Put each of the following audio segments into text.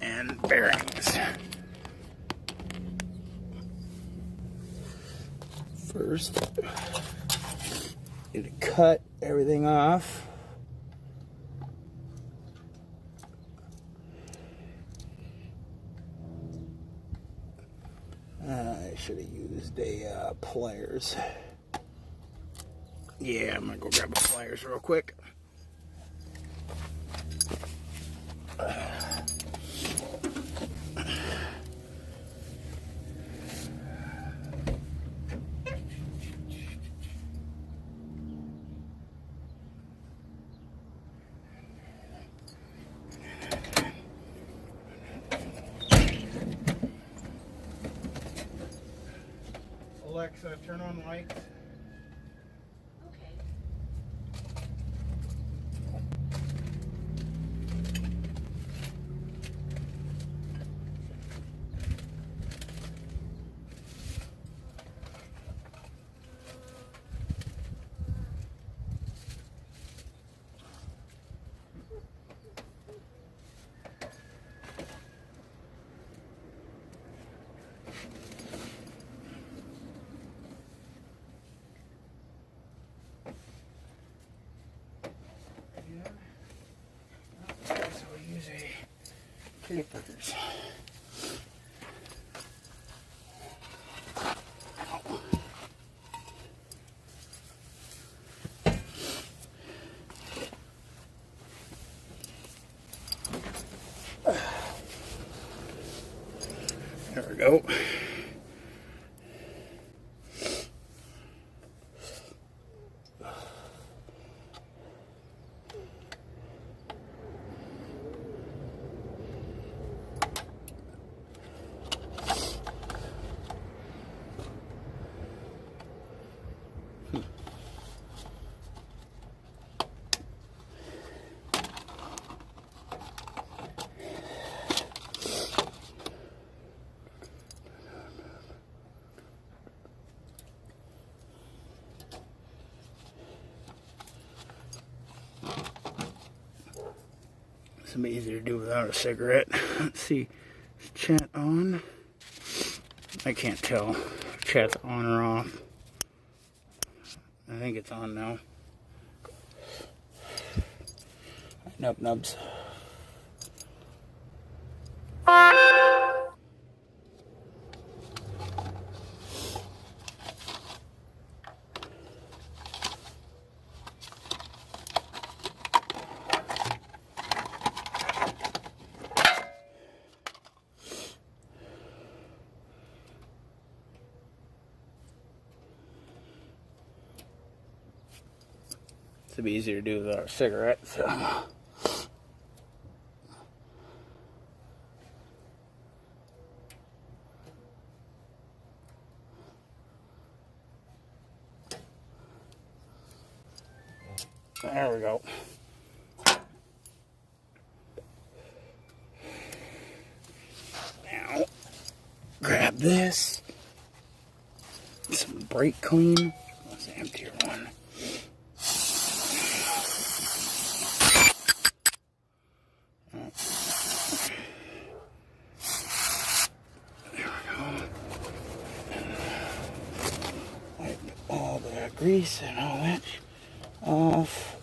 and bearings. First, need to cut everything off. I should have used a pliers. Yeah, I'm gonna go grab a pliers real quick. Alexa, turn on lights. Okay. So we use a clippers. There we go. It's easier to do without a cigarette. Let's see, is chat on? I can't tell if chat's on or off. I think it's on now. Nubs. It'd be easier to do without a cigarette, so. There we go. Now, grab this. Some brake clean. Let's empty one. Grease and all that off.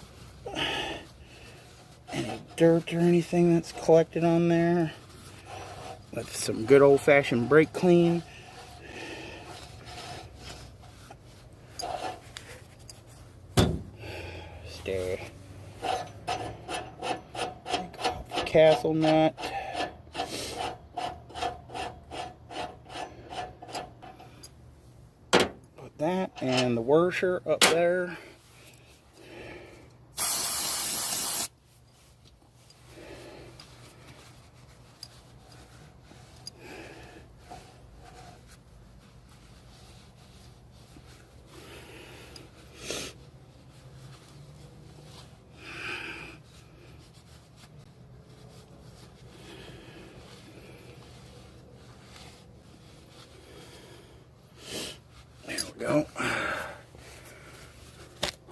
Any dirt or anything that's collected on there with some good old-fashioned brake clean. Stay. Take off the castle nut. That and the washer up there. There we go.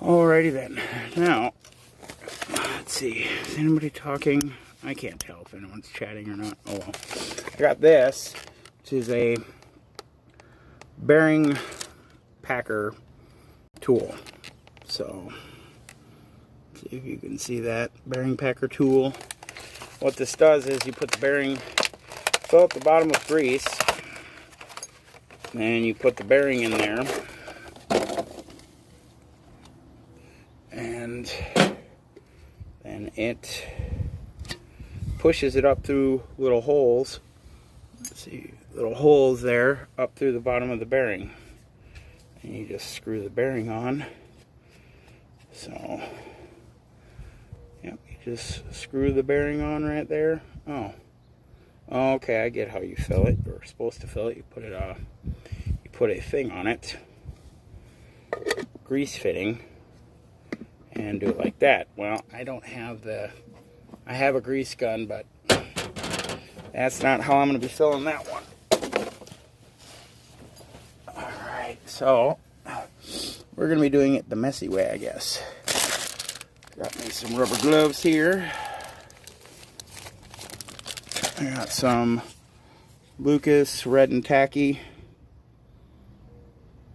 Alrighty then. Now, let's see. Is anybody talking? I can't tell if anyone's chatting or not. Oh well. I got this, which is a bearing packer tool. So, see if you can see that bearing packer tool. What this does is you put the bearing, fill up the bottom with grease, and you put the bearing in there, and then it pushes it up through little holes. Let's see, little holes there up through the bottom of the bearing, and you just screw the bearing on. So, yep, you just screw the bearing on right there. Oh, okay, I get how you fill it, or supposed to fill it. You put a thing on it, grease fitting, and do it like that. Well, I don't have I have a grease gun, but that's not how I'm going to be filling that one. Alright, so we're going to be doing it the messy way, I guess. Got me some rubber gloves here. I got some Lucas Red and Tacky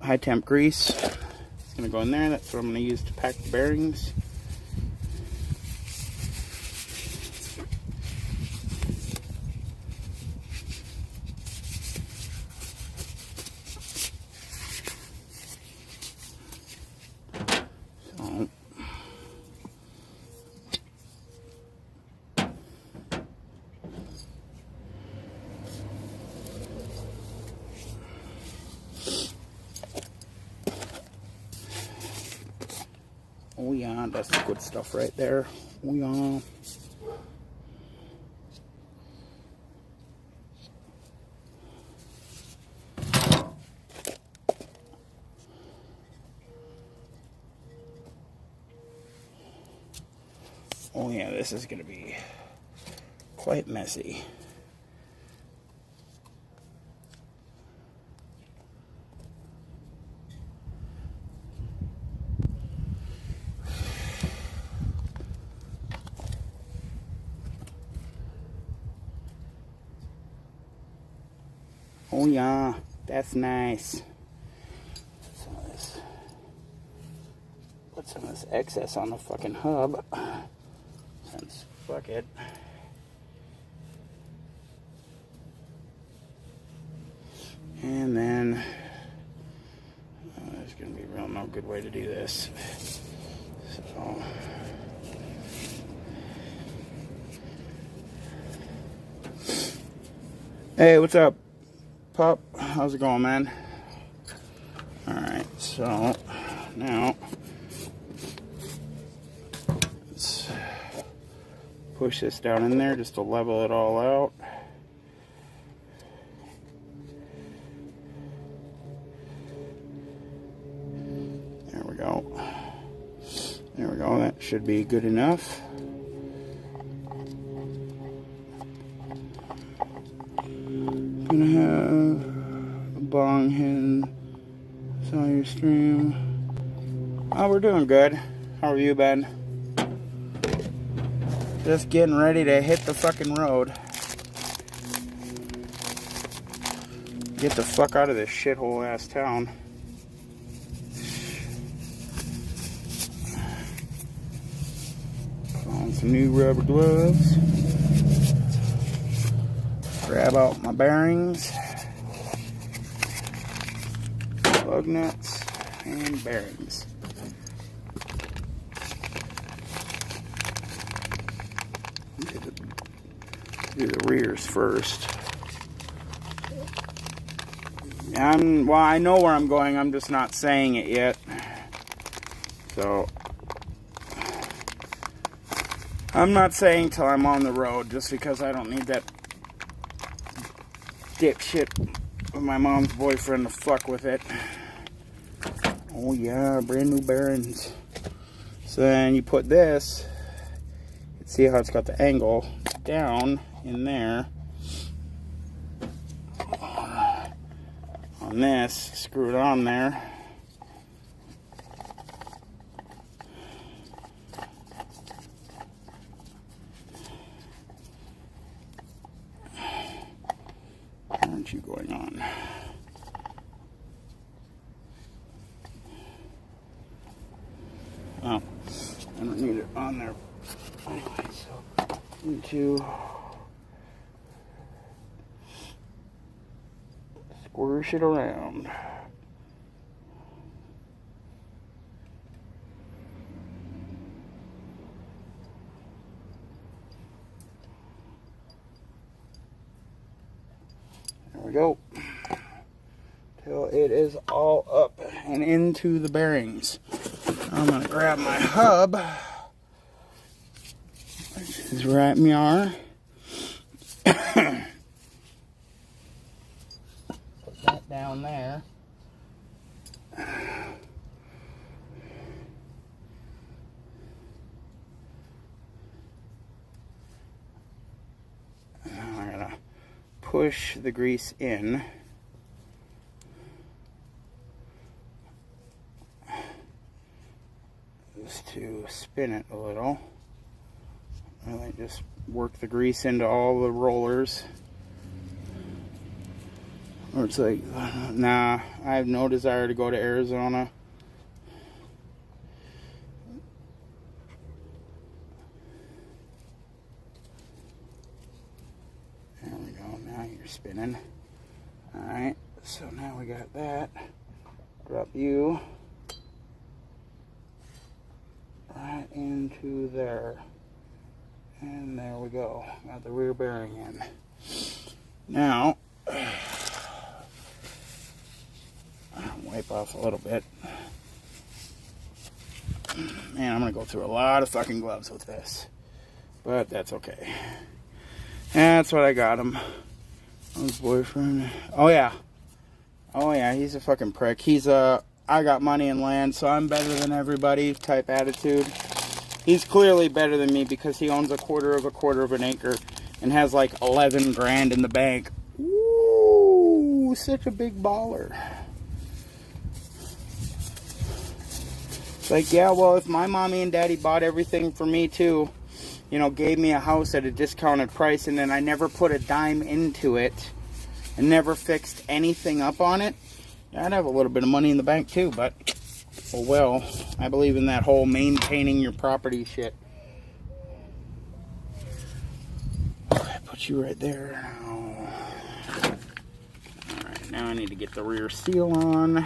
high temp grease. It's going to go in there. That's what I'm going to use to pack the bearings. Oh yeah, that's the good stuff right there. Oh yeah. Oh yeah, this is going to be quite messy. Oh yeah, that's nice. Put some of this excess on the fucking hub. Since fuck it. And then there's gonna be real no good way to do this. So hey, what's up, pup? How's it going, man? Alright, so now let's push this down in there just to level it all out. There we go. There we go. That should be good enough. Gonna have a bong hidden. Saw your stream. Oh, we're doing good. How are you, Ben? Just getting ready to hit the fucking road. Get the fuck out of this shithole ass town. Put on some new rubber gloves. Grab out my bearings, plug nuts, and bearings. Do the rears first. Well, I know where I'm going, I'm just not saying it yet. So, I'm not saying till I'm on the road, just because I don't need that dipshit of my mom's boyfriend to fuck with it. Oh yeah, brand new bearings. So then you put this, see how it's got the angle down in there. On this, screw it on there. aren't you going on? Oh, I don't need it on there. Anyway, so into squish it around. There we go. Till it is all up and into the bearings. I'm gonna grab my hub, which is right meow. Put that down there. Now I gotta push the grease in. To spin it a little. Really just work the grease into all the rollers. Or it's like, nah, I have no desire to go to Arizona. There we go, now you're spinning. Alright, so now we got that. Drop you right into there, and there we go. Got the rear bearing in. Now I'll wipe off a little bit. Man, I'm gonna go through a lot of fucking gloves with this, but that's okay. That's what I got him. His boyfriend. Oh yeah, he's a fucking prick. He's a I got money and land, so I'm better than everybody type attitude. He's clearly better than me because he owns a quarter of an acre and has like 11 grand in the bank. Ooh, such a big baller. It's like, yeah, well, if my mommy and daddy bought everything for me too, you know, gave me a house at a discounted price, and then I never put a dime into it and never fixed anything up on it, I'd have a little bit of money in the bank too, but, oh well, I believe in that whole maintaining your property shit. Okay, put you right there. Alright, now I need to get the rear seal on.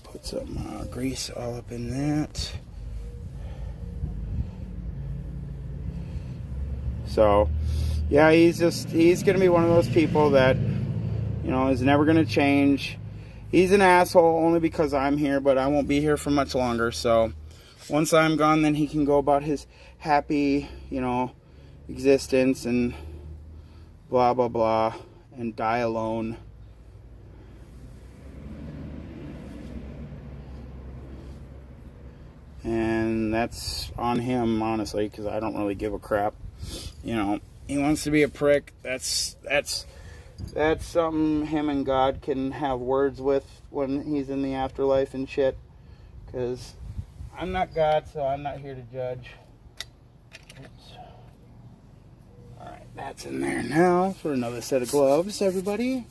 Put some grease all up in that. So, yeah, he's going to be one of those people that, you know, is never going to change. He's an asshole only because I'm here, but I won't be here for much longer. So, once I'm gone, then he can go about his happy, you know, existence and blah, blah, blah, and die alone. And that's on him, honestly, because I don't really give a crap. You know, he wants to be a prick. That's something him and God can have words with when he's in the afterlife and shit. Because I'm not God, so I'm not here to judge. Oops. Alright, that's in there now for another set of gloves, everybody.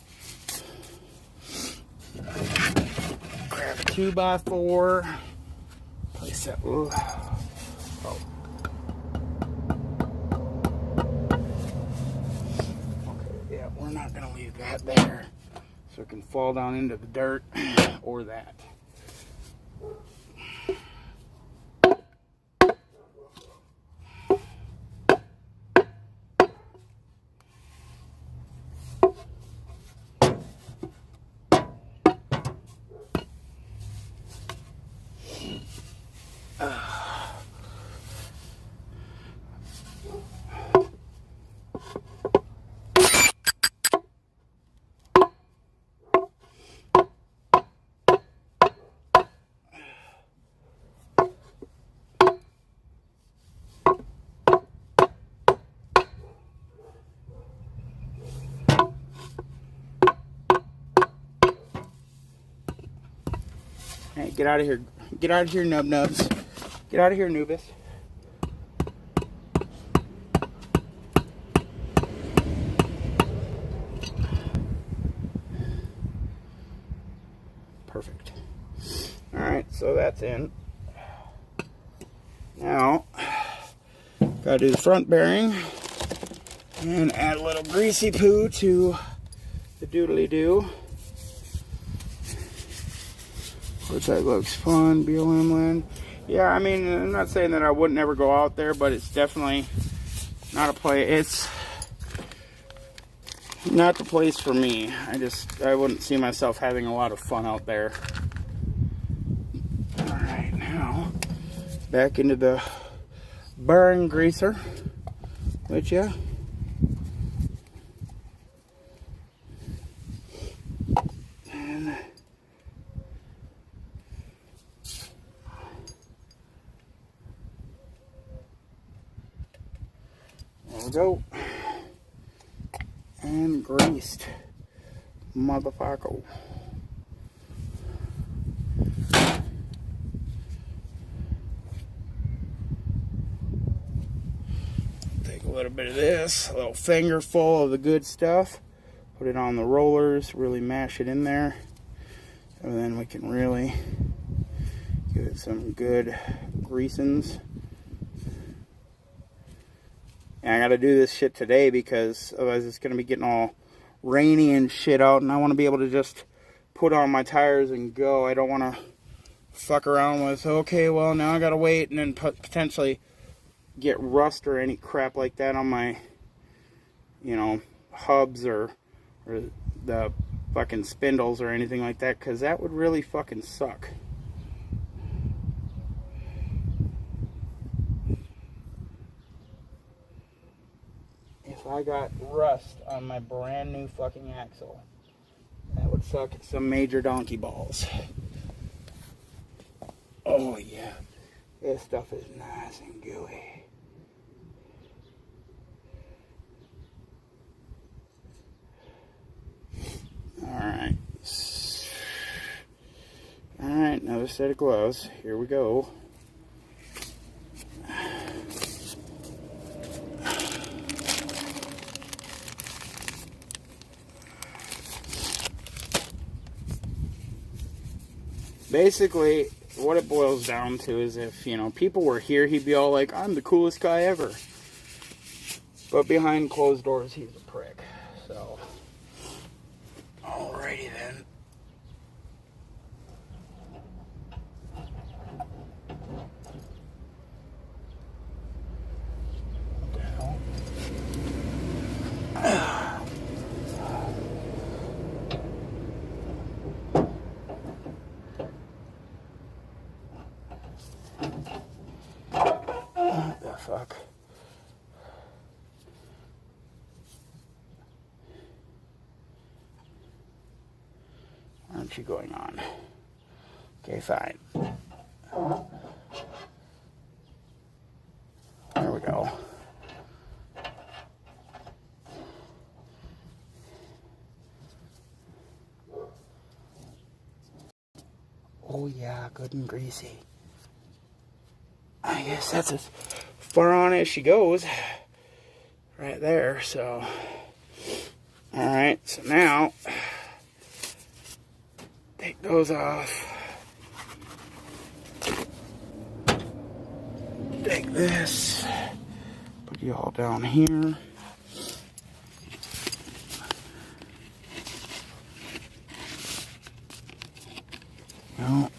Grab a 2x4. Place that. Ooh. Oh. We're not going to leave that there so it can fall down into the dirt or that. Hey, get out of here. Get out of here, nub nubs. Get out of here, Nubis. Perfect. Alright, so that's in. Now, gotta do the front bearing and add a little greasy poo to the doodly-doo. Which that looks fun, BLM land. Yeah, I mean, I'm not saying that I wouldn't ever go out there, but it's definitely not a place. It's not the place for me. I wouldn't see myself having a lot of fun out there. Alright, now back into the bearing greaser with you. And there we go. And greased. Motherfucker. Take a little bit of this, a little fingerful of the good stuff. Put it on the rollers, really mash it in there. And then we can really give it some good greasings. And I gotta do this shit today because otherwise it's gonna be getting all rainy and shit out, and I want to be able to just put on my tires and go. I don't want to fuck around with, okay, well now I gotta wait and then potentially get rust or any crap like that on my, you know, hubs or the fucking spindles or anything like that, because that would really fucking suck. If I got rust on my brand new fucking axle, that would suck some major donkey balls. Oh yeah, this stuff is nice and gooey. Alright. Alright, another set of gloves. Here we go. Basically, what it boils down to is if, you know, people were here, he'd be all like, I'm the coolest guy ever. But behind closed doors, he's a prick. So, alrighty then. What the fuck? Aren't you going on? Okay, fine. There we go. Oh yeah, good and greasy. I guess that's as far on as she goes. Right there, so. Alright, so now, take those off. Take this. Put you all down here. No.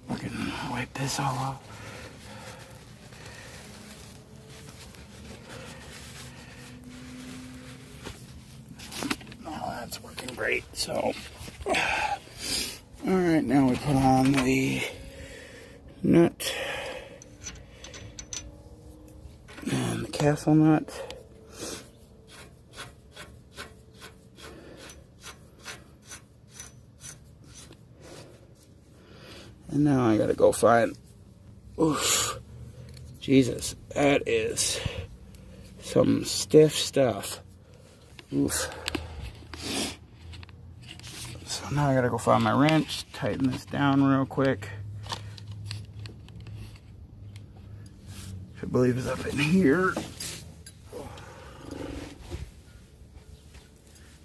We can wipe this all off. Oh, that's working great. So, alright, now we put on the nut and the castle nut. And now I gotta go find, oof, Jesus, that is some stiff stuff. Oof. So now I gotta go find my wrench, tighten this down real quick. I believe is up in here.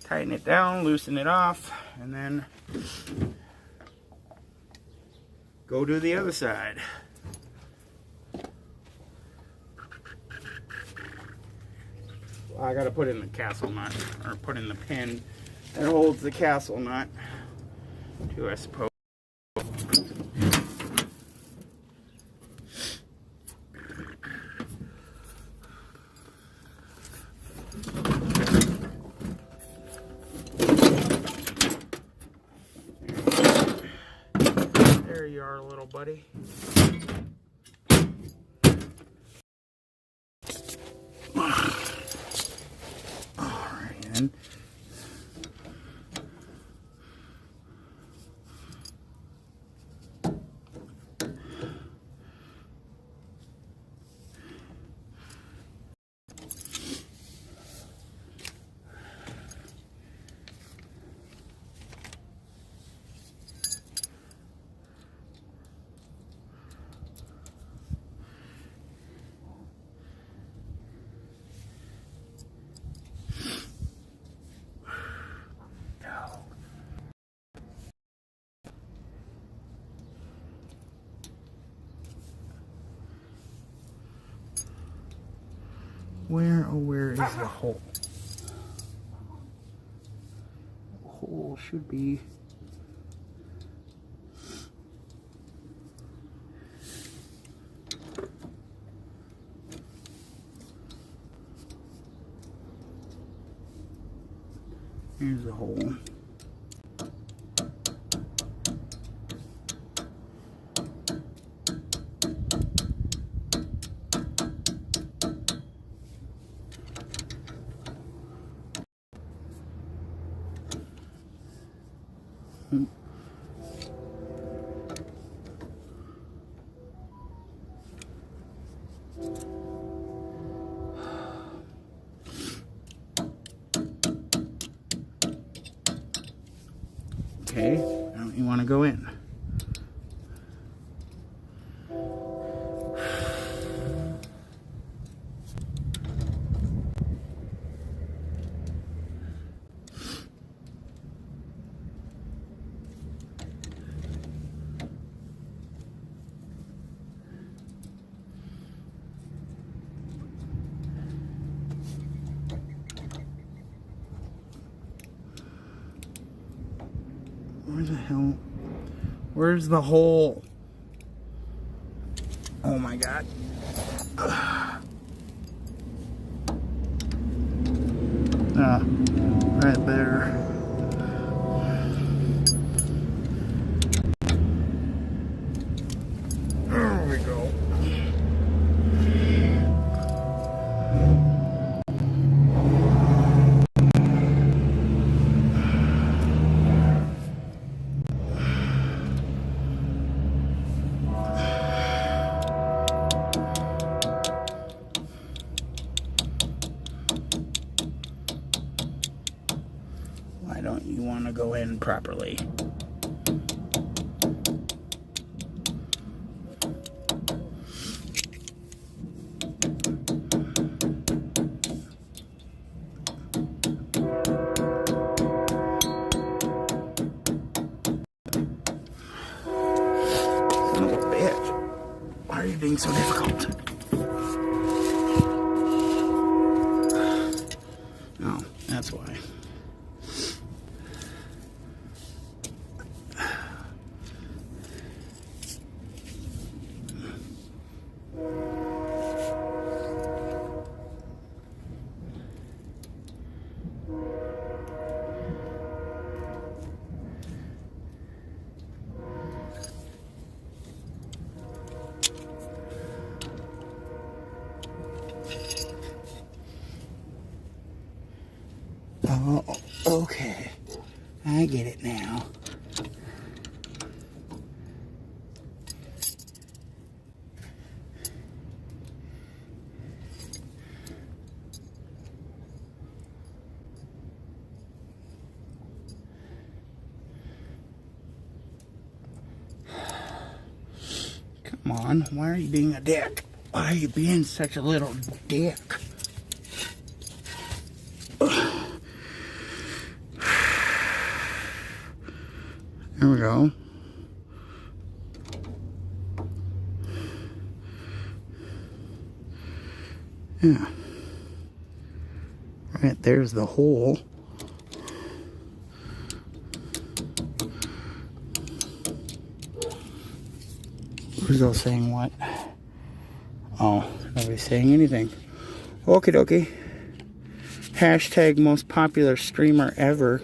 Tighten it down, loosen it off, and then go to the other side. I gotta put in the castle nut, or put in the pin that holds the castle nut too, I suppose. There you are, little buddy. Alright, then. Where is the hole? The hole should be here's the hole. Okay, now you want to go in. Where the hell? Where's the hole? Oh my God. Right there. There we go. Why don't you want to go in properly? Son of a bitch. Why are you being so difficult? Oh, that's why. Oh, okay. I get it now. Come on, why are you being a dick? Why are you being such a little dick? There we go. Yeah. Right, there's the hole. Who's all saying what? Oh, nobody's saying anything. Okie dokie. Hashtag most popular streamer ever.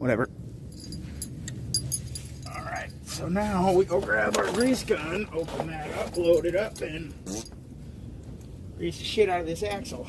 Whatever. Alright, so now we go grab our grease gun, open that up, load it up, and grease the shit out of this axle.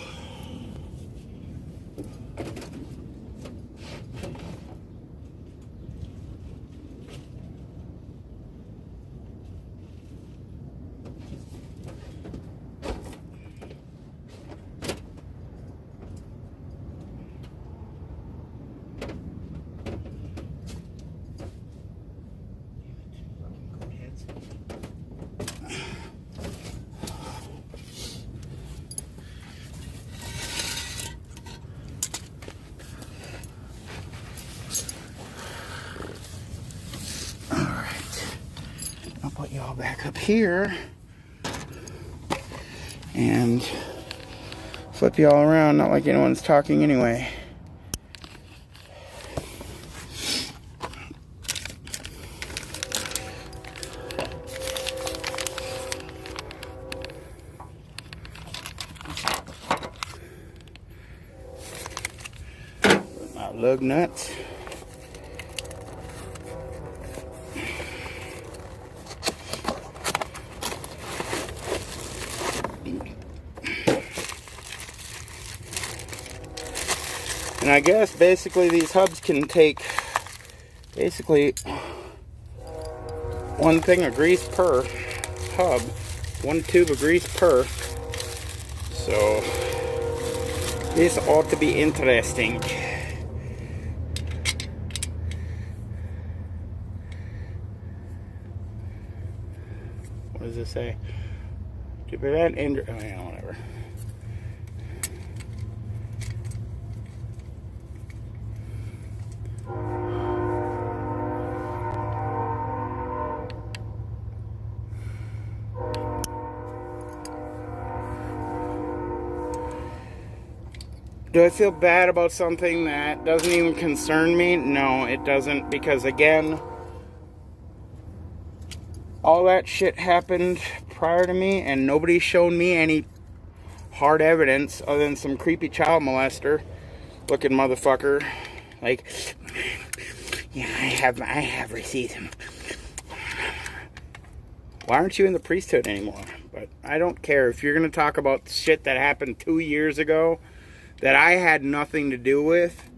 I'll put you all back up here and flip you all around, not like anyone's talking anyway. My lug nuts. And I guess basically these hubs can take basically One thing of grease per hub. One tube of grease per. So this ought to be interesting. What does it say? To prevent injury. Oh yeah, whatever. Do I feel bad about something that doesn't even concern me? No, it doesn't, because again, all that shit happened prior to me, and nobody showed me any hard evidence other than some creepy child molester looking motherfucker. Like, yeah, I have received him. Why aren't you in the priesthood anymore? But I don't care. If you're gonna talk about shit that happened 2 years ago that I had nothing to do with,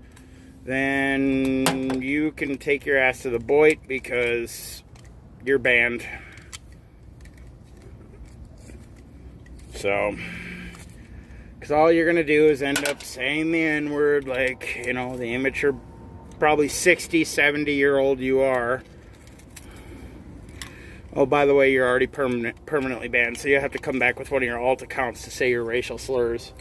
then you can take your ass to the Boyd, because you're banned. So, because all you're going to do is end up saying the N-word like, you know, the immature, probably 60, 70-year-old you are. Oh, by the way, you're already permanently banned, so you have to come back with one of your alt accounts to say your racial slurs.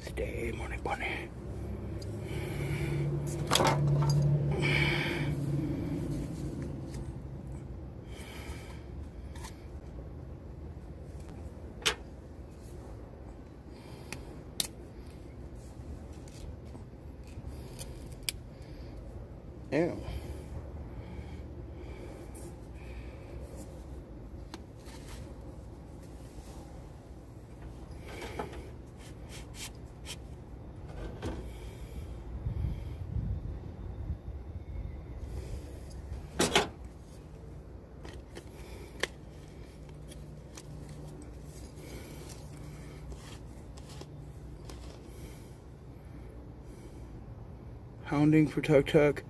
Stay, money bunny. Ew. Hounding for Tuk Tuk.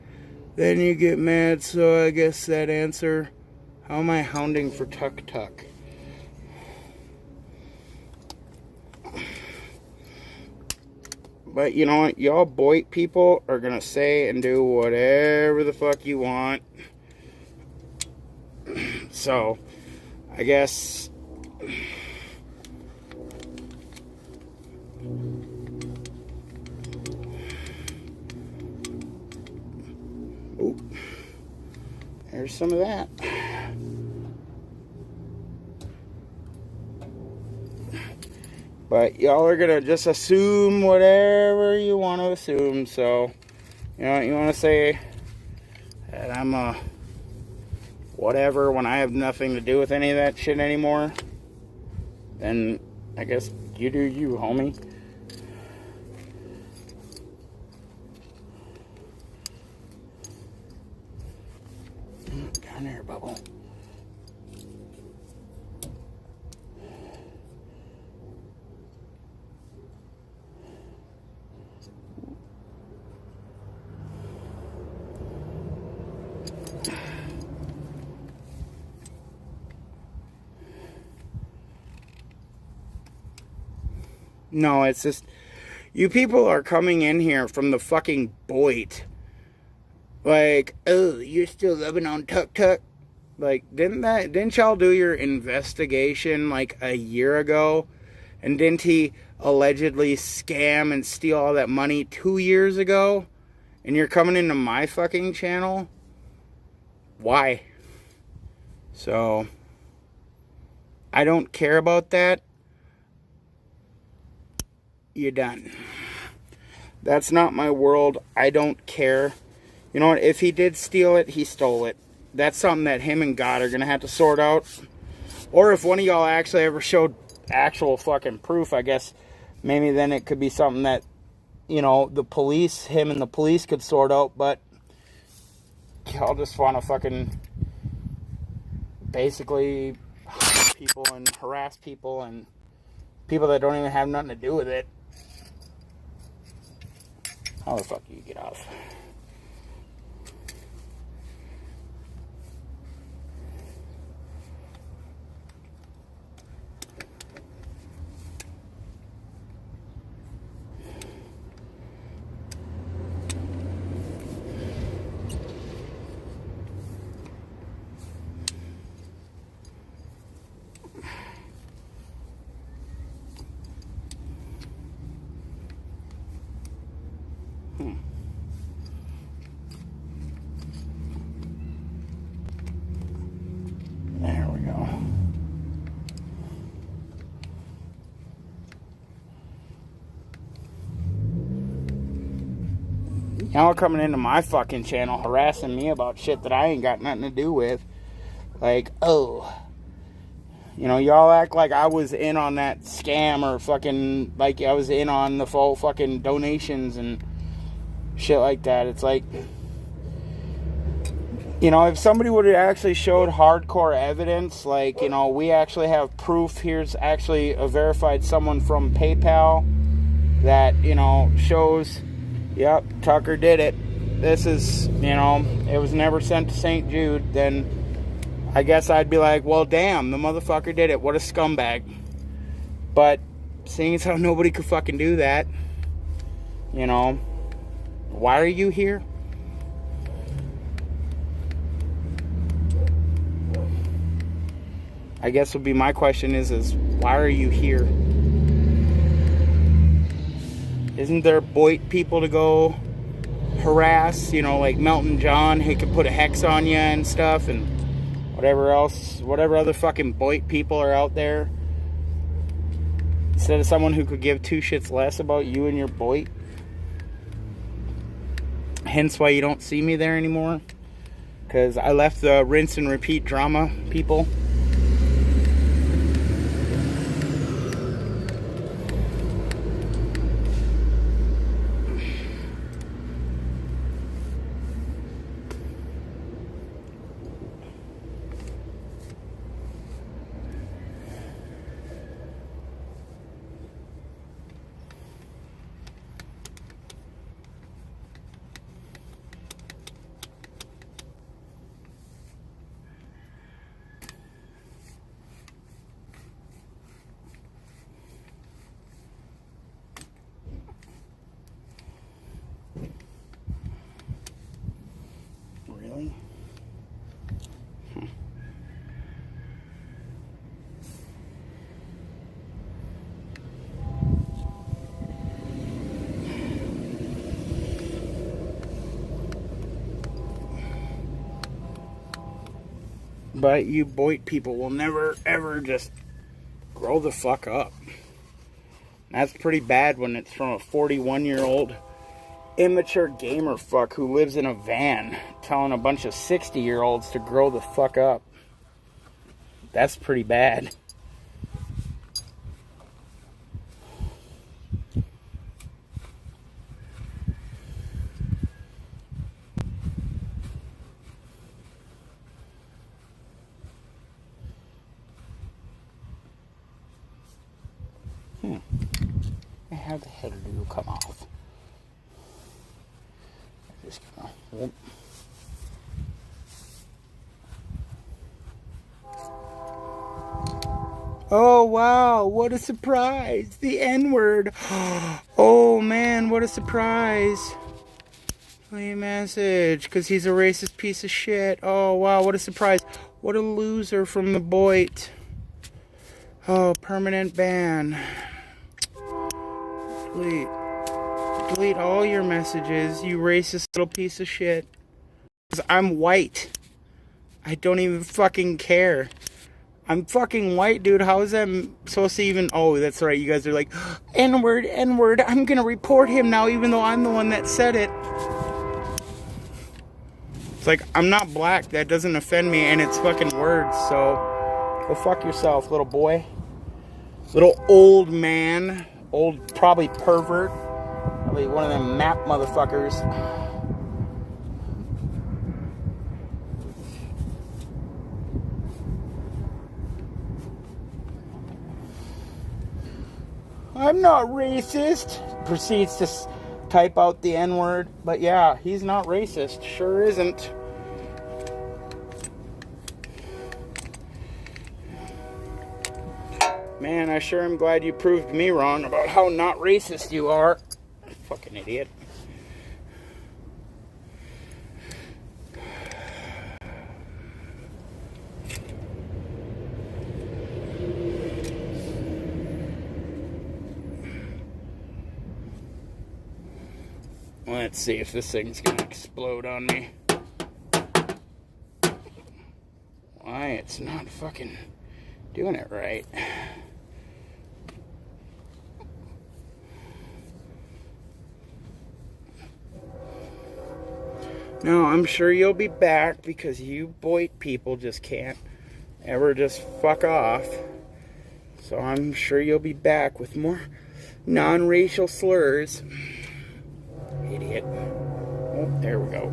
Then you get mad, so I guess that answer. How am I hounding for Tuk Tuk? But you know what? Y'all Boyd people are gonna say and do whatever the fuck you want. So, I guess. Oh, there's some of that. But y'all are gonna just assume whatever you want to assume. So, you know, you want to say that I'm a whatever when I have nothing to do with any of that shit anymore, then I guess you do you, homie. Down there, bubble. No, it's just, you people are coming in here from the fucking Boyd. Like, oh, you're still living on Tuk Tuk? Like, didn't y'all do your investigation like a year ago? And didn't he allegedly scam and steal all that money 2 years ago? And you're coming into my fucking channel? Why? So, I don't care about that. You're done. That's not my world. I don't care. You know what? If he did steal it, he stole it. That's something that him and God are going to have to sort out. Or if one of y'all actually ever showed actual fucking proof, I guess maybe then it could be something that, you know, him and the police could sort out, but y'all just want to fucking basically hurt people and harass people and people that don't even have nothing to do with it. How the fuck do you get off? There we go. Y'all coming into my fucking channel harassing me about shit that I ain't got nothing to do with. Like, oh, you know, y'all act like I was in on that scam or fucking, like I was in on the full fucking donations and shit like that. It's like, you know, if somebody would have actually showed hardcore evidence, like, you know, we actually have proof, here's actually a verified someone from PayPal that, you know, shows, yep, Tucker did it. This is, you know, it was never sent to St. Jude, then I guess I'd be like, well, damn, the motherfucker did it. What a scumbag. But seeing as how nobody could fucking do that, you know, why are you here? I guess would be my question is why are you here? Isn't there Boyd people to go harass, you know, like Melton John, he could put a hex on you and stuff, and whatever else, whatever other fucking Boyd people are out there, instead of someone who could give two shits less about you and your Boyd. Hence why you don't see me there anymore, because I left the rinse and repeat drama people. Really? But you Boyd people will never ever just grow the fuck up. That's pretty bad when it's from a 41-year-old immature gamer fuck who lives in a van telling a bunch of 60-year-olds to grow the fuck up. That's pretty bad. I have the header to come off. Just gonna, whoop. Oh wow, what a surprise! The N-word. Oh man, what a surprise! Leave a message, because he's a racist piece of shit. Oh wow, what a surprise! What a loser from the Boyd. Oh, permanent ban. Delete all your messages, you racist little piece of shit. Because I'm white. I don't even fucking care. I'm fucking white, dude. How is that supposed to even... Oh, that's right. You guys are like, N-word, N-word. I'm gonna report him now, even though I'm the one that said it. It's like, I'm not black. That doesn't offend me, and it's fucking words, so... Go fuck yourself, little boy. Little old man. Old, probably pervert. Probably one of them map motherfuckers. I'm not racist. Proceeds to type out the N-word. But yeah, he's not racist. Sure isn't. Man, I sure am glad you proved me wrong about how not racist you are. Fucking idiot. Let's see if this thing's gonna explode on me. Why it's not fucking doing it right. No, I'm sure you'll be back because you boy people just can't ever just fuck off. So I'm sure you'll be back with more non-racial slurs. Idiot. Oh, there we go.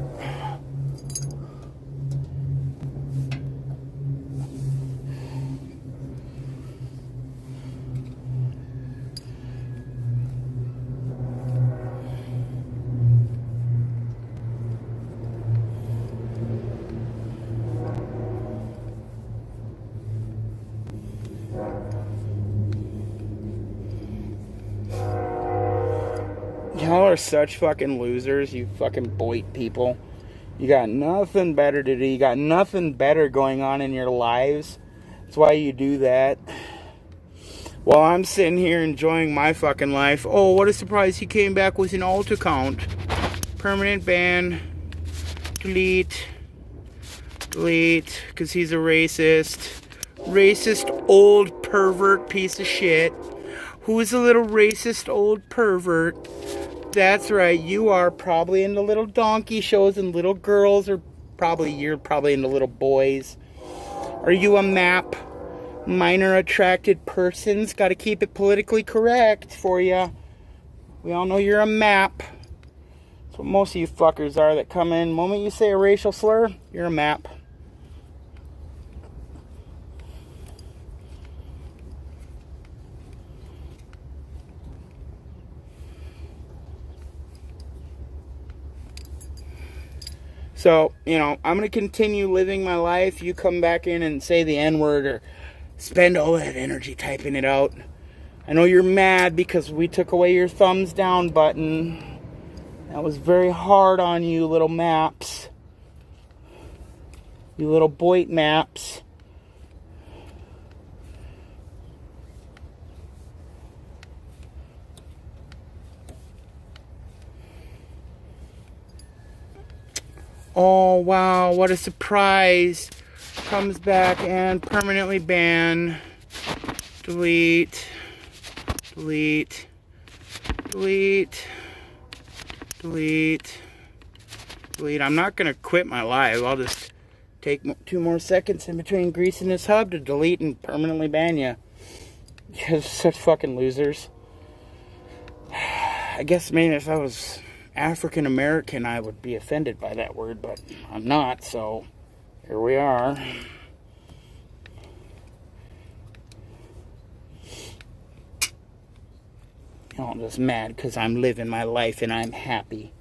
Y'all are such fucking losers, you fucking boy people. You got nothing better to do. You got nothing better going on in your lives. That's why you do that. While I'm sitting here enjoying my fucking life. Oh, what a surprise. He came back with an alt account. Permanent ban. Delete. Delete. Because he's a racist. Racist old pervert piece of shit. Who's a little racist old pervert? That's right, you are probably into little donkey shows and little girls, or you're probably into little boys. Are you a map? Minor attracted persons? Gotta keep it politically correct for you. We all know you're a map. That's what most of you fuckers are that come in. The moment you say a racial slur, you're a map. So, you know, I'm going to continue living my life. You come back in and say the N-word or spend all that energy typing it out. I know you're mad because we took away your thumbs down button. That was very hard on you little maps. You little boy maps. Oh, wow, what a surprise. Comes back and permanently ban. Delete. Delete. Delete. Delete. Delete. I'm not going to quit my live. I'll just take 2 more seconds in between greasing this hub to delete and permanently ban you. You're such fucking losers. I guess maybe if I was African American, I would be offended by that word, but I'm not, so here we are. I'm just mad because I'm living my life and I'm happy.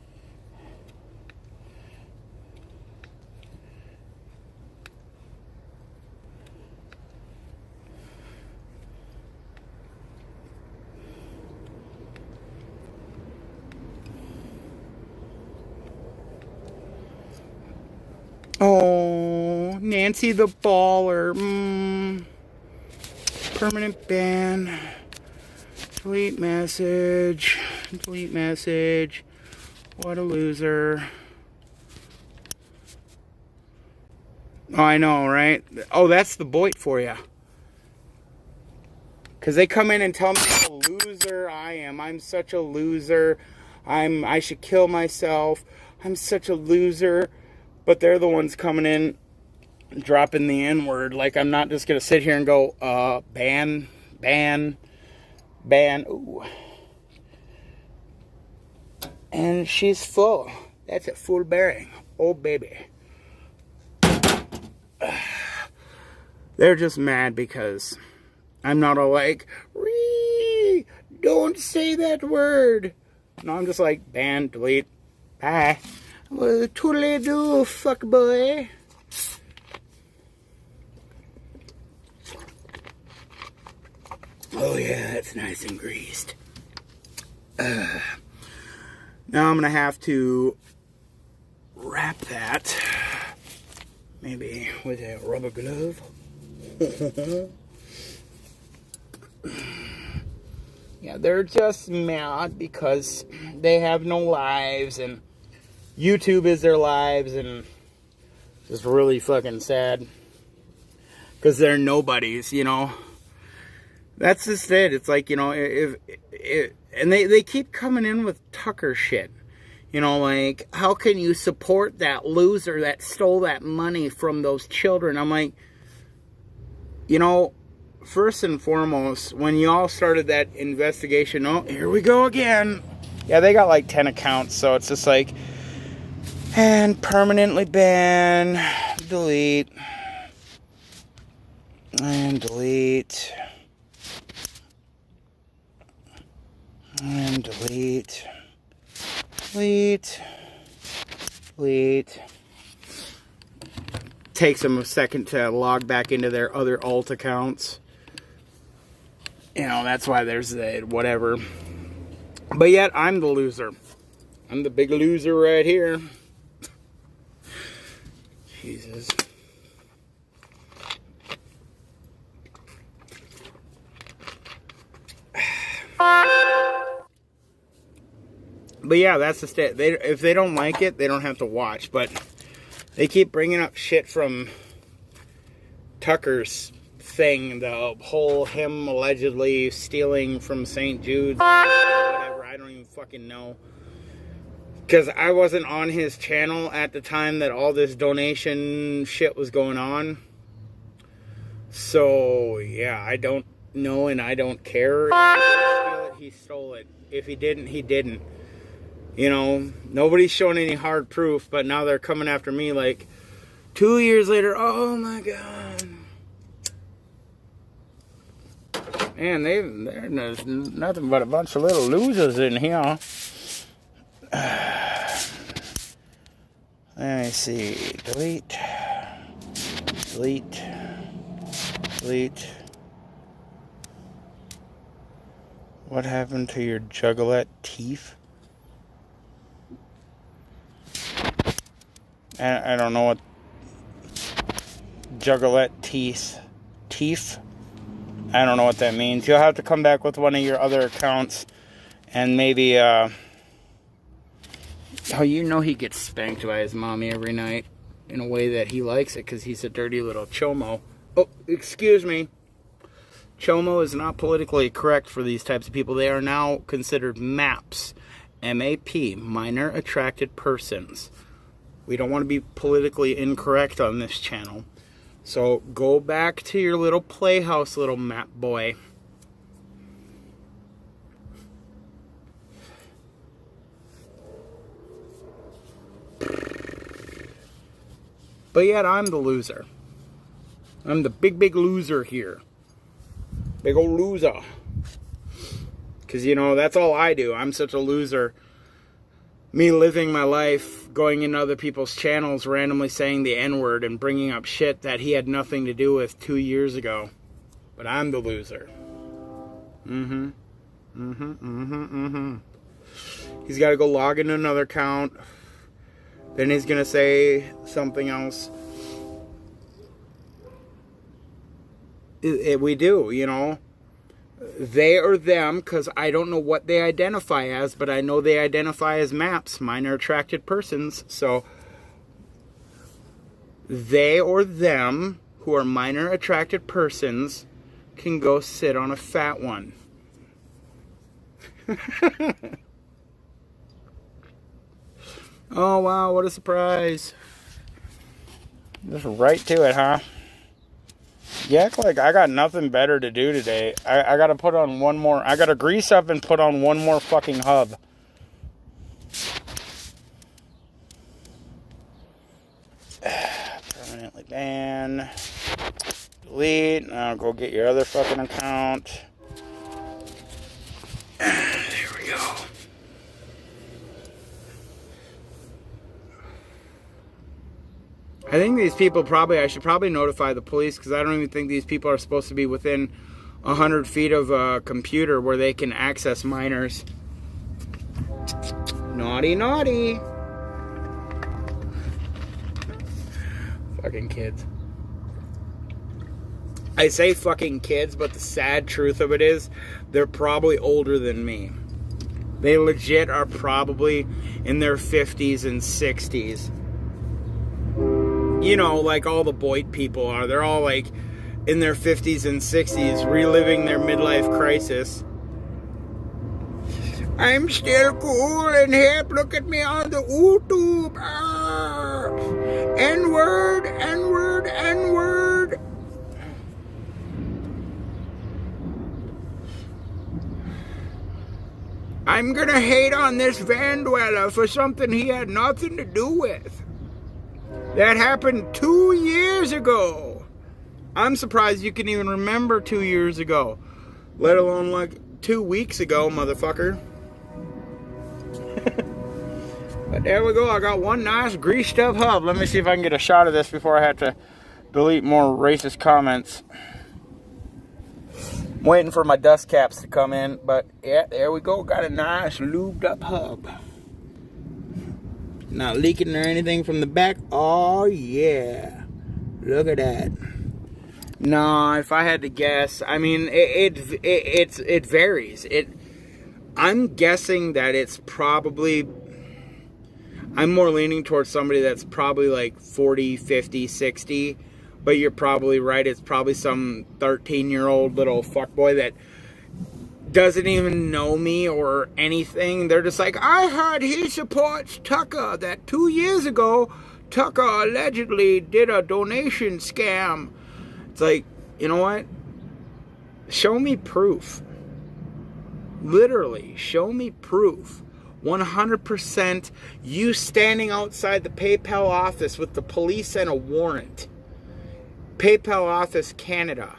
Oh, Nancy the baller. Permanent ban. Delete message. Delete message. What a loser. Oh, I know, right? Oh, that's the Boit for you. Because they come in and tell me what a loser I am. I'm such a loser. I should kill myself. I'm such a loser. But they're the ones coming in dropping the N-word. Like, I'm not just going to sit here and go, ban. Ooh. And she's full. That's a full bearing. Oh, baby. They're just mad because I'm not all like, don't say that word. No, I'm just like, ban, delete, bye. Well, totally do, fuck boy. Oh yeah, that's nice and greased. Now I'm gonna have to wrap that, maybe with a rubber glove. Yeah, they're just mad because they have no lives and YouTube is their lives, and just really fucking sad because they're nobodies, you know. That's just it. It's like, you know, and they keep coming in with Tucker shit. You know, like, how can you support that loser that stole that money from those children? I'm like, you know, first and foremost, when y'all started that investigation, oh, here we go again. Yeah, they got like 10 accounts, so it's just like, and permanently ban, delete, and delete, and delete, delete, delete. Takes them a second to log back into their other alt accounts. You know, that's why there's the whatever. But yet, I'm the loser. I'm the big loser right here. Jesus. But yeah, that's the state. If they don't like it, they don't have to watch. But they keep bringing up shit from Tucker's thing, the whole him allegedly stealing from St. Jude's, whatever. I don't even fucking know. Because I wasn't on his channel at the time that all this donation shit was going on. So, yeah, I don't know and I don't care. If he stole it, he stole it. If he didn't, he didn't. You know, nobody's showing any hard proof, but now they're coming after me like 2 years later. Oh my God. Man, there's nothing but a bunch of little losers in here. Let me see. Delete. Delete. Delete. What happened to your juggalette teeth? I don't know what juggalette teeth. I don't know what that means. You'll have to come back with one of your other accounts and maybe, oh, you know he gets spanked by his mommy every night in a way that he likes it because he's a dirty little chomo. Oh, excuse me. Chomo is not politically correct for these types of people. They are now considered MAPs. M-A-P, minor attracted persons. We don't want to be politically incorrect on this channel. So go back to your little playhouse, little map boy. But yet I'm the loser. I'm the big loser here. Big old loser. Because, you know, that's all I do. I'm such a loser. Me living my life, going into other people's channels, randomly saying the N-word and bringing up shit that he had nothing to do with 2 years ago. But I'm the loser. He's got to go log into another account. Then he's going to say something else. We do, you know. They or them, because I don't know what they identify as, but I know they identify as MAPs, minor attracted persons. So they or them, who are minor attracted persons, can go sit on a fat one. Oh, wow, what a surprise. Just right to it, huh? You act like I got nothing better to do today. I gotta put on one more. I gotta grease up and put on one more fucking hub. Permanently ban. Delete. Now go get your other fucking account. There we go. I think these people I should probably notify the police, because I don't even think these people are supposed to be within 100 feet of a computer where they can access minors. Naughty, naughty. Fucking kids. I say fucking kids, but the sad truth of it is, they're probably older than me. They legit are probably in their 50s and 60s. You know, like all the Boyd people are. They're all like in their 50s and 60s, reliving their midlife crisis. I'm still cool and hip. Look at me on the YouTube. N-word, N-word, N-word. I'm gonna hate on this van dweller for something he had nothing to do with. That happened 2 years ago. I'm surprised you can even remember 2 years ago. Let alone like 2 weeks ago, motherfucker. But there we go. I got one nice greased up hub. Let me see if I can get a shot of this before I have to delete more racist comments. I'm waiting for my dust caps to come in. But yeah, there we go. Got a nice lubed up hub. Not leaking or anything from the back. Oh yeah, look at that. No, if I had to guess, I mean it varies. I'm guessing that it's probably. I'm more leaning towards somebody that's probably like 40, 50, 60. But you're probably right. It's probably some 13-year-old little fuckboy that doesn't even know me or anything. They're just like, I heard he supports Tucker, that 2 years ago Tucker allegedly did a donation scam. It's like, you know what? Show me proof. Literally, show me proof. 100% you standing outside the PayPal office with the police and a warrant. PayPal office, Canada.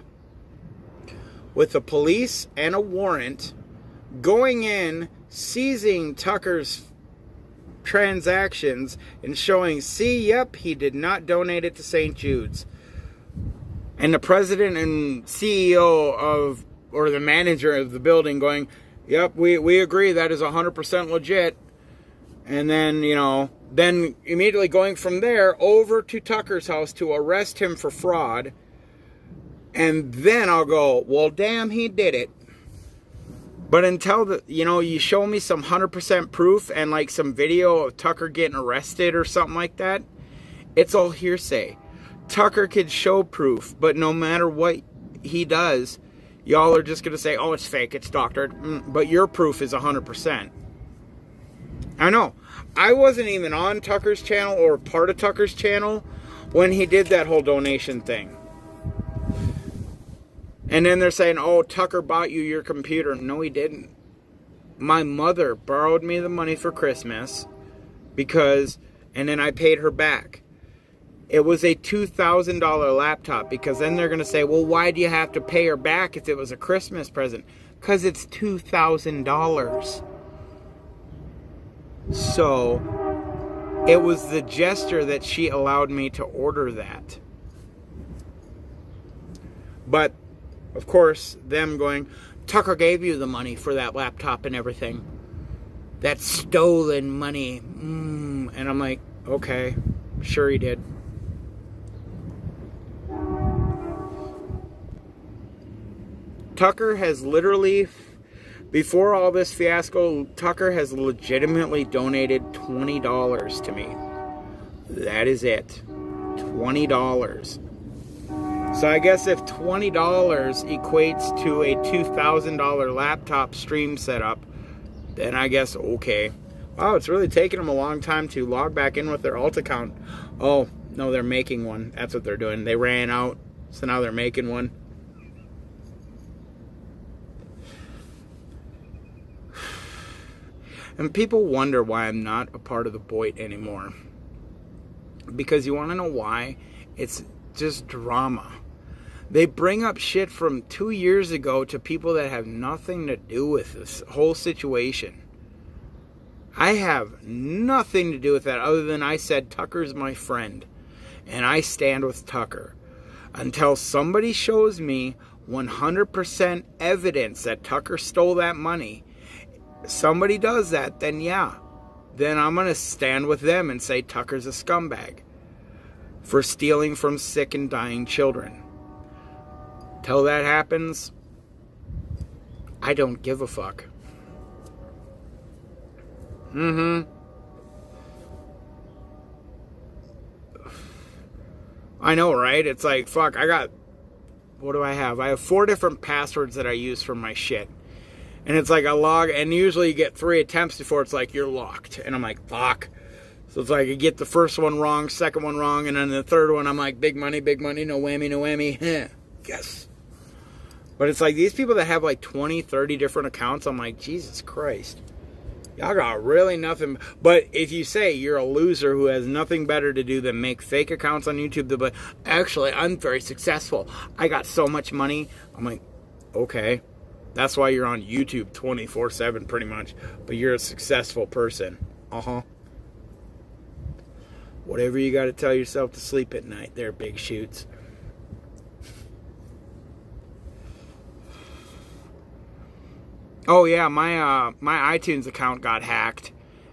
With the police and a warrant, going in, seizing Tucker's transactions and showing, see, yep, he did not donate it to St. Jude's. And the president and CEO of, or the manager of the building going, yep, we agree, that is 100% legit. And then, you know, then immediately going from there over to Tucker's house to arrest him for fraud. And then I'll go, well, damn, he did it. But until, you show me some 100% proof and like some video of Tucker getting arrested or something like that, it's all hearsay. Tucker could show proof, but no matter what he does, y'all are just going to say, oh, it's fake, it's doctored. But your proof is 100%. I know. I wasn't even on Tucker's channel or part of Tucker's channel when he did that whole donation thing. And then they're saying, oh, Tucker bought you your computer. No, he didn't. My mother borrowed me the money for Christmas and then I paid her back. It was a $2,000 laptop, because then they're going to say, well, why do you have to pay her back if it was a Christmas present? Because it's $2,000. So it was the gesture that she allowed me to order that. But of course, them going, Tucker gave you the money for that laptop and everything. That's stolen money. And I'm like, okay, sure he did. Tucker has literally, before all this fiasco, Tucker has legitimately donated $20 to me. That is it. $20. So I guess if $20 equates to a $2,000 laptop stream setup, then I guess okay. Wow, it's really taken them a long time to log back in with their alt account. Oh, No, they're making one. That's what they're doing. They ran out, so now they're making one. And people wonder why I'm not a part of the Boit anymore. Because you want to know why? It's just drama. They bring up shit from 2 years ago to people that have nothing to do with this whole situation. I have nothing to do with that other than I said Tucker's my friend. And I stand with Tucker. Until somebody shows me 100% evidence that Tucker stole that money, somebody does that, then yeah. Then I'm going to stand with them and say Tucker's a scumbag for stealing from sick and dying children. Till that happens, I don't give a fuck. I know, right? It's like, fuck, what do I have? I have 4 different passwords that I use for my shit. And it's like a log, and usually you get 3 attempts before it's like, you're locked. And I'm like, fuck. So it's like, I get the first one wrong, second one wrong, and then the third one, I'm like, big money, no whammy, no whammy. Yes. But it's like, these people that have like 20, 30 different accounts, I'm like, Jesus Christ. Y'all got really nothing. But if you say you're a loser who has nothing better to do than make fake accounts on YouTube, they'll be like, actually, I'm very successful. I got so much money. I'm like, okay. That's why you're on YouTube 24/7 pretty much. But you're a successful person. Whatever you got to tell yourself to sleep at night there, big shoots. Oh yeah, my iTunes account got hacked,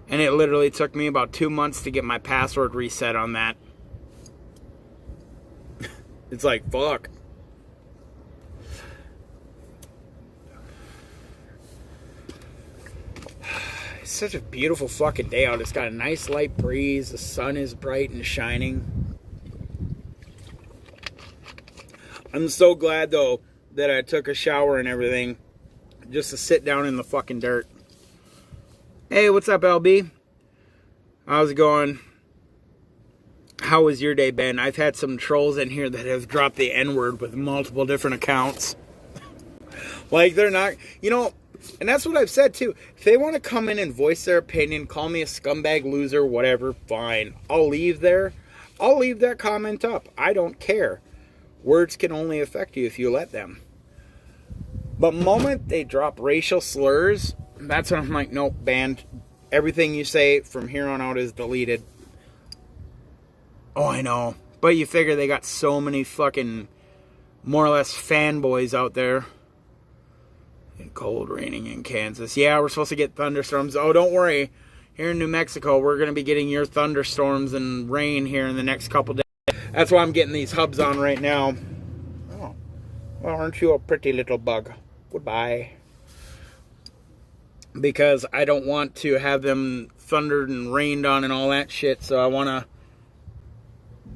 and it literally took me about 2 months to get my password reset on that. It's like, fuck. It's such a beautiful fucking day out. It's got a nice light breeze. The sun is bright and shining. I'm so glad though that I took a shower and everything, just to sit down in the fucking dirt. Hey, what's up, LB? How's it going? How was your day, Ben? I've had some trolls in here that have dropped the N-word with multiple different accounts. Like, they're not, and that's what I've said too. If they want to come in and voice their opinion, call me a scumbag loser, whatever, fine. I'll leave that comment up. I don't care. Words can only affect you if you let them. But moment they drop racial slurs, that's when I'm like, nope, banned. Everything you say from here on out is deleted. Oh, I know. But you figure they got so many fucking more or less fanboys out there. And cold raining in Kansas. Yeah, we're supposed to get thunderstorms. Oh, don't worry. Here in New Mexico, we're going to be getting your thunderstorms and rain here in the next couple days. That's why I'm getting these hubs on right now. Oh, well, aren't you a pretty little bug? Goodbye. Because I don't want to have them thundered and rained on and all that shit. So I want to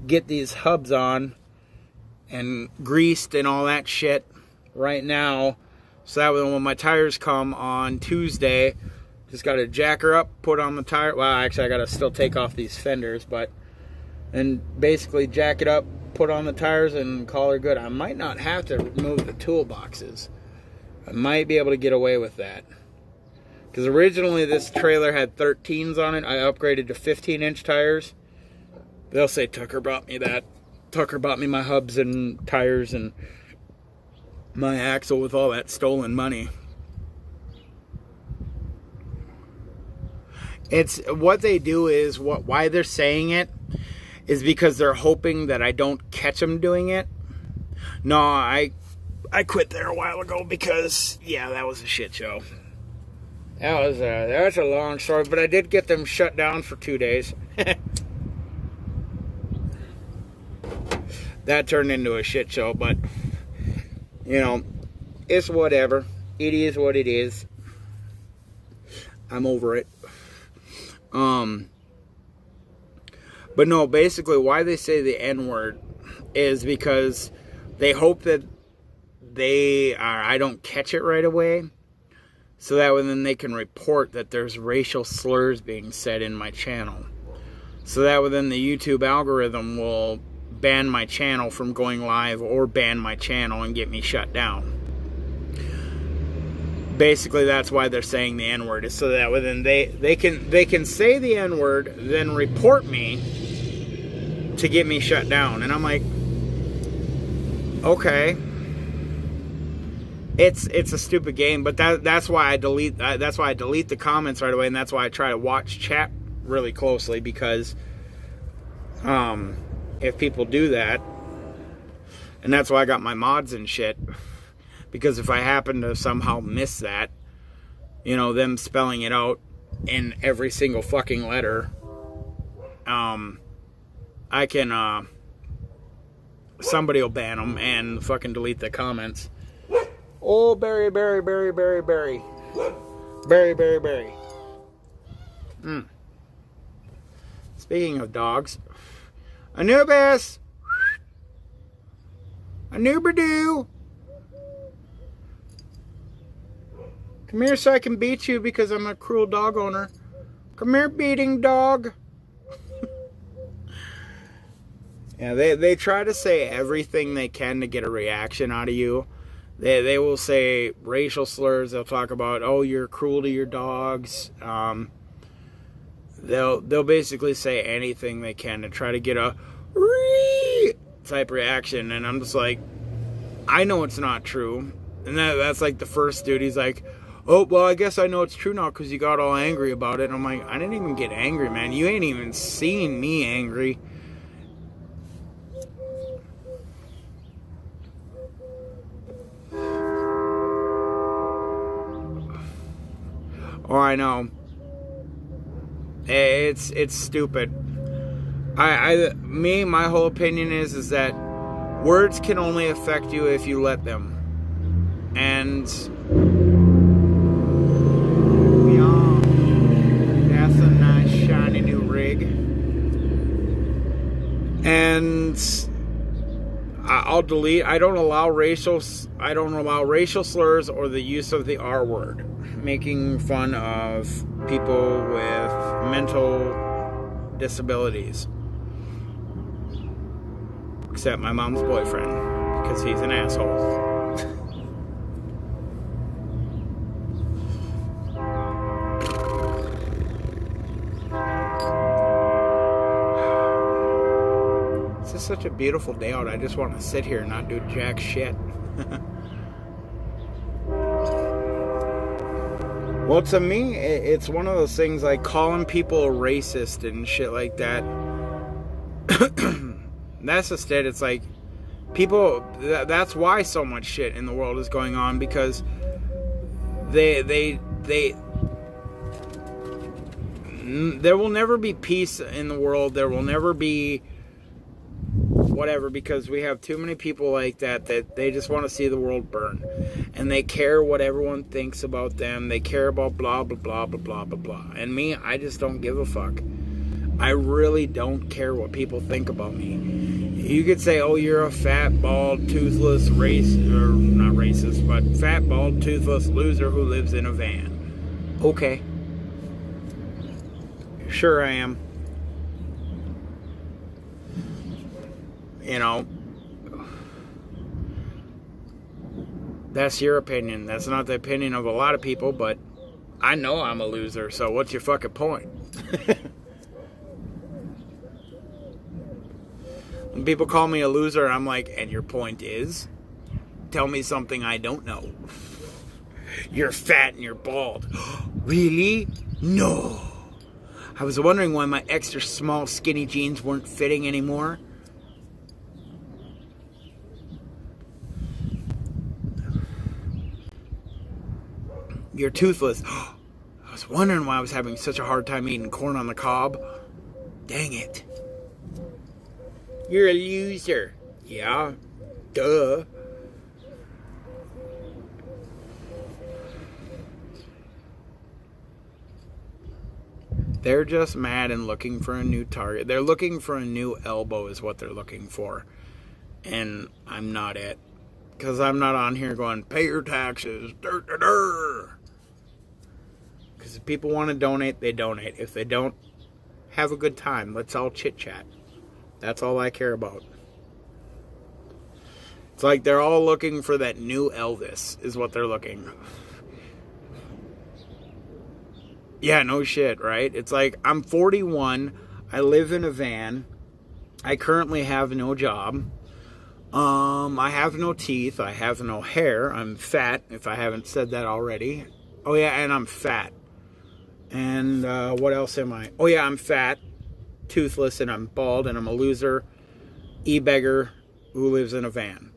get these hubs on and greased and all that shit right now. So that way when my tires come on Tuesday, just got to jack her up, put on the tire. Well, actually I got to still take off these fenders. And basically jack it up, put on the tires and call her good. I might not have to remove the toolboxes. I might be able to get away with that. Because originally this trailer had 13s on it. I upgraded to 15-inch tires. They'll say Tucker bought me that. Tucker bought me my hubs and tires and my axle with all that stolen money. It's what they do is why they're saying it is because they're hoping that I don't catch them doing it. No, I quit there a while ago because, yeah, that was a shit show. That's a long story, but I did get them shut down for 2 days. That turned into a shit show, but, it's whatever. It is what it is. I'm over it. But no, basically why they say the N-word is because they hope that I don't catch it right away. So that way then they can report that there's racial slurs being said in my channel. so that within the YouTube algorithm will ban my channel from going live or ban my channel and get me shut down. Basically, that's why they're saying the N-word, is so that within they can say the N-word, then report me to get me shut down. And I'm like, okay, it's a stupid game, but that's why I delete the comments right away, and that's why I try to watch chat really closely, because if people do that, and that's why I got my mods and shit. Because if I happen to somehow miss that, you know, them spelling it out in every single fucking letter, I can, somebody will ban them and fucking delete the comments. Oh, Barry. Speaking of dogs, Anubis! Anubadoo! Come here so I can beat you because I'm a cruel dog owner. Come here, beating dog. Yeah, they try to say everything they can to get a reaction out of you. They will say racial slurs. They'll talk about, oh, you're cruel to your dogs. They'll basically say anything they can to try to get a type reaction. And I'm just like, I know it's not true. And that's like the first dude. He's like, oh, well, I guess I know it's true now because you got all angry about it. And I'm like, I didn't even get angry, man. You ain't even seen me angry. Oh, I know. It's stupid. My whole opinion is that words can only affect you if you let them. And that's a nice shiny new rig. And I'll delete. I don't allow racial slurs or the use of the R word, making fun of people with mental disabilities. Except my mom's boyfriend, because he's an asshole. This is such a beautiful day out. I just want to sit here and not do jack shit. Well, to me, it's one of those things like calling people a racist and shit like that. That's just it. It's like people. That's why so much shit in the world is going on, because there will never be peace in the world. There will never be whatever, because we have too many people like that they just want to see the world burn, and they care what everyone thinks about them. They care about blah blah blah blah blah blah blah. And me, I just don't give a fuck. I really don't care what people think about me. You could say, oh, you're a fat, bald, toothless not racist, but fat, bald, toothless loser who lives in a van. Okay. Sure I am. You know, that's your opinion. That's not the opinion of a lot of people, but I know I'm a loser, so what's your fucking point? When people call me a loser, I'm like, and your point is? Tell me something I don't know. You're fat and you're bald. Really? No. I was wondering why my extra small skinny jeans weren't fitting anymore. You're toothless. I was wondering why I was having such a hard time eating corn on the cob. Dang it. You're a loser. Yeah. Duh. They're just mad and looking for a new target. They're looking for a new elbow is what they're looking for. And I'm not it. Because I'm not on here going, pay your taxes. Because if people want to donate, they donate. If they don't, have a good time. Let's all chit-chat. That's all I care about. It's like they're all looking for that new Elvis, is what they're looking. Yeah, no shit, right? It's like, I'm 41, I live in a van, I currently have no job, I have no teeth, I have no hair, I'm fat, if I haven't said that already. Oh yeah, and I'm fat. And what else am I? Oh yeah, I'm fat, toothless, and I'm bald, and I'm a loser, e-beggar who lives in a van.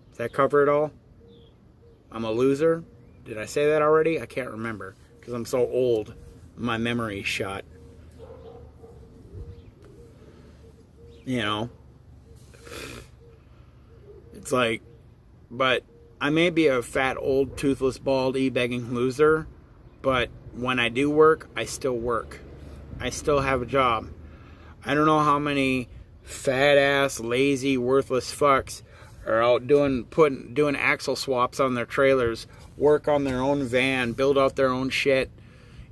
Does that cover it all? I'm a loser? Did I say that already? I can't remember, because I'm so old. My memory's shot. You know? It's like, but I may be a fat, old, toothless, bald, e-begging loser, but when I do work, I still work. I still have a job. I don't know how many fat-ass, lazy, worthless fucks are out doing axle swaps on their trailers, work on their own van, build out their own shit,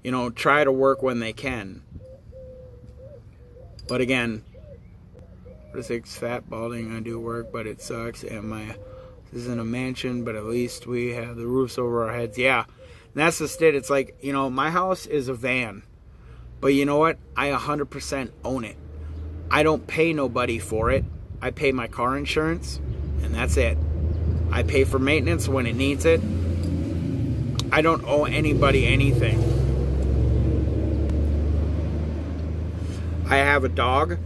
you know, try to work when they can. But again, it's fat, balding, I do work, but it sucks, and this isn't a mansion, but at least we have the roofs over our heads. Yeah, and that's the state. It's like, you know, my house is a van, but you know what? I 100% own it. I don't pay nobody for it. I pay my car insurance, and that's it. I pay for maintenance when it needs it. I don't owe anybody anything. I have a dog.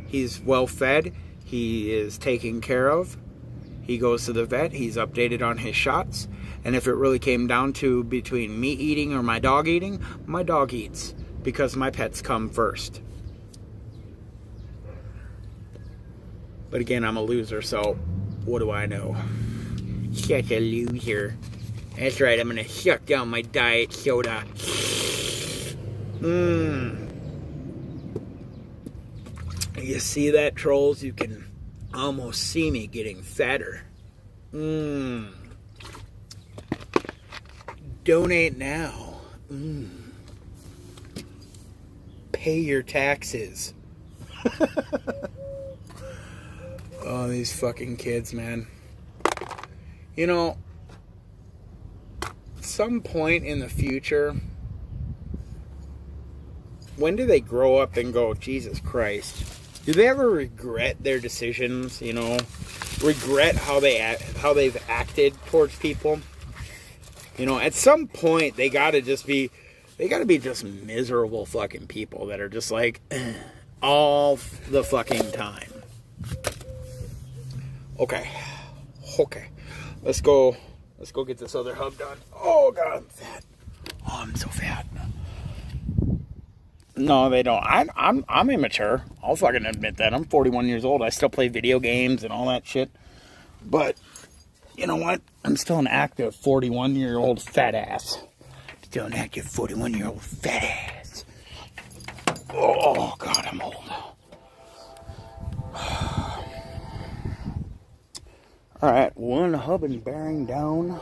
He's well fed. He is taken care of. He goes to the vet. He's updated on his shots. And if it really came down to between me eating or my dog eats. Because my pets come first. But again, I'm a loser, so what do I know? Such a loser. That's right, I'm gonna suck down my diet soda. You see that, trolls? You can almost see me getting fatter. Donate now. Pay your taxes. Oh, these fucking kids, man. You know, some point in the future, when do they grow up and go, Jesus Christ? Do they ever regret their decisions, you know? Regret how they've acted towards people? You know, at some point, they gotta be just miserable fucking people that are just like, all the fucking time. Okay. Let's go get this other hub done. Oh, God, I'm fat. Oh, I'm so fat. No, they don't. I'm immature. I'll fucking admit that. I'm 41 years old. I still play video games and all that shit. But, you know what? I'm still an active 41-year-old fat ass. Still an active 41-year-old fat ass. Oh, God, I'm old. Alright, one hub and bearing down.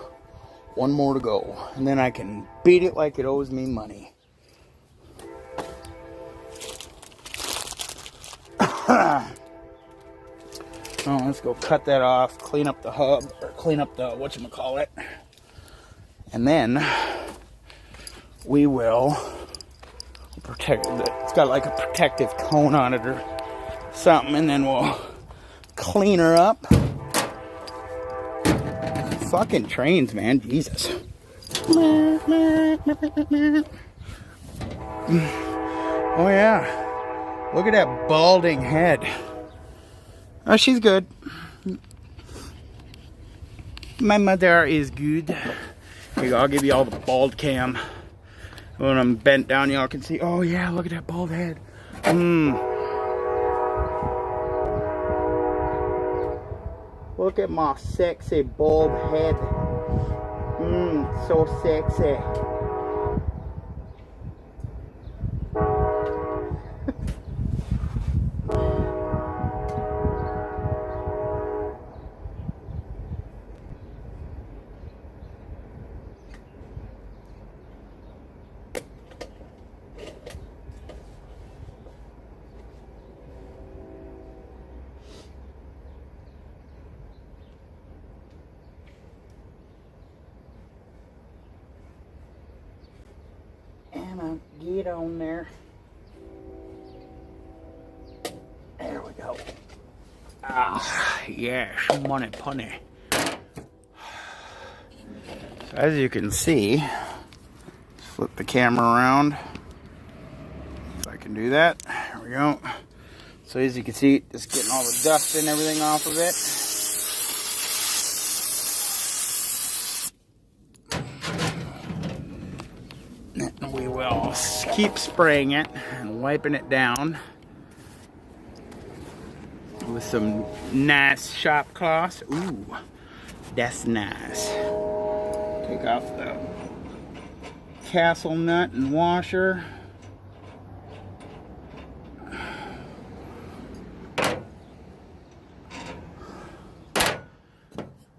One more to go. And then I can beat it like it owes me money. Oh, let's go cut that off, clean up the hub, or clean up the whatchamacallit. And then we will protect it. It's got like a protective cone on it or something, and then we'll clean her up. Fucking trains, man, Jesus. Oh yeah, look at that balding head. Oh, she's good. My mother is good. Here you go, I'll give you all the bald cam. When I'm bent down, y'all can see. Oh yeah, look at that bald head. Look at my sexy bald head. So sexy. kind of get on there. There we go. Ah, yes, money punny. So as you can see, flip the camera around. If I can do that, there we go. So as you can see, just getting all the dust and everything off of it. And we will keep spraying it and wiping it down with some nice shop cloths. Ooh, that's nice. Take off the castle nut and washer.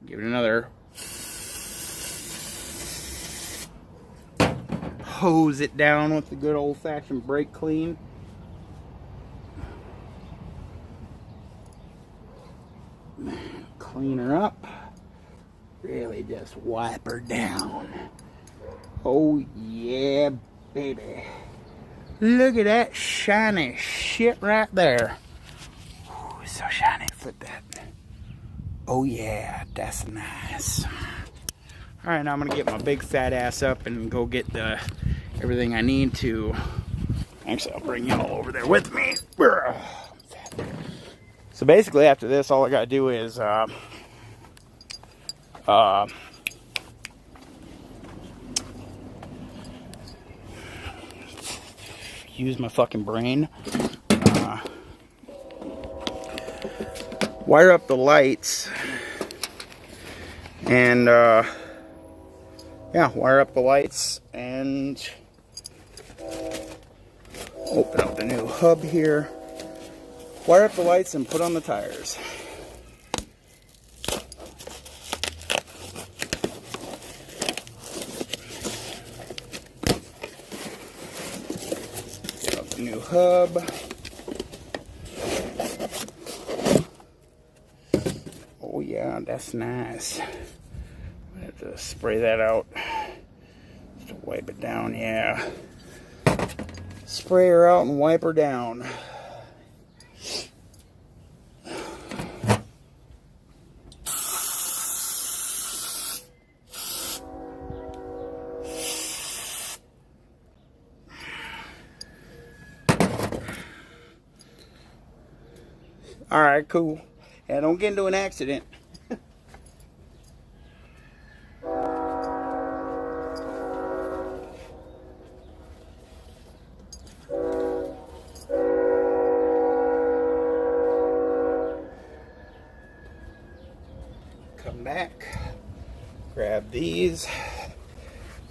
Give it another hose it down with the good old-fashioned brake clean. Clean her up. Really just wipe her down. Oh yeah, baby. Look at that shiny shit right there. Ooh, it's so shiny. Flip that. Oh yeah, that's nice. Alright, now I'm gonna get my big fat ass up and go get everything I need to. Actually, I'll bring y'all over there with me. So basically, after this, all I gotta do is use my fucking brain. Wire up the lights and yeah, wire up the lights and open up the new hub here. Wire up the lights and put on the tires. Get out the new hub. Oh yeah, that's nice. I have to spray that out. Just to wipe it down, yeah. Spray her out and wipe her down. Alright, cool. Yeah, don't get into an accident. Come back, grab these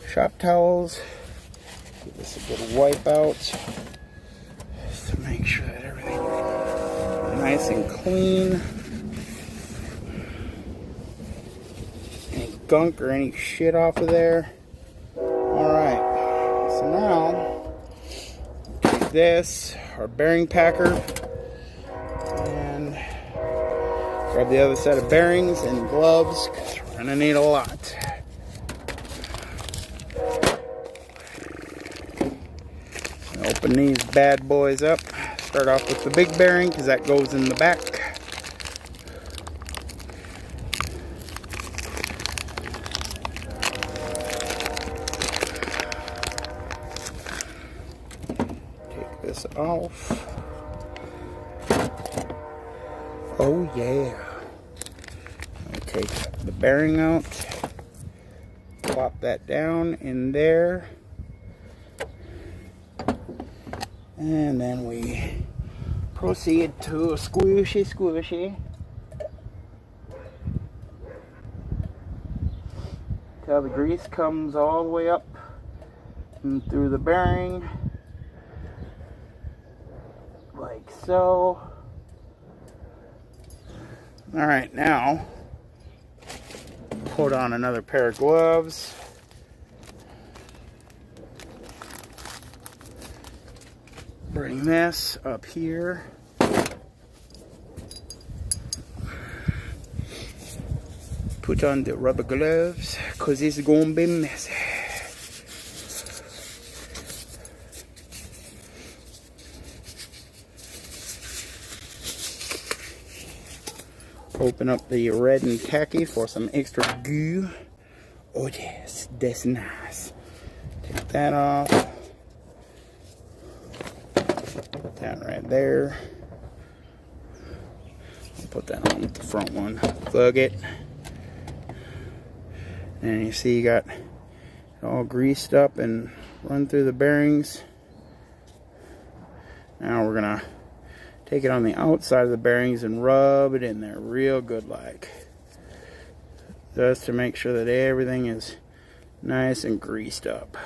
shop towels, give this a good wipe out just to make sure that everything is nice and clean. Any gunk or any shit off of there. Alright, so now take this, our bearing packer, and grab the other set of bearings and gloves because we're going to need a lot. Open these bad boys up. Start off with the big bearing because that goes in the back. Take this off. Oh yeah. Take the bearing out. Plop that down in there. And then we proceed to a squishy. Till the grease comes all the way up and through the bearing. Like so. Alright, now put on another pair of gloves. Bring this up here. Put on the rubber gloves because it's going to be messy. Open up the red and tacky for some extra goo. Oh yes, that's nice. Take that off. Put that right there. I'll put that on with the front one. Plug it. And you see you got it all greased up and run through the bearings. Now we're gonna take it on the outside of the bearings and rub it in there real good like. Just to make sure that everything is nice and greased up.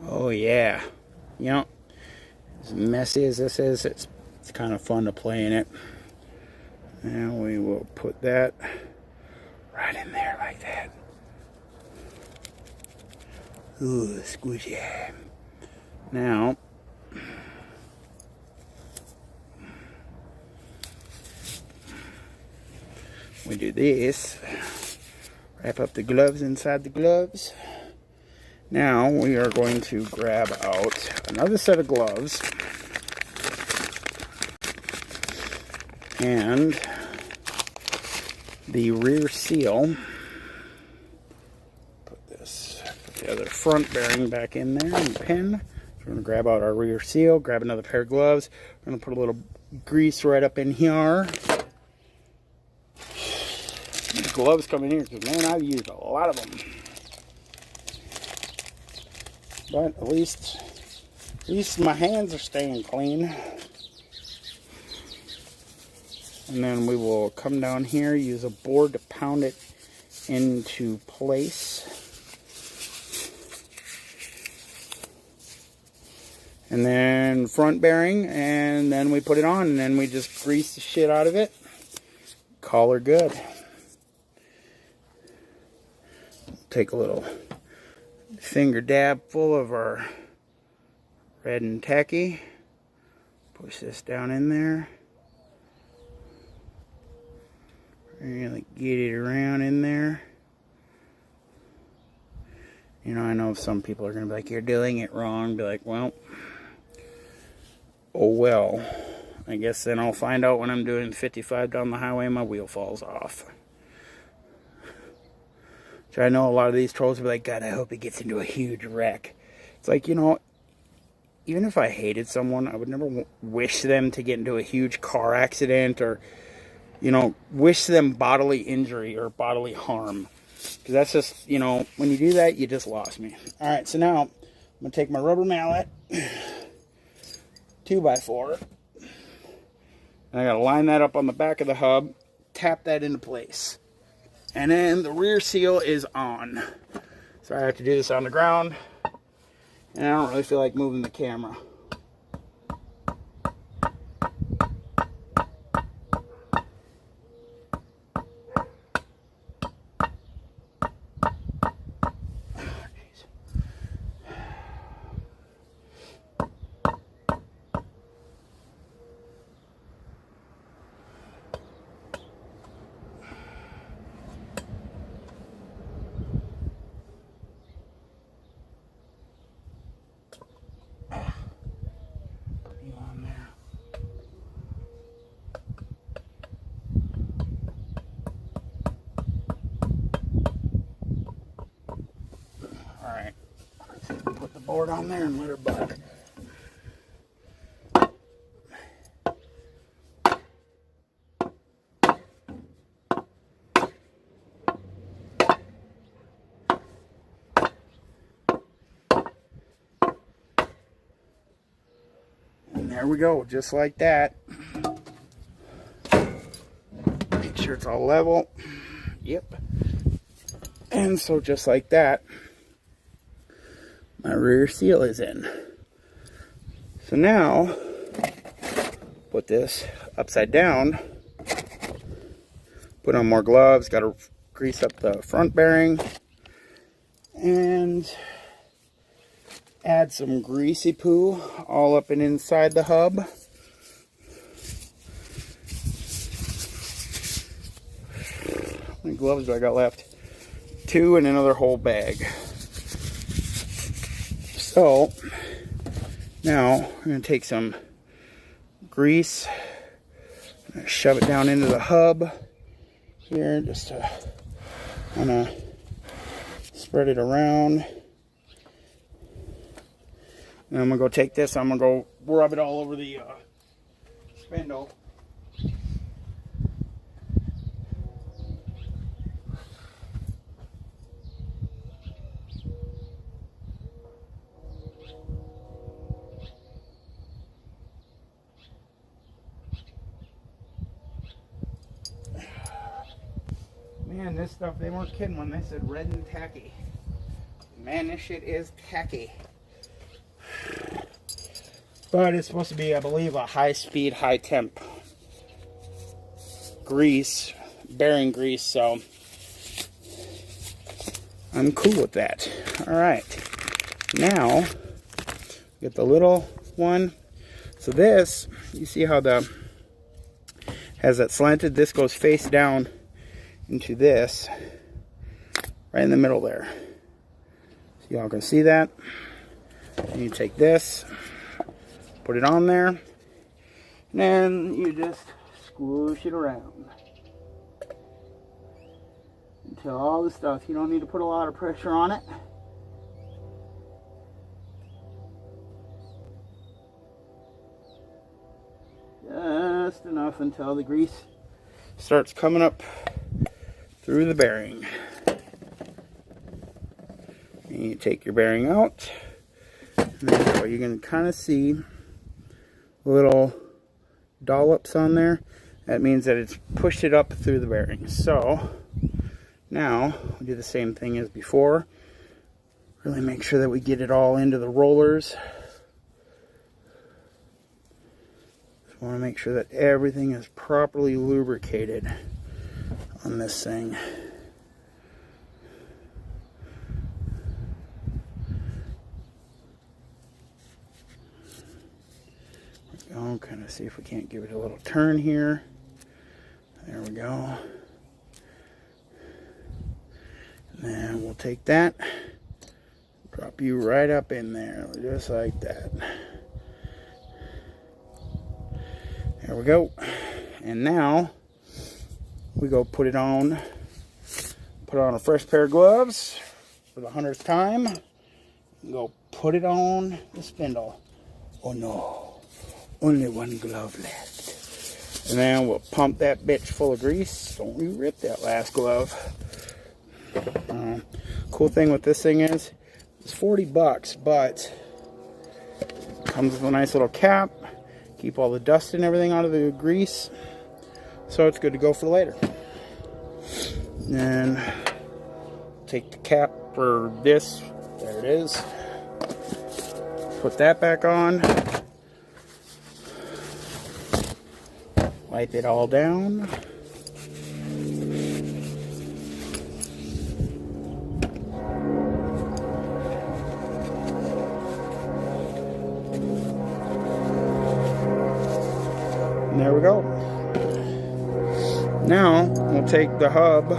Oh yeah, you know, as messy as this is, it's kind of fun to play in it. And we will put that right in there like that. Ooh, squishy. Now, we do this. Wrap up the gloves inside the gloves. Now we are going to grab out another set of gloves and the rear seal. Put the other front bearing back in there and pin. So we're going to grab out our rear seal, grab another pair of gloves. We're going to put a little grease right up in here. These gloves come in here because, man, I've used a lot of them. But at least my hands are staying clean. And then we will come down here, use a board to pound it into place. And then front bearing, and then we put it on, and then we just grease the shit out of it. Call her good. Take a little finger dab full of our red and tacky. Push this down in there. Really get it around in there. You know, I know some people are going to be like, you're doing it wrong. Be like, well, oh well. I guess then I'll find out when I'm doing 55 down the highway and my wheel falls off. So I know a lot of these trolls will be like, God, I hope he gets into a huge wreck. It's like, you know, even if I hated someone, I would never wish them to get into a huge car accident or, you know, wish them bodily injury or bodily harm. Because that's just, you know, when you do that, you just lost me. Alright, so now I'm going to take my rubber mallet, 2x4, and I got to line that up on the back of the hub, tap that into place. And then the rear seal is on. So I have to do this on the ground, and I don't really feel like moving the camera. Put the board on there and let her buck. And there we go, just like that. Make sure it's all level. Yep. And so just like that, my rear seal is in. So now, put this upside down, put on more gloves, got to grease up the front bearing, and add some greasy poo all up and inside the hub. many gloves do I got left? 2 and another whole bag. So now I'm going to take some grease, shove it down into the hub here, just to kind of spread it around. And I'm going to go take this, I'm going to go rub it all over the spindle. Man, this stuff, they weren't kidding when they said red and tacky. Man, this shit is tacky. But it's supposed to be, I believe, a high-speed, high-temp grease, bearing grease, so I'm cool with that. Alright, now, get the little one. So this, you see how the has that slanted, this goes face down into this, right in the middle there. So y'all can see that. And you take this, put it on there, and then you just squish it around until all the stuff, you don't need to put a lot of pressure on it. Just enough until the grease starts coming up through the bearing. And you take your bearing out, and then you can kind of see little dollops on there. That means that it's pushed it up through the bearing. So now we do the same thing as before. Really make sure that we get it all into the rollers. Just want to make sure that everything is properly lubricated on this thing. Go, kind of see if we can't give it a little turn here. There we go. And then we'll take that, drop you right up in there, just like that. There we go. And now we go put on a fresh pair of gloves for the 100th time. And go put it on the spindle. Oh no, only one glove left. And then we'll pump that bitch full of grease. Don't we rip that last glove. Cool thing with this thing is, it's 40 bucks, but it comes with a nice little cap. Keep all the dust and everything out of the grease. So it's good to go for later. And take the cap for this. There it is. Put that back on. Wipe it all down. And there we go. Now we'll take the hub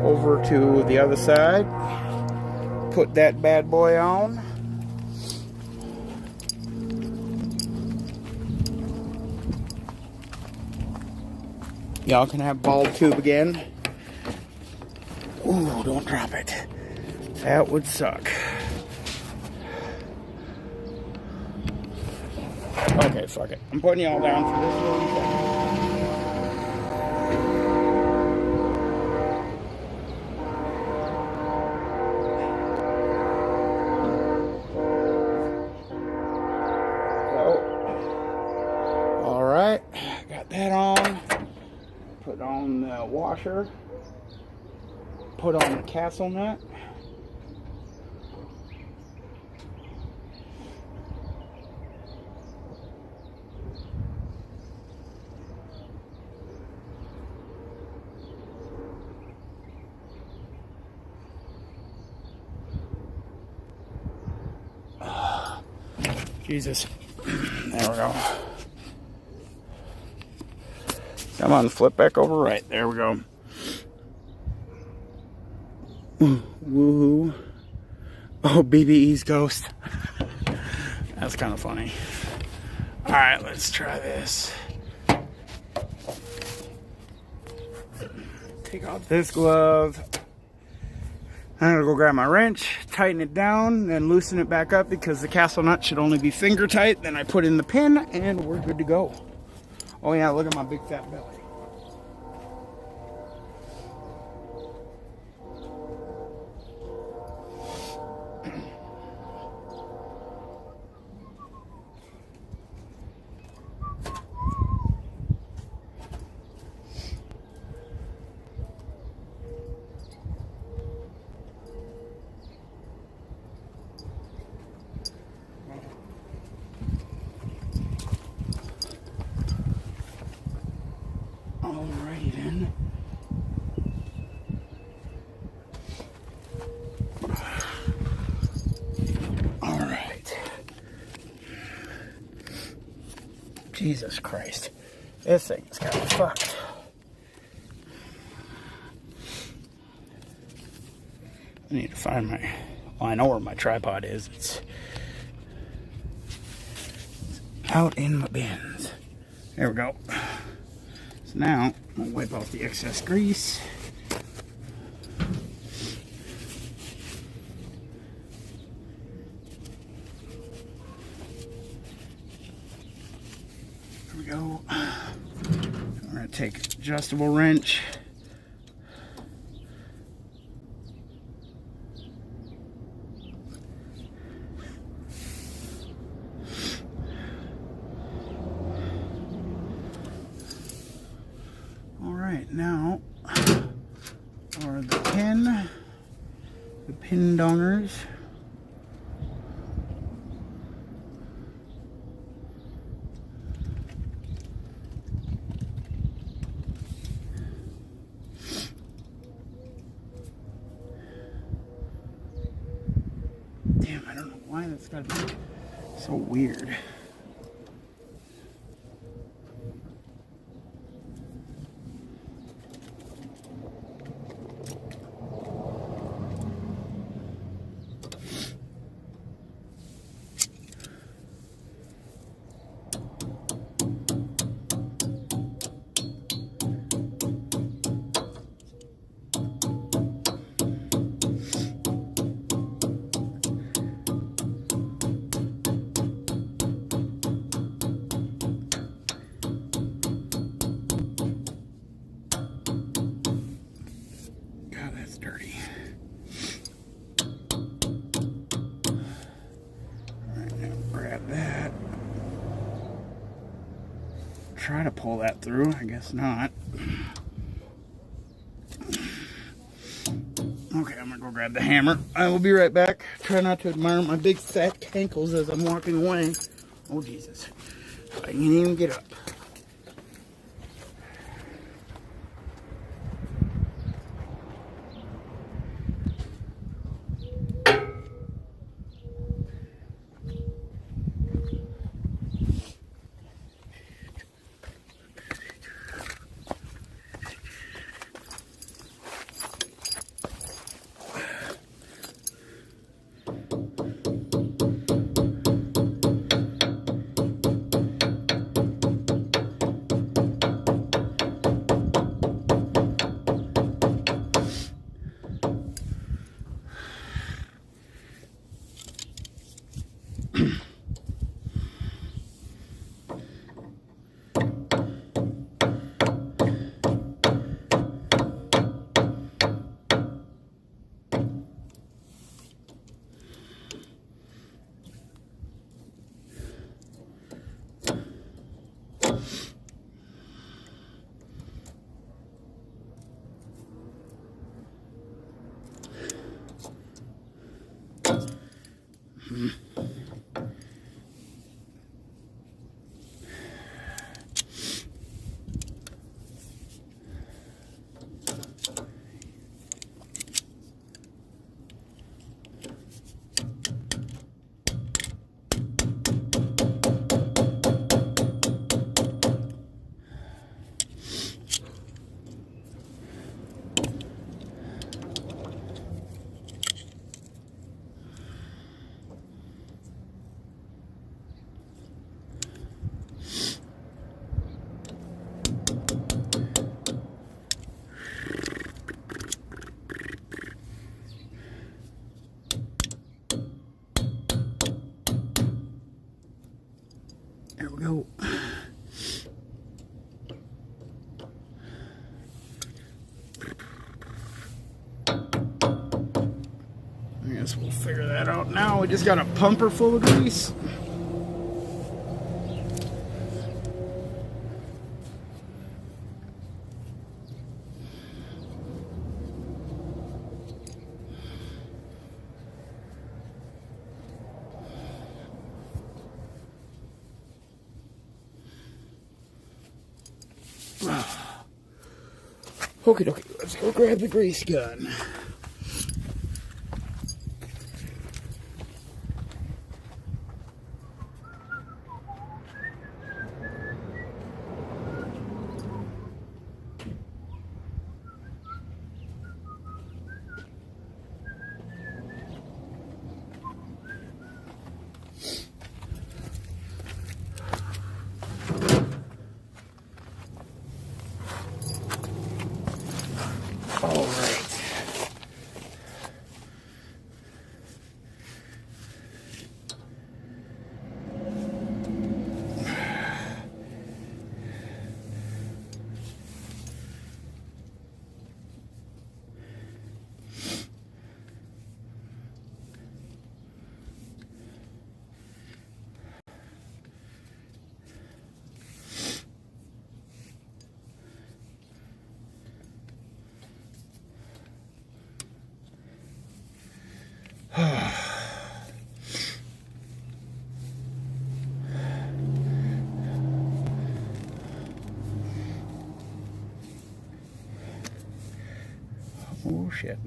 over to the other side. Put that bad boy on. Y'all can have bulb tube again. Ooh, don't drop it. That would suck. Okay, fuck it. I'm putting y'all down for this little second. Alright, got that on. Put on the washer. Put on the castle nut. Jesus. There we go. Come on, flip back over right. There we go. Woohoo. Oh, BBE's ghost. That's kind of funny. Alright, let's try this. Take off this glove. I'm gonna go grab my wrench, tighten it down, then loosen it back up because the castle nut should only be finger tight. Then I put in the pin and we're good to go. Oh yeah, look at my big fat belly. Alrighty then. Alright. Jesus Christ. This thing's kind of fucked. I need to find my... Well, I know where my tripod is. It's out in my bins. There we go. So now, I'm going to wipe off the excess grease. There we go. We're going to take an adjustable wrench. Now, are the pin dongers. Damn, I don't know why that's gotta be so weird. Dirty. Alright, now grab that. Try to pull that through, I guess not. Okay, I'm gonna go grab the hammer. I will be right back. Try not to admire my big fat cankles as I'm walking away. Oh Jesus. I can't even get up. guess we'll figure that out now. We just got a pumper full of grease. Okie dokie, let's go grab the grease gun. All right. Oh shit.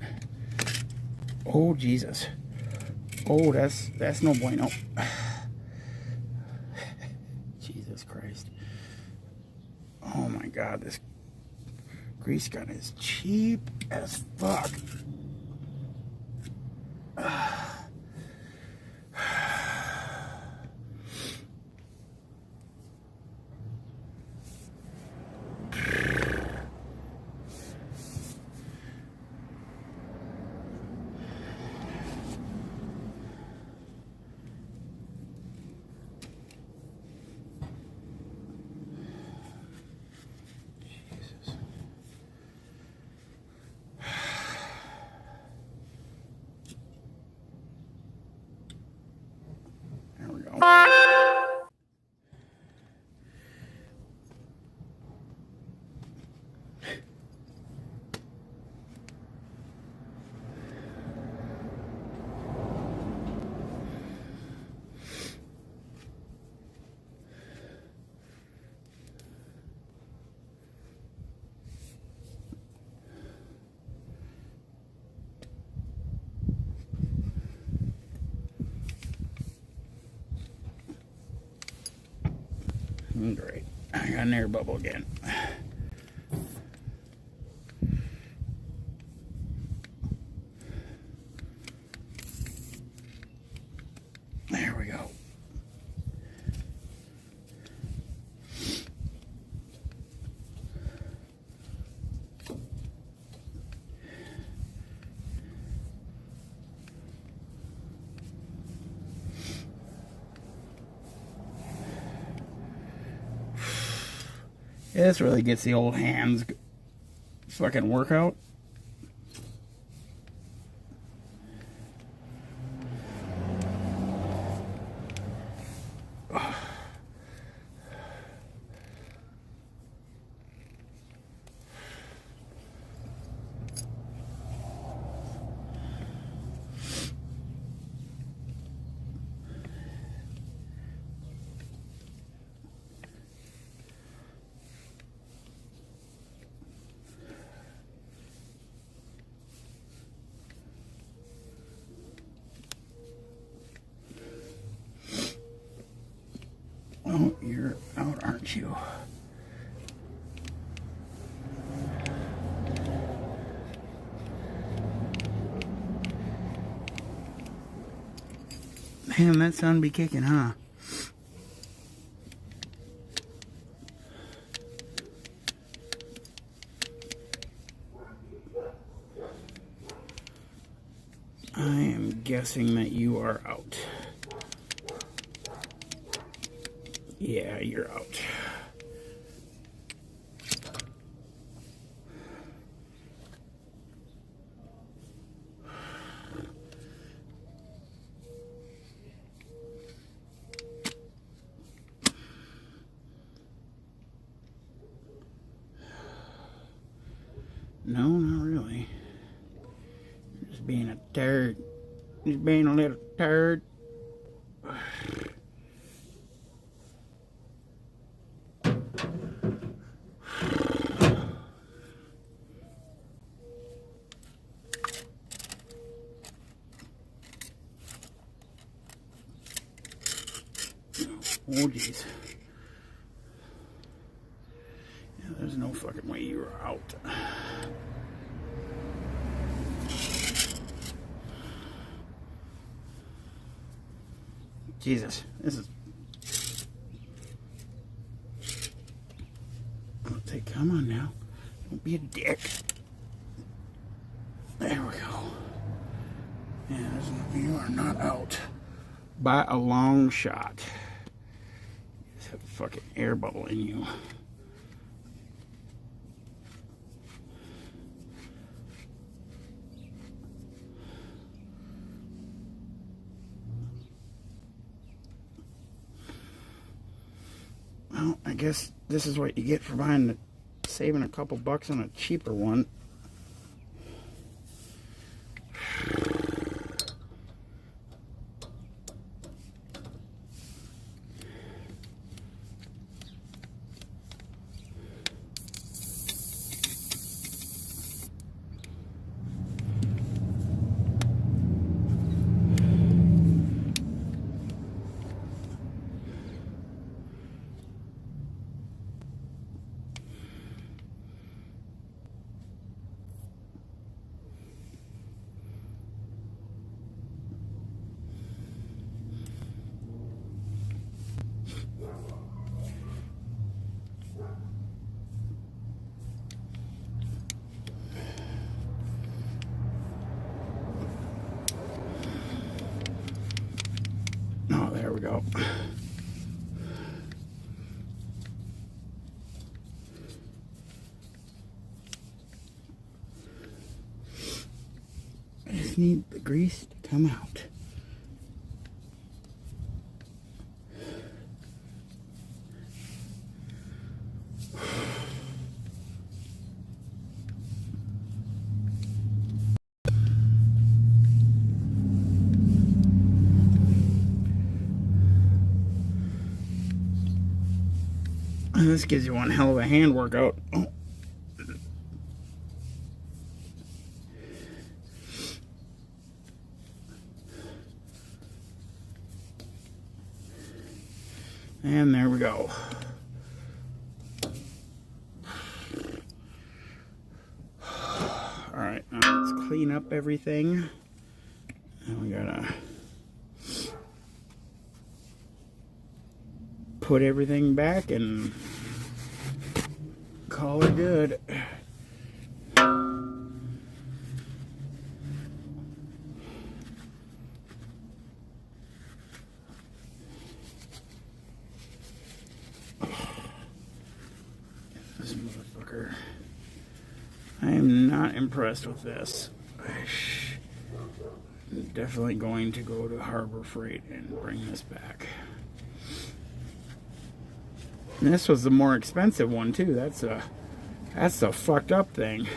Oh Jesus. Oh, that's no bueno. Jesus Christ. Oh my God, this grease gun is cheap as fuck. There we go. Great. I got an air bubble again. There we go. Yeah, this really gets the old hands fucking workout. Oh, you're out, aren't you? Man, that sun be kicking, huh? I am guessing that you are out. Yeah, you're out. being a turd. He's being a little turd. Oh, jeez. Yeah, there's no fucking way you were out. Jesus, this is... Okay, come on now. Don't be a dick. There we go. Yeah, you are not out by a long shot. You just have a fucking air bubble in you. Well, I guess this is what you get for saving a couple bucks on a cheaper one. Oh, there we go. I just need the grease to come out. This gives you one hell of a hand workout. Oh. And there we go. Alright, now let's clean up everything. And we gotta put everything back and call it good. This motherfucker. I am not impressed with this. I'm definitely going to go to Harbor Freight and bring this back. And this was the more expensive one too. That's the fucked up thing.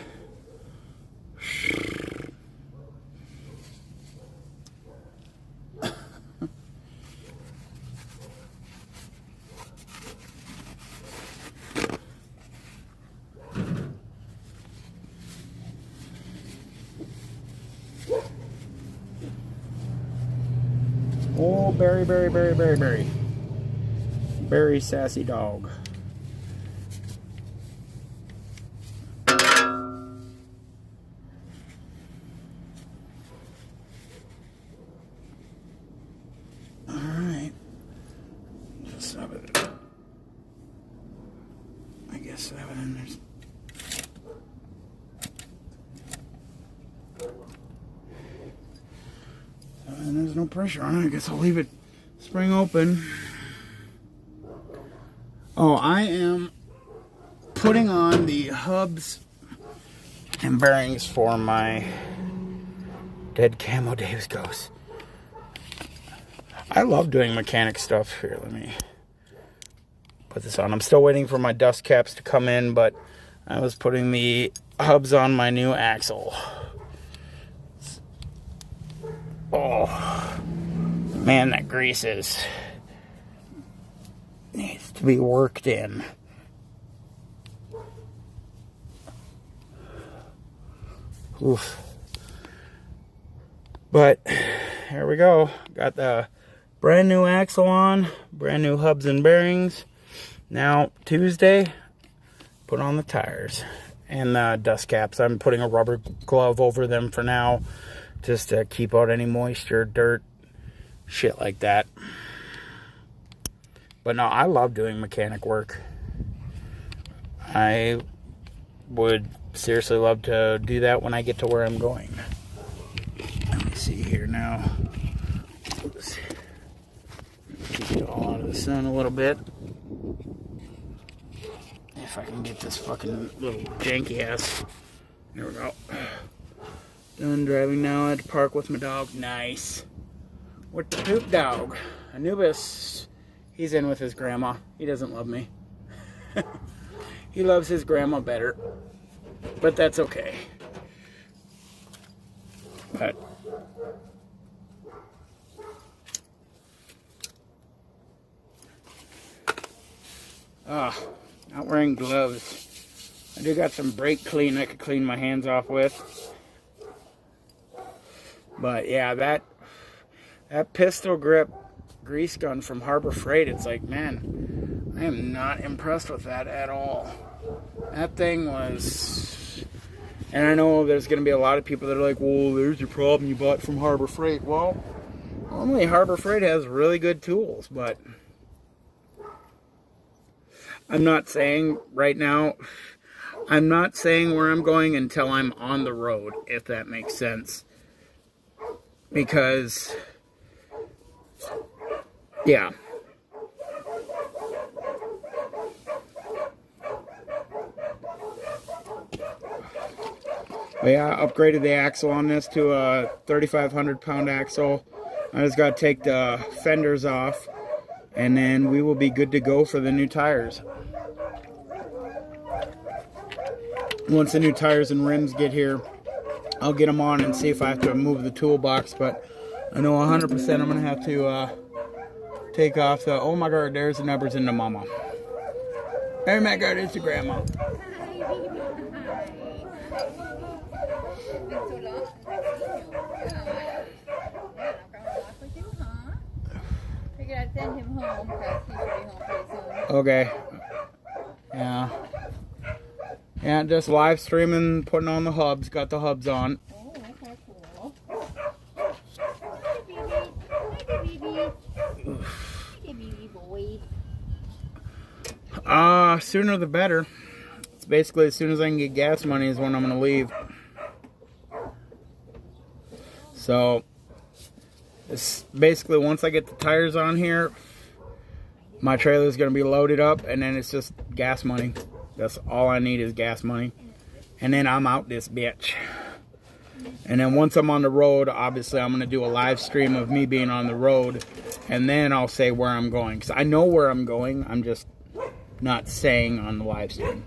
Oh, Barry. Very sassy dog. Alright. Just have it. I guess have it in there. And there's no pressure on it. I guess I'll leave it spring open. Oh, I am putting on the hubs and bearings for my dead Camo Davis Ghost. I love doing mechanic stuff. Here, let me put this on. I'm still waiting for my dust caps to come in, but I was putting the hubs on my new axle. Oh, man, that grease needs to be worked in. Oof. But here we go. Got the brand new axle on, brand new hubs and bearings. Now Tuesday, put on the tires and the dust caps. I'm putting a rubber glove over them for now, just to keep out any moisture, dirt, shit like that. But no, I love doing mechanic work. I would seriously love to do that when I get to where I'm going. Let me see here now. Oops. Keep it all out of the sun a little bit. If I can get this fucking little janky ass. There we go. Done driving now. I had to park with my dog. Nice. With the poop dog. Anubis. He's in with his grandma. He doesn't love me. He loves his grandma better. But that's okay. But not wearing gloves. I do got some brake clean I could clean my hands off with. But yeah, that pistol grip grease gun from Harbor Freight, it's like, man, I am not impressed with that at all. That thing was... And I know there's going to be a lot of people that are like, well, there's your problem, you bought from Harbor Freight. Well, normally Harbor Freight has really good tools, but I'm not saying right now, I'm not saying where I'm going until I'm on the road, if that makes sense. Because, yeah. But yeah, I upgraded the axle on this to a 3,500 pound axle. I just got to take the fenders off, and then we will be good to go for the new tires. Once the new tires and rims get here, I'll get them on and see if I have to move the toolbox. But I know 100% I'm going to have to take off the... Oh my God, there's the numbers in the mama. Hey my God, it's the grandma. Send him home because he should be home pretty soon. Okay. Yeah. Yeah, just live streaming, putting on the hubs. Got the hubs on. Oh, okay, cool. Hi, baby. Hi, baby. Hi, baby boy. Sooner the better. It's basically as soon as I can get gas money is when I'm going to leave. So... It's basically once I get the tires on here, my trailer is going to be loaded up, and then it's just gas money. That's all I need is gas money. And then I'm out this bitch. And then once I'm on the road, obviously I'm going to do a live stream of me being on the road, and then I'll say where I'm going. Because I know where I'm going, I'm just not saying on the live stream.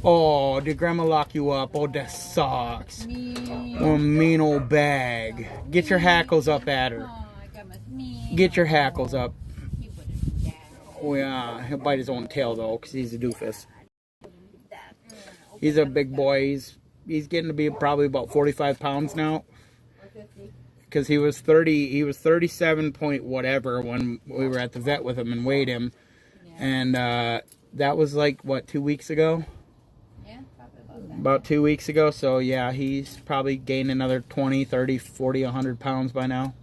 Oh, did Grandma lock you up? Oh, that sucks. Oh, mean old bag. Get your hackles up at her. Get your hackles up. Oh, yeah. He'll bite his own tail, though, because he's a doofus. He's a big boy. He's getting to be probably about 45 pounds now. Because he was 37 point whatever when we were at the vet with him and weighed him. And that was like, what, 2 weeks ago? About 2 weeks ago, so yeah, he's probably gained another 20, 30, 40, 100 pounds by now.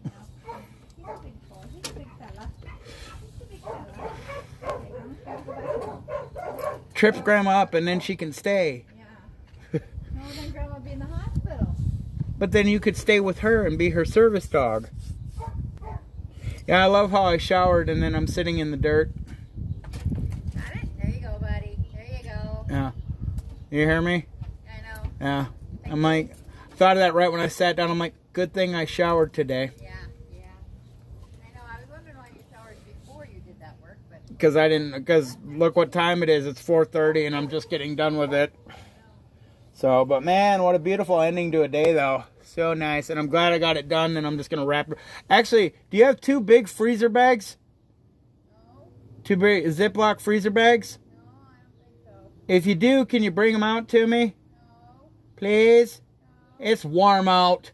Trips Grandma up and then she can stay. Yeah. No, then Grandma will be in the hospital. But then you could stay with her and be her service dog. Yeah, I love how I showered and then I'm sitting in the dirt. Got it? There you go, buddy. There you go. Yeah. You hear me? Yeah, I'm like, thought of that right when I sat down. I'm like, good thing I showered today. Yeah. I know, I was wondering why you showered before you did that work, but... Because look what time it is. It's 4:30 and I'm just getting done with it. So, but man, what a beautiful ending to a day, though. So nice. And I'm glad I got it done, and I'm just going to wrap it. Actually, do you have 2 big freezer bags? No. 2 big Ziploc freezer bags? No, I don't think so. If you do, can you bring them out to me? No. Please? No. It's warm out.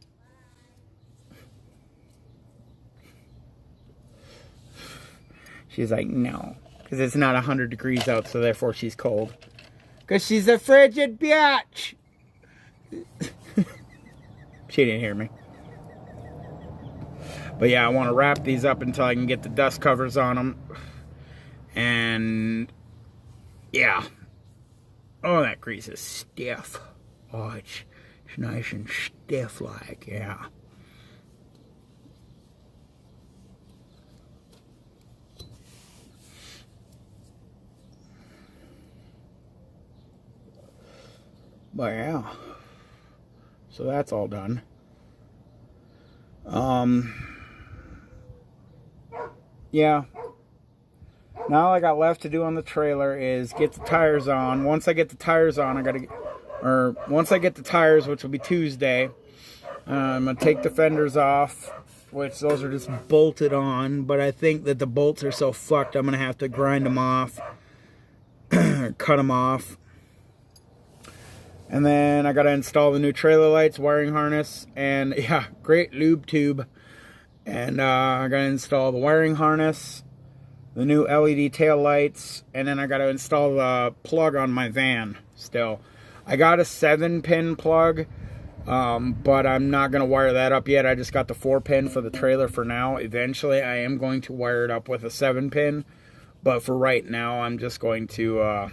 She's like, no. Because it's not 100 degrees out, so therefore she's cold. Because she's a frigid bitch. She didn't hear me. But yeah, I want to wrap these up until I can get the dust covers on them. And yeah. Oh, that grease is stiff. Oh, it's nice and stiff like, yeah. But yeah. So that's all done. Yeah. Now all I got left to do on the trailer is get the tires on. Once I get the tires on, once I get the tires, which will be Tuesday, I'm going to take the fenders off, which those are just bolted on, but I think that the bolts are so fucked I'm going to have to grind them off, cut them off. And then I got to install the new trailer lights, wiring harness, and yeah, great lube tube. And I got to install the wiring harness, the new LED tail lights, and then I got to install the plug on my van still. I got a 7-pin plug, but I'm not going to wire that up yet. I just got the 4-pin for the trailer for now. Eventually, I am going to wire it up with a 7-pin, but for right now, I'm just going to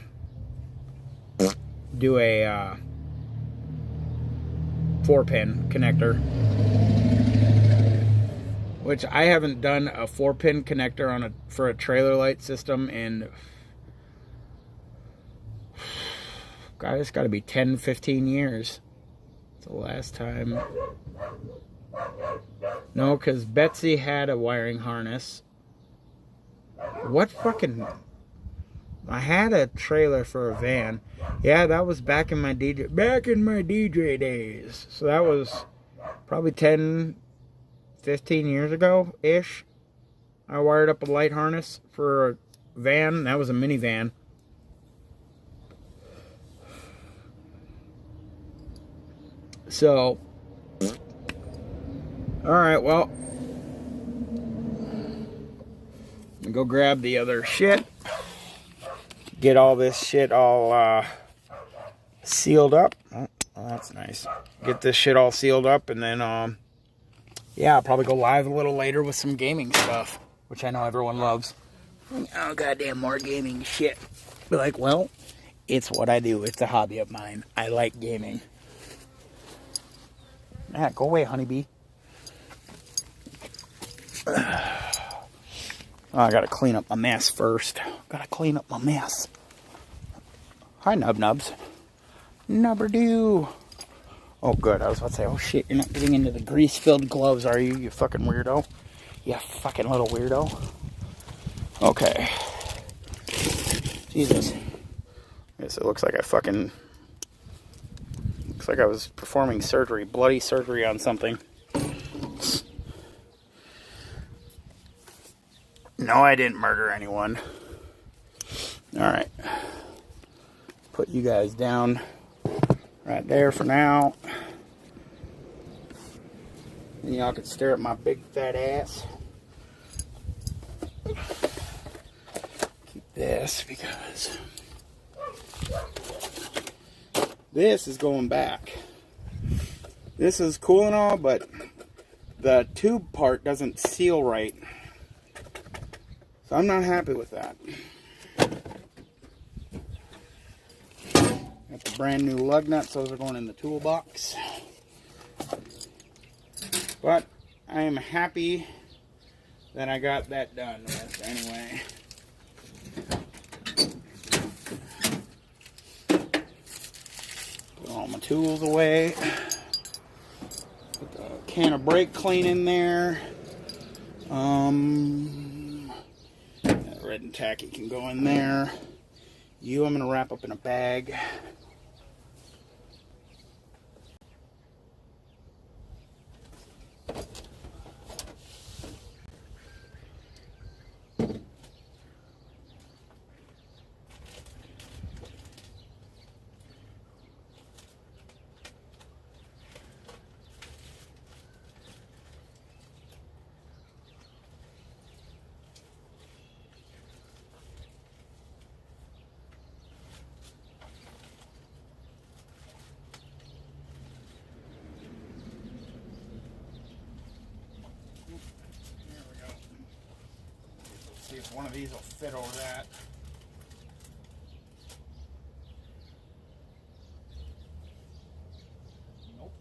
do a 4-pin connector, which I haven't done a 4-pin connector for a trailer light system in, God, it's got to be 10-15 years. It's the last time. No, because Betsy had a wiring harness. What fucking... I had a trailer for a van. Yeah, that was back in my DJ days. So that was probably 10, 15 years ago-ish. I wired up a light harness for a van. That was a minivan. So, alright, well, I'm gonna go grab the other shit. Get all this shit all sealed up. Oh, that's nice. Get this shit all sealed up, and then, yeah, I'll probably go live a little later with some gaming stuff, which I know everyone loves. Oh, goddamn, more gaming shit. Be like, well, it's what I do. It's a hobby of mine. I like gaming. Ah, go away, honeybee. Oh, I gotta clean up my mess first. Gotta clean up my mess. Hi, Nubs. Nubberdoo. Oh, good. I was about to say, oh shit, you're not getting into the grease-filled gloves, are you? You fucking weirdo. You fucking little weirdo. Okay. Jesus. Yes, it looks like looks like I was performing surgery, bloody surgery on something. No, I didn't murder anyone. Alright. Put you guys down right there for now. And y'all can stare at my big fat ass. Keep this because this is going back. This is cool and all, but the tube part doesn't seal right. So I'm not happy with that. Got the brand new lug nuts. Those are going in the toolbox. But I am happy that I got that done with anyway. Put all my tools away. Put the can of brake clean in there. Red and tacky can go in there. I'm going to wrap up in a bag. if one of these will fit over that. Nope.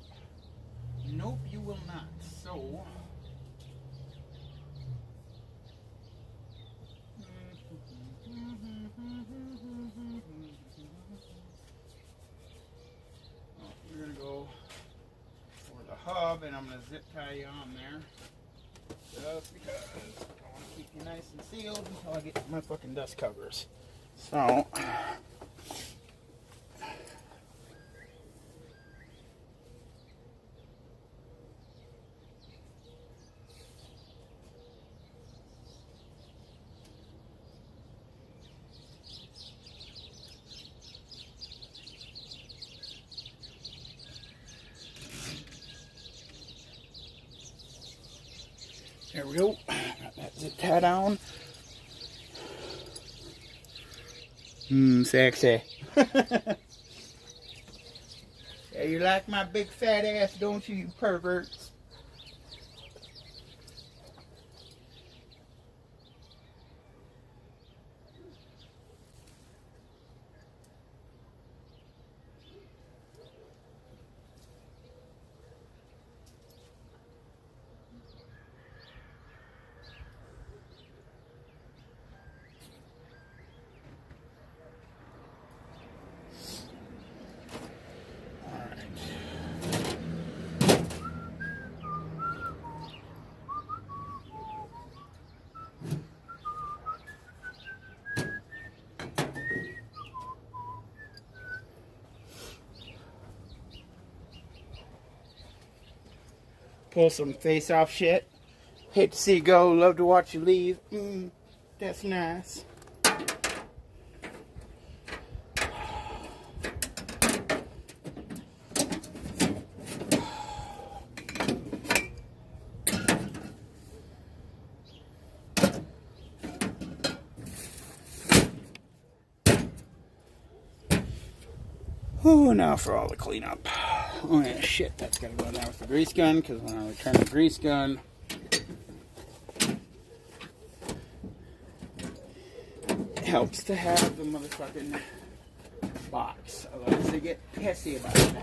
Nope, you will not. So... we're going to go for the hub, and I'm going to zip tie you on there. Just because I want to keep you nice and sealed until I get my fucking dust covers. So... there we go. Got that zip tie down. Sexy. Yeah, you like my big fat ass, don't you, you perverts? Pull some face off shit. Hate to see you go, love to watch you leave. That's nice. Oh, now for all the cleanup. Oh yeah, shit, that's gotta go down with the grease gun, because when I return the grease gun, it helps to have the motherfucking box, otherwise they get pissy about it.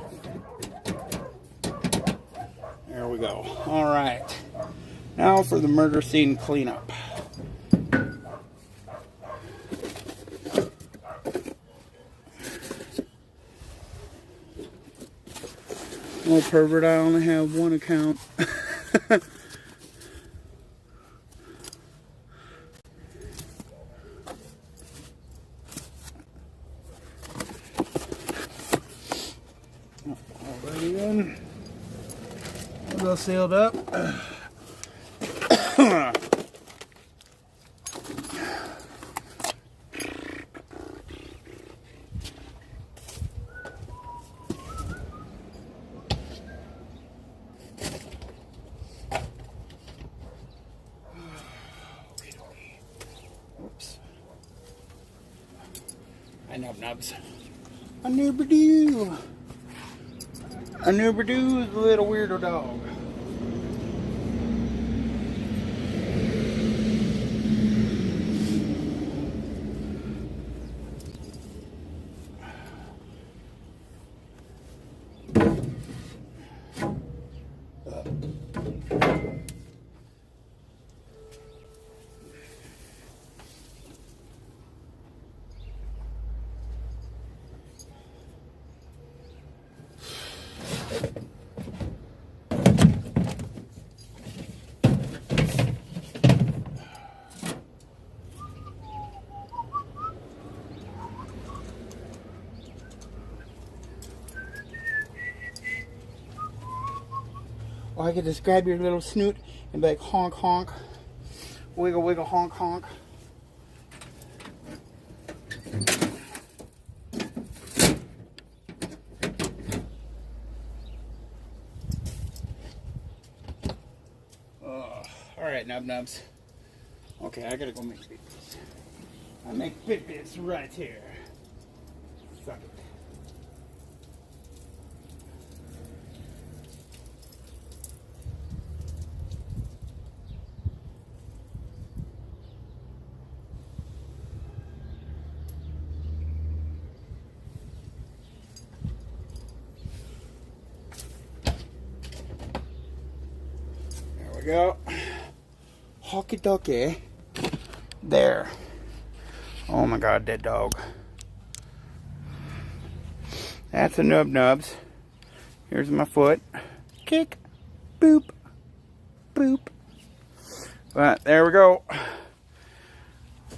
There we go. Alright, now for the murder scene cleanup. Oh, pervert, I only have one account. Alrighty then. We'll go sealed up. I nubs. A noober-doo. A noober-doo is a little weirdo dog. Or I could just grab your little snoot and be like, honk, honk. Wiggle, wiggle, honk, honk. Alright, nubs. Okay, I gotta go make bits. I make bits right here. Suck it. we go. Hockey dokie. There. Oh my god, dead dog. That's a nubs. Here's my foot. Kick. Boop. Boop. But there we go.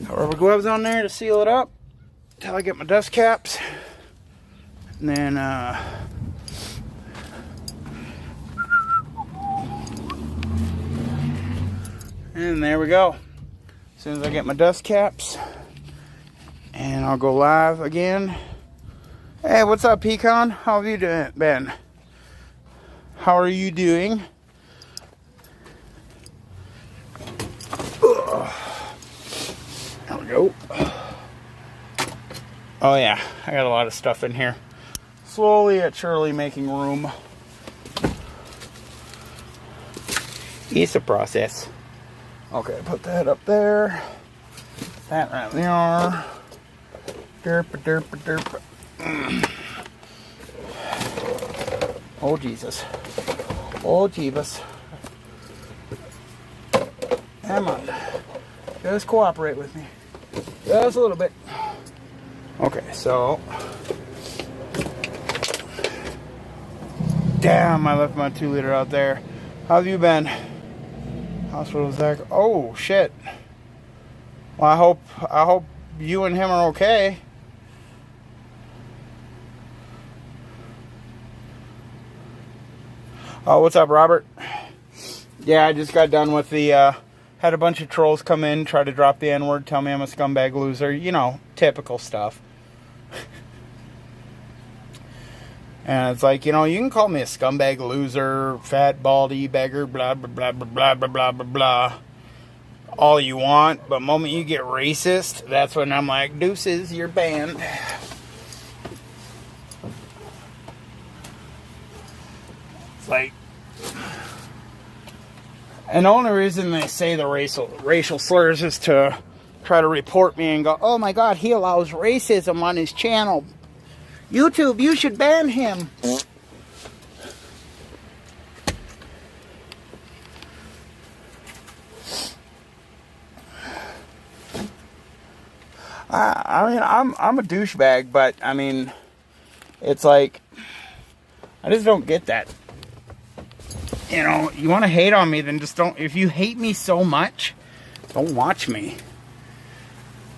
Rubber gloves on there to seal it up until I get my dust caps. And then and there we go. As soon as I get my dust caps, and I'll go live again. Hey, what's up, Pecan? How have you been? How are you doing? There we go. Oh yeah, I got a lot of stuff in here. Slowly but surely making room. It's a process. Okay, put that up there. That right there. Derp. Oh Jesus. Oh Jeebus. Come on. Just cooperate with me. Just a little bit. Okay, so. Damn, I left my 2-liter out there. How have you been? Hospital Zach. Oh shit. Well, I hope you and him are okay. Oh, what's up, Robert? Yeah, I just got done with the, had a bunch of trolls come in, try to drop the N-word, tell me I'm a scumbag loser. You know, typical stuff. And it's like, you know, you can call me a scumbag loser, fat, baldy, beggar, blah, blah, blah, blah, blah, blah, blah, blah, blah. All you want, but the moment you get racist, that's when I'm like, deuces, you're banned. It's like, and the only reason they say the racial slurs is to try to report me and go, oh my god, he allows racism on his channel. YouTube, you should ban him. I mean, I'm a douchebag, but I mean, it's like, I just don't get that. You know, you want to hate on me, then just don't. If you hate me so much, don't watch me.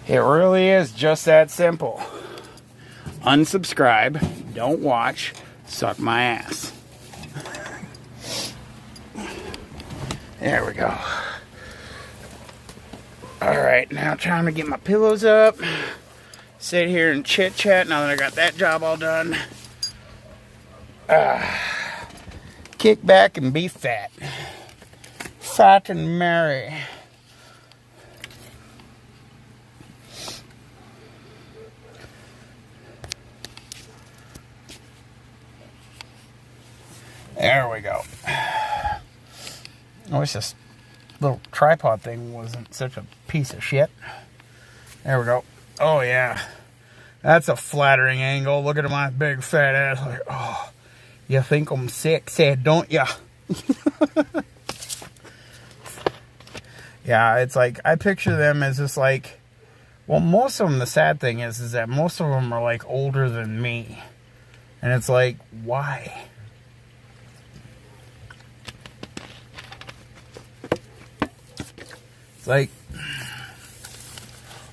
It really is just that simple. Unsubscribe, don't watch, suck my ass. There we go. Alright, now time to get my pillows up. Sit here and chit chat now that I got that job all done. Kick back and be fat. Fat and merry. There we go. I wish this little tripod thing wasn't such a piece of shit. There we go. Oh yeah. That's a flattering angle. Look at my big fat ass. Like, oh, you think I'm sexy, don't ya? Yeah, it's like, I picture them as just like, well, most of them, the sad thing is that most of them are like older than me. And it's like, why? It's like,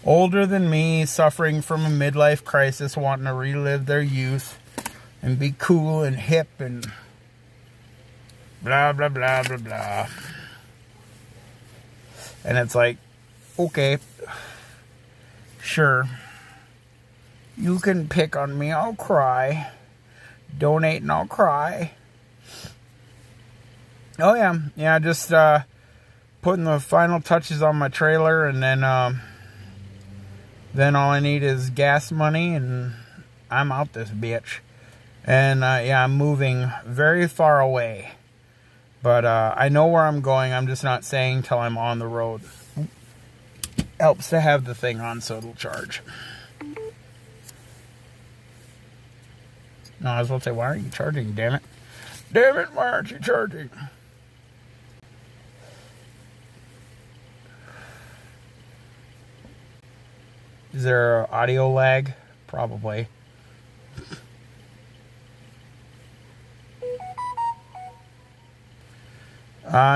older than me, suffering from a midlife crisis, wanting to relive their youth and be cool and hip and blah, blah, blah, blah, blah. And it's like, okay, sure, you can pick on me, I'll cry. Donate and I'll cry. Oh yeah, just putting the final touches on my trailer, and then all I need is gas money and I'm out this bitch. And yeah, I'm moving very far away, but I know where I'm going. I'm just not saying till I'm on the road. Helps to have the thing on so it'll charge. No, I was about to say, why aren't you charging, damn it? Damn it, why aren't you charging? Is there audio lag? Probably.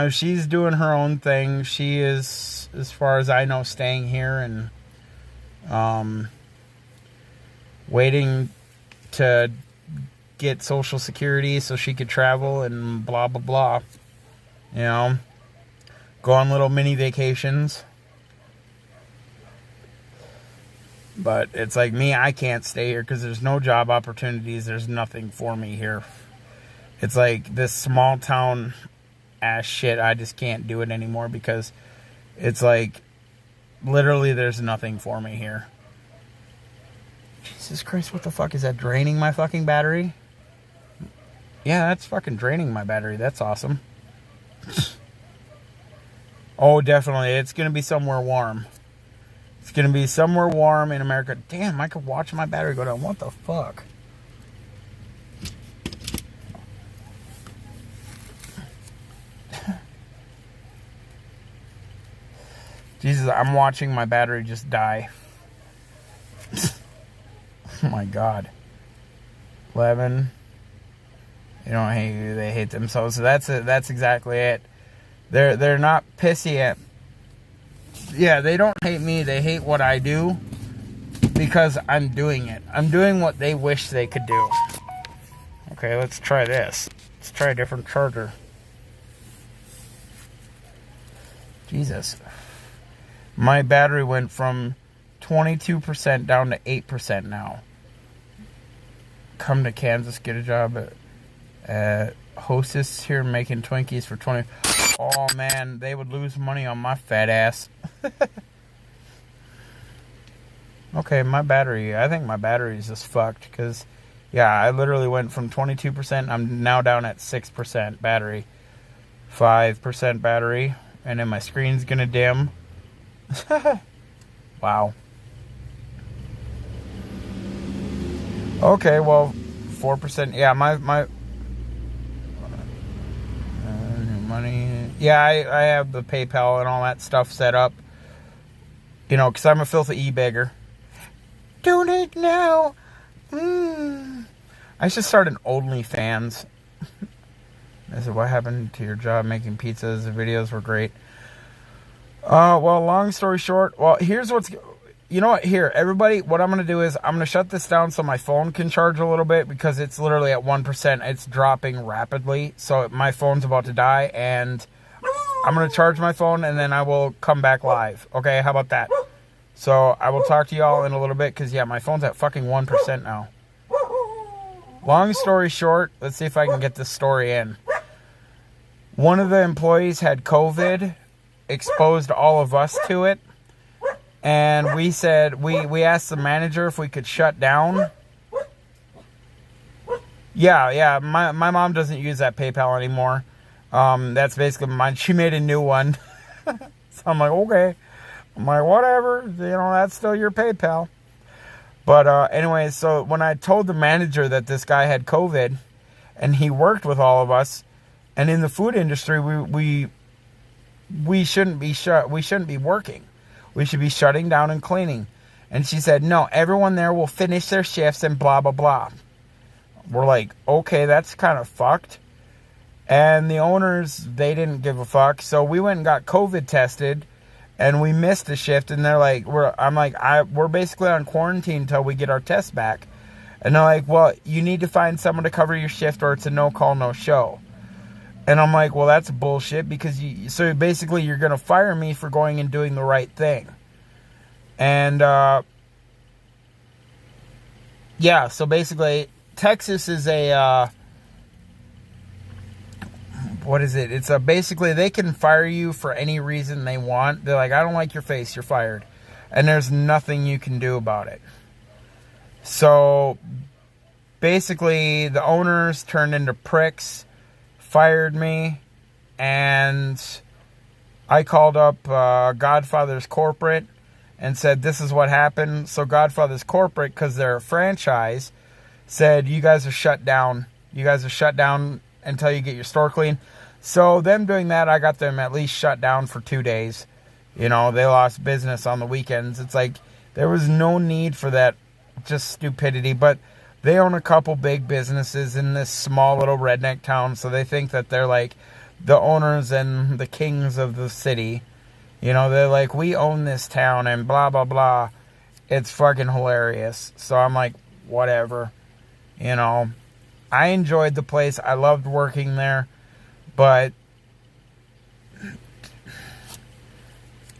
She's doing her own thing. She is, as far as I know, staying here and waiting to get Social Security so she could travel and blah, blah, blah. You know, go on little mini vacations. But it's like me, I can't stay here because there's no job opportunities. There's nothing for me here. It's like this small town ass shit. I just can't do it anymore because it's like literally there's nothing for me here. Jesus Christ, what the fuck? Is that draining my fucking battery? Yeah, that's fucking draining my battery. That's awesome. Oh, definitely. It's going to be somewhere warm. It's going to be somewhere warm in America. Damn, I could watch my battery go down. What the fuck? Jesus, I'm watching my battery just die. Oh my God. 11. You know, they hate themselves. So that's exactly it. They're not pissy at. Yeah, they don't hate me. They hate what I do because I'm doing it. I'm doing what they wish they could do. Okay, let's try this. Let's try a different charger. Jesus. My battery went from 22% down to 8% now. Come to Kansas, get a job at Hostess here making Twinkies for 20. Oh man, they would lose money on my fat ass. Okay, my battery. I think my battery is just fucked because, yeah, I literally went from 22%. I'm now down at 6% battery, 5% battery, and then my screen's gonna dim. Wow. Okay, well, 4%. Yeah, my money. Yeah, I have the PayPal and all that stuff set up. You know, because I'm a filthy e-beggar. Donate now. I should start an OnlyFans. I said, what happened to your job making pizzas? The videos were great. Well, long story short. Well, here's what's... You know what? Here, everybody, what I'm going to do is I'm going to shut this down so my phone can charge a little bit because it's literally at 1%. It's dropping rapidly. So my phone's about to die and I'm going to charge my phone and then I will come back live. Okay, how about that? So I will talk to y'all in a little bit because, yeah, my phone's at fucking 1% now. Long story short, let's see if I can get this story in. One of the employees had COVID, exposed all of us to it. And we said, we asked the manager if we could shut down. Yeah, my mom doesn't use that PayPal anymore. That's basically mine. She made a new one. So I'm like, okay. I'm like, whatever. You know, that's still your PayPal. But anyway, so when I told the manager that this guy had COVID, and he worked with all of us, and in the food industry, we shouldn't be working. We should be shutting down and cleaning. And she said, no, everyone there will finish their shifts and blah, blah, blah. We're like, okay, that's kind of fucked. And the owners, they didn't give a fuck. So we went and got COVID tested and we missed a shift. And they're like, we're basically on quarantine until we get our test back. And they're like, well, you need to find someone to cover your shift or it's a no call, no show. And I'm like, well, that's bullshit because so basically you're going to fire me for going and doing the right thing. And, yeah, so basically Texas is what is it? It's basically they can fire you for any reason they want. They're like, I don't like your face, you're fired. And there's nothing you can do about it. So basically the owners turned into pricks, fired me, and I called up Godfather's corporate and said this is what happened. So Godfather's corporate, because they're a franchise, said you guys are shut down. You guys are shut down until you get your store clean. So them doing that, I got them at least shut down for 2 days. You know, they lost business on the weekends. It's like There was no need for that, just stupidity. But they own a couple big businesses in this small little redneck town, so they think that they're like the owners and the kings of the city. You know, they're like, we own this town and blah, blah, blah. It's fucking hilarious. So I'm like, whatever. You know, I enjoyed the place. I loved working there. But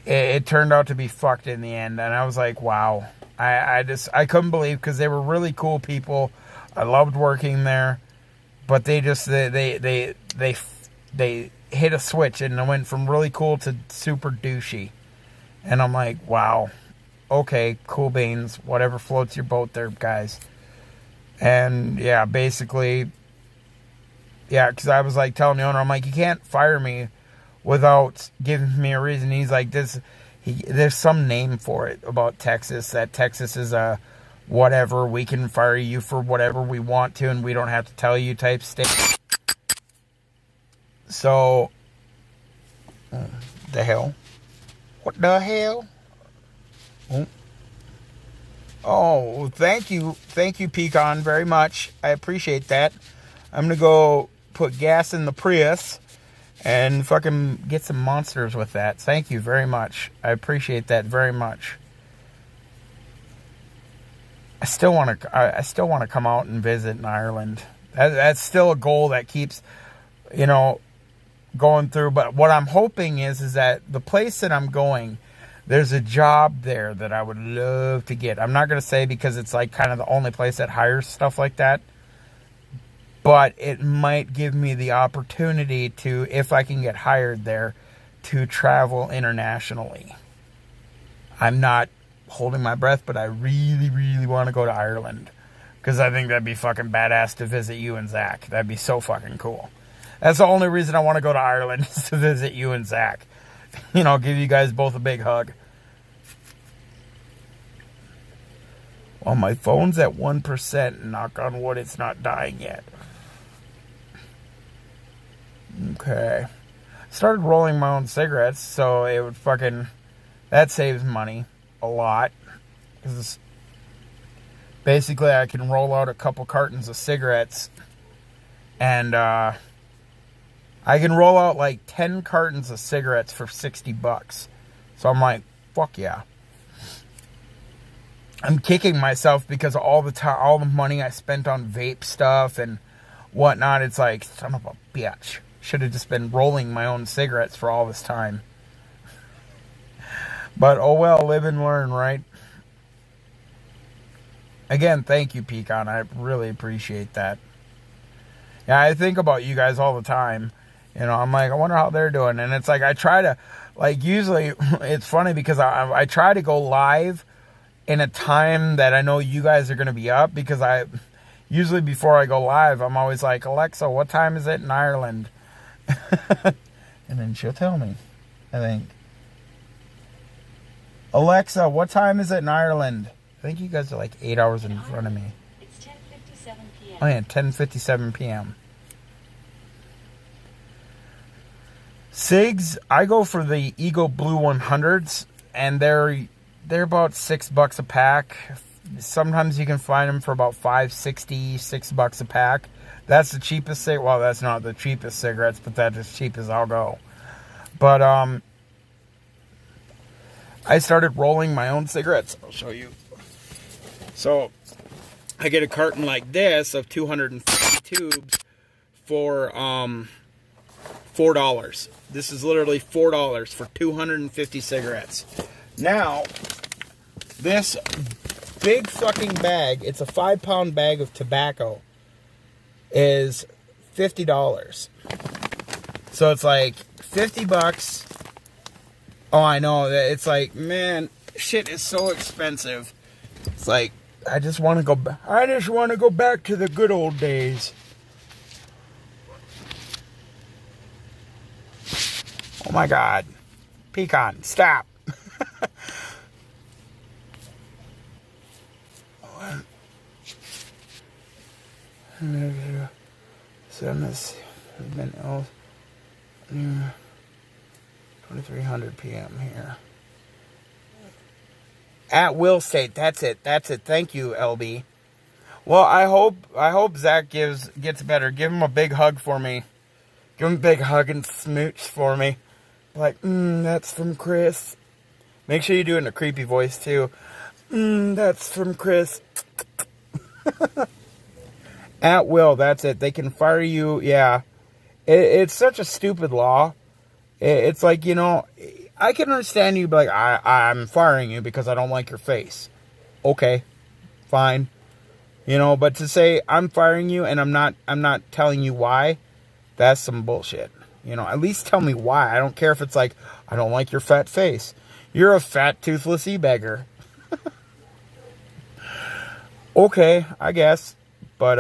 it turned out to be fucked in the end. And I was like, wow. I couldn't believe, because they were really cool people. I loved working there. But they just, they hit a switch and it went from really cool to super douchey. And I'm like, wow. Okay, cool beans. Whatever floats your boat there, guys. And yeah, basically, yeah, because I was like telling the owner, I'm like, you can't fire me without giving me a reason. He's like, there's some name for it about Texas, that Texas is a whatever, we can fire you for whatever we want to and we don't have to tell you type state. So, the hell? What the hell? Oh, thank you, Pecan, very much. I appreciate that. I'm gonna go put gas in the Prius and fucking get some monsters with that. Thank you very much. I appreciate that very much. I still want to come out and visit in Ireland. That's still a goal that keeps, you know, going through. But what I'm hoping is that the place that I'm going, there's a job there that I would love to get. I'm not going to say because it's like kind of the only place that hires stuff like that. But it might give me the opportunity to, if I can get hired there, to travel internationally. I'm not holding my breath, but I really, really want to go to Ireland. Because I think that'd be fucking badass to visit you and Zach. That'd be so fucking cool. That's the only reason I want to go to Ireland, is to visit you and Zach. You know, give you guys both a big hug. Well, my phone's at 1%. Knock on wood, it's not dying yet. Okay. Started rolling my own cigarettes, so it would fucking... That saves money a lot. Because basically I can roll out a couple cartons of cigarettes. And I can roll out like 10 cartons of cigarettes for $60. So I'm like, fuck yeah. I'm kicking myself because all the money I spent on vape stuff and whatnot. It's like, son of a bitch. Should have just been rolling my own cigarettes for all this time. But oh well, live and learn, right? Again, thank you, Pecan. I really appreciate that. Yeah, I think about you guys all the time. You know, I'm like, I wonder how they're doing. And it's like, I try to, like, usually, it's funny because I try to go live in a time that I know you guys are going to be up. Because usually before I go live, I'm always like, Alexa, what time is it in Ireland? And then she'll tell me, I think. Alexa, what time is it in Ireland? I think you guys are like 8 hours in front of me. It's 10:57 p.m. Oh yeah, 10:57 p.m. Cigs, I go for the Eagle Blue 100s, and they're about $6 a pack. Sometimes you can find them for about $5.60, $6 a pack. That's the cheapest cig. Well, that's not the cheapest cigarettes, but that's as cheap as I'll go. But I started rolling my own cigarettes. I'll show you. So I get a carton like this of 250 tubes for $4. This is literally $4 for 250 cigarettes. Now, this big fucking bag, it's a 5-pound bag of tobacco, is $50. So it's like $50. Oh, I know. It's like, man, shit is so expensive. It's like, I just want to go back. I just want to go back to the good old days. Oh my God. Pecan, stop. Send this has been 2300 p.m. here. At will state. That's it. Thank you, LB. Well, I hope Zach gets better. Give him a big hug for me. Give him a big hug and smooch for me. Like, that's from Chris. Make sure you do it in a creepy voice too. That's from Chris. At will, that's it. They can fire you. Yeah. It's such a stupid law. It's like, I can understand you, but like, I'm firing you because I don't like your face. Okay, fine. But to say I'm firing you and I'm not telling you why, that's some bullshit. At least tell me why. I don't care if it's like, I don't like your fat face. You're a fat, toothless e-beggar. Okay, I guess. But,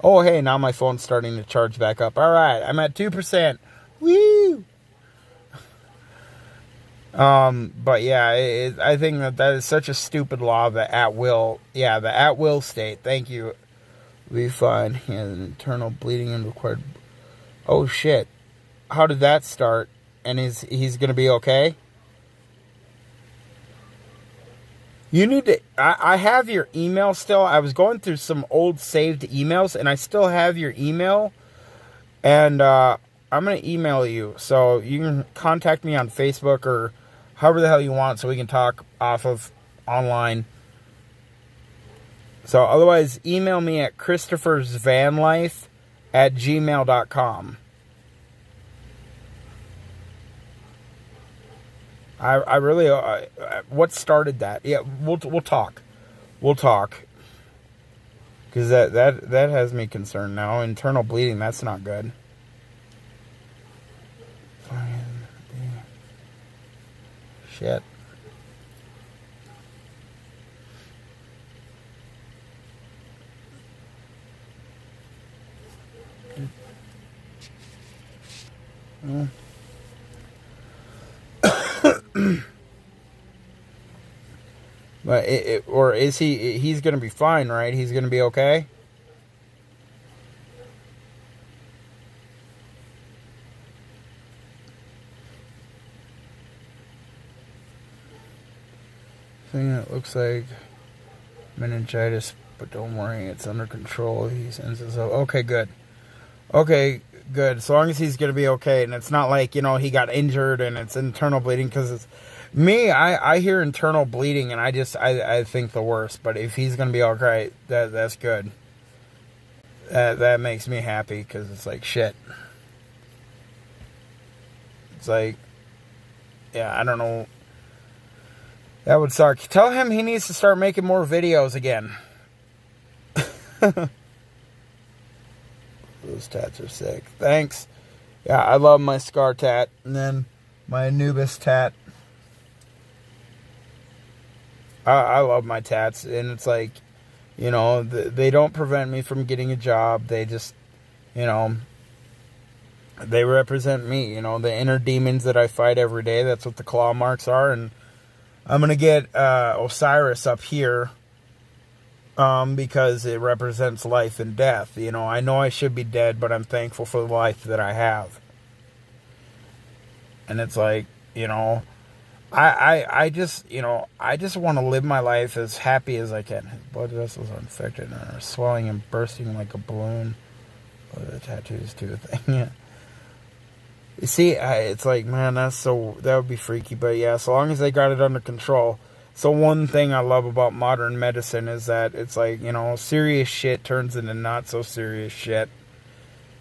oh, hey, now my phone's starting to charge back up. All right, I'm at 2%. Woo! But yeah, I think that is such a stupid law, the at will state. Thank you. Be fine. He has an internal bleeding and required. Oh shit. How did that start? And he's gonna be okay? You need to, I have your email still. I was going through some old saved emails and I still have your email. And, I'm going to email you. So you can contact me on Facebook or however the hell you want so we can talk off of online. So otherwise, email me at christophersvanlife@gmail.com. I really, what started that? Yeah, we'll talk. We'll talk. Because that has me concerned now. Internal bleeding, that's not good. Shit. Well. But or is he's going to be fine, right? He's going to be okay? Thing that looks like meningitis, but don't worry, it's under control. He sends us up. Okay, good. Okay, good. As long as he's going to be okay, and it's not like, he got injured and it's internal bleeding, because it's me, I hear internal bleeding and I think the worst. But if he's going to be okay, that's good. That makes me happy, because it's like, shit. It's like, yeah, I don't know. That would suck. Tell him he needs to start making more videos again. Those tats are sick. Thanks. Yeah, I love my scar tat. And then my Anubis tat. I love my tats. And it's like, they don't prevent me from getting a job. They just, they represent me. The inner demons that I fight every day. That's what the claw marks are. And I'm going to get Osiris up here. Because it represents life and death. I know I should be dead, but I'm thankful for the life that I have. And it's like, I just want to live my life as happy as I can. His blood vessels are infected and are swelling and bursting like a balloon. Oh, the tattoos too, thing. Yeah. You see, it's like, man, that would be freaky. But yeah, so long as they got it under control. So one thing I love about modern medicine is that it's like, serious shit turns into not so serious shit.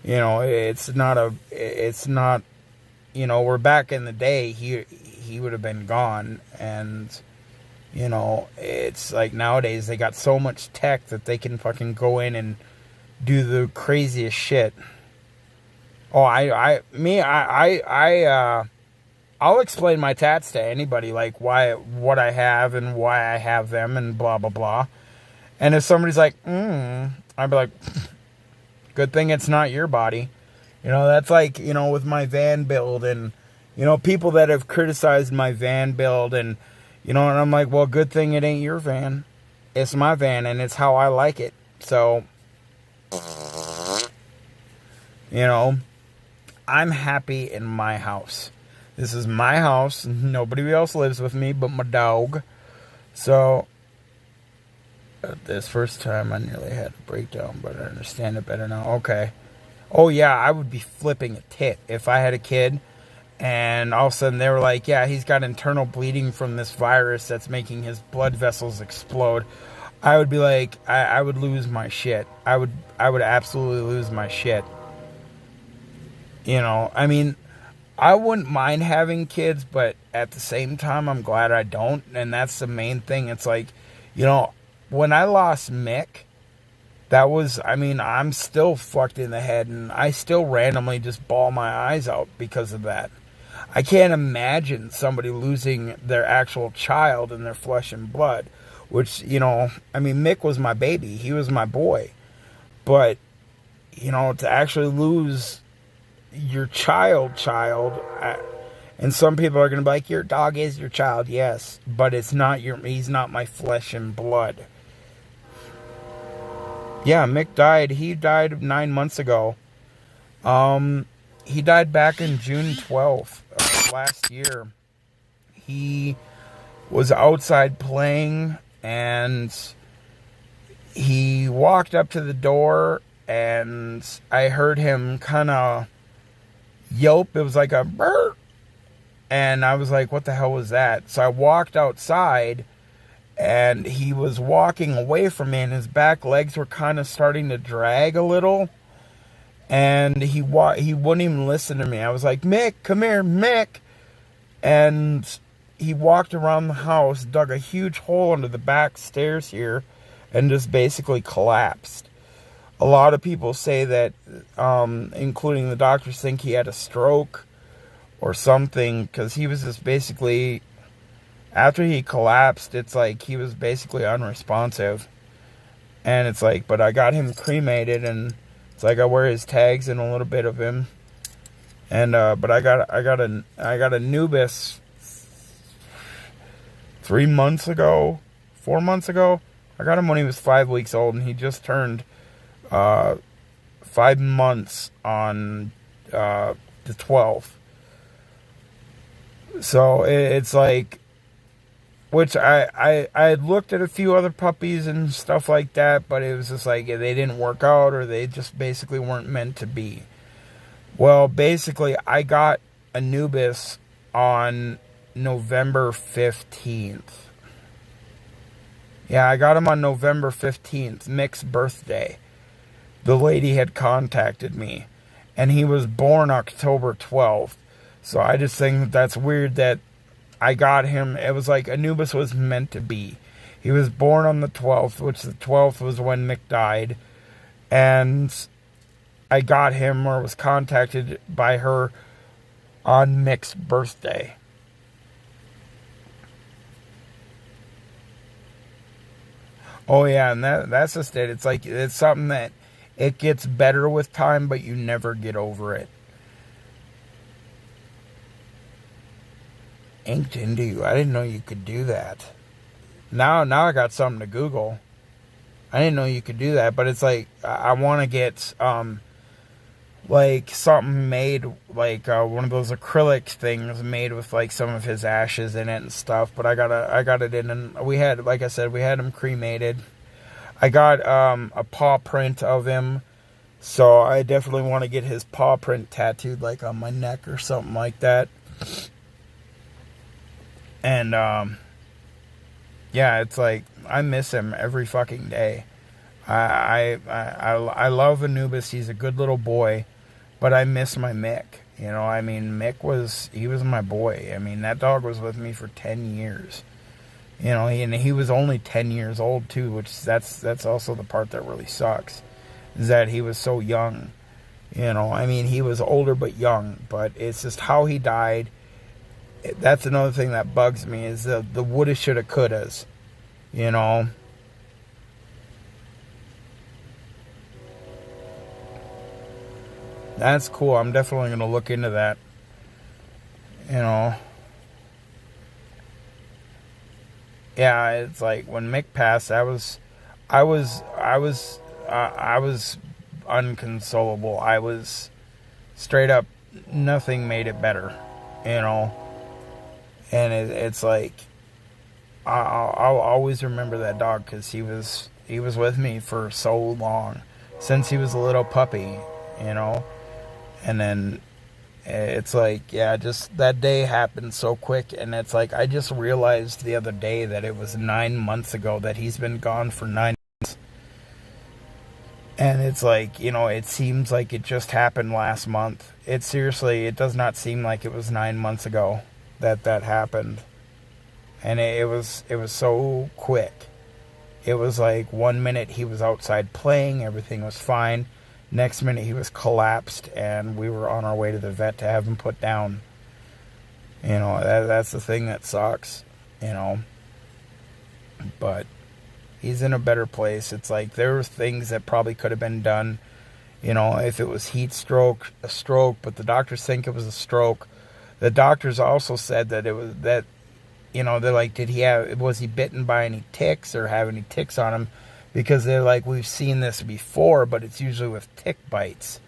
It's not, we're back in the day, he would have been gone. And, it's like nowadays they got so much tech that they can fucking go in and do the craziest shit. Oh, I'll explain my tats to anybody, like what I have and why I have them and blah, blah, blah. And if somebody's like, I'd be like, good thing it's not your body. That's like, with my van build and, people that have criticized my van build and, and I'm like, well, good thing it ain't your van. It's my van and it's how I like it. So, I'm happy in my house. This is my house. Nobody else lives with me but my dog. So, this first time I nearly had a breakdown, but I understand it better now. Okay. Oh, yeah, I would be flipping a tit if I had a kid and all of a sudden they were like, yeah, he's got internal bleeding from this virus that's making his blood vessels explode. I would be like, I would lose my shit. I would absolutely lose my shit. You know, I mean, I wouldn't mind having kids, but at the same time, I'm glad I don't. And that's the main thing. It's like, you know, when I lost Mick, that was, I mean, I'm still fucked in the head, and I still randomly just bawl my eyes out because of that. I can't imagine somebody losing their actual child in their flesh and blood, which, you know, I mean, Mick was my baby. He was my boy. But, you know, to actually lose your child, and some people are going to be like, your dog is your child. Yes, but it's not he's not my flesh and blood. Yeah, Mick died. He died 9 months ago. He died back in June 12th of last year. He was outside playing, and he walked up to the door, and I heard him kind of yelp. It was like a burr. And I was like, what the hell was that? So I walked outside, and he was walking away from me, and his back legs were kind of starting to drag a little. And he wouldn't even listen to me. I was like, Mick, come here, Mick. And he walked around the house, dug a huge hole under the back stairs here, and just basically collapsed. A lot of people say that, including the doctors, think he had a stroke or something, because he was just basically, after he collapsed, it's like he was basically unresponsive. And it's like, but I got him cremated, and it's like I wear his tags and a little bit of him. And but I got a Nubis 4 months ago. I got him when he was 5 weeks old, and he just turned 5 months on the 12th. So it's like, which I had looked at a few other puppies and stuff like that, but it was just like they didn't work out, or they just basically weren't meant to be. Well, basically, I got Anubis on November 15th. Yeah, I got him on November 15th, Mick's birthday. The lady had contacted me, and he was born October 12th. So I just think that that's weird that I got him. It was like Anubis was meant to be. He was born on the 12th, which the 12th was when Mick died. And I got him, or was contacted by her, on Mick's birthday. Oh yeah, and that's just it. It's like, it's something that it gets better with time, but you never get over it. Inked into you. I didn't know you could do that. Now I got something to Google. I didn't know you could do that, but it's like, I want to get like something made, like one of those acrylic things made with like some of his ashes in it and stuff. But I got it in, and we had, like I said, we had him cremated. I got a paw print of him, so I definitely want to get his paw print tattooed, like on my neck or something like that. And yeah, it's like I miss him every fucking day. I love Anubis. He's a good little boy, but I miss my Mick. You know, I mean, Mick was my boy. I mean, that dog was with me for 10 years. You know, and he was only 10 years old too, which that's also the part that really sucks, is that he was so young. You know, I mean, he was older but young, but it's just how he died. That's another thing that bugs me, is the woulda, shoulda, couldas. You know. That's cool. I'm definitely going to look into that. You know. Yeah, it's like when Mick passed, I was unconsolable. I was straight up, nothing made it better. you know. And it's like, I'll always remember that dog, because he was with me for so long, since he was a little puppy, you know. And then it's like, yeah, just that day happened so quick. And it's like, I just realized the other day that it was 9 months ago that he's been gone for 9 months. And it's like, you know, it seems like it just happened last month. It does not seem like it was 9 months ago that happened. And it was so quick. It was like 1 minute he was outside playing, everything was fine. Next minute he was collapsed, and we were on our way to the vet to have him put down. You know, that's the thing that sucks, you know. But he's in a better place. It's like, there were things that probably could have been done, you know, if it was heat stroke, a stroke, but the doctors think it was a stroke. The doctors also said that it was that, you know, they're like, was he bitten by any ticks or have any ticks on him? Because they're like, we've seen this before, but it's usually with tick bites.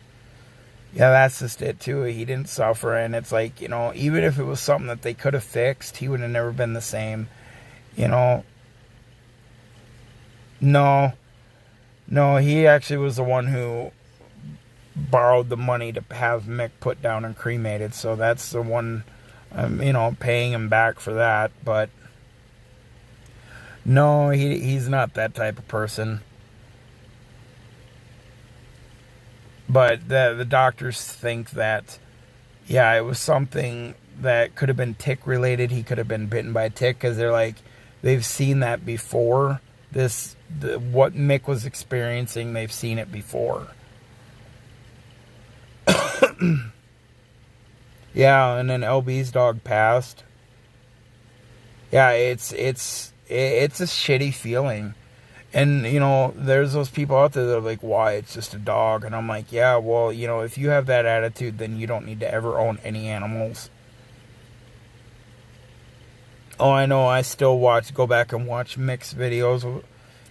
Yeah, that's just it too. He didn't suffer, and it's like, you know, even if it was something that they could have fixed, he would have never been the same, you know. No, he actually was the one who borrowed the money to have Mick put down and cremated, so that's the one, you know, paying him back for that. But no, he's not that type of person. But the doctors think that, yeah, it was something that could have been tick related. He could have been bitten by a tick, because they're like, they've seen that before. What Mick was experiencing, they've seen it before. Yeah, and then LB's dog passed. Yeah, it's a shitty feeling. And, you know, there's those people out there that are like, why, it's just a dog. And I'm like, yeah, well, you know, if you have that attitude, then you don't need to ever own any animals. Oh, I know, I still go back and watch Mick's videos,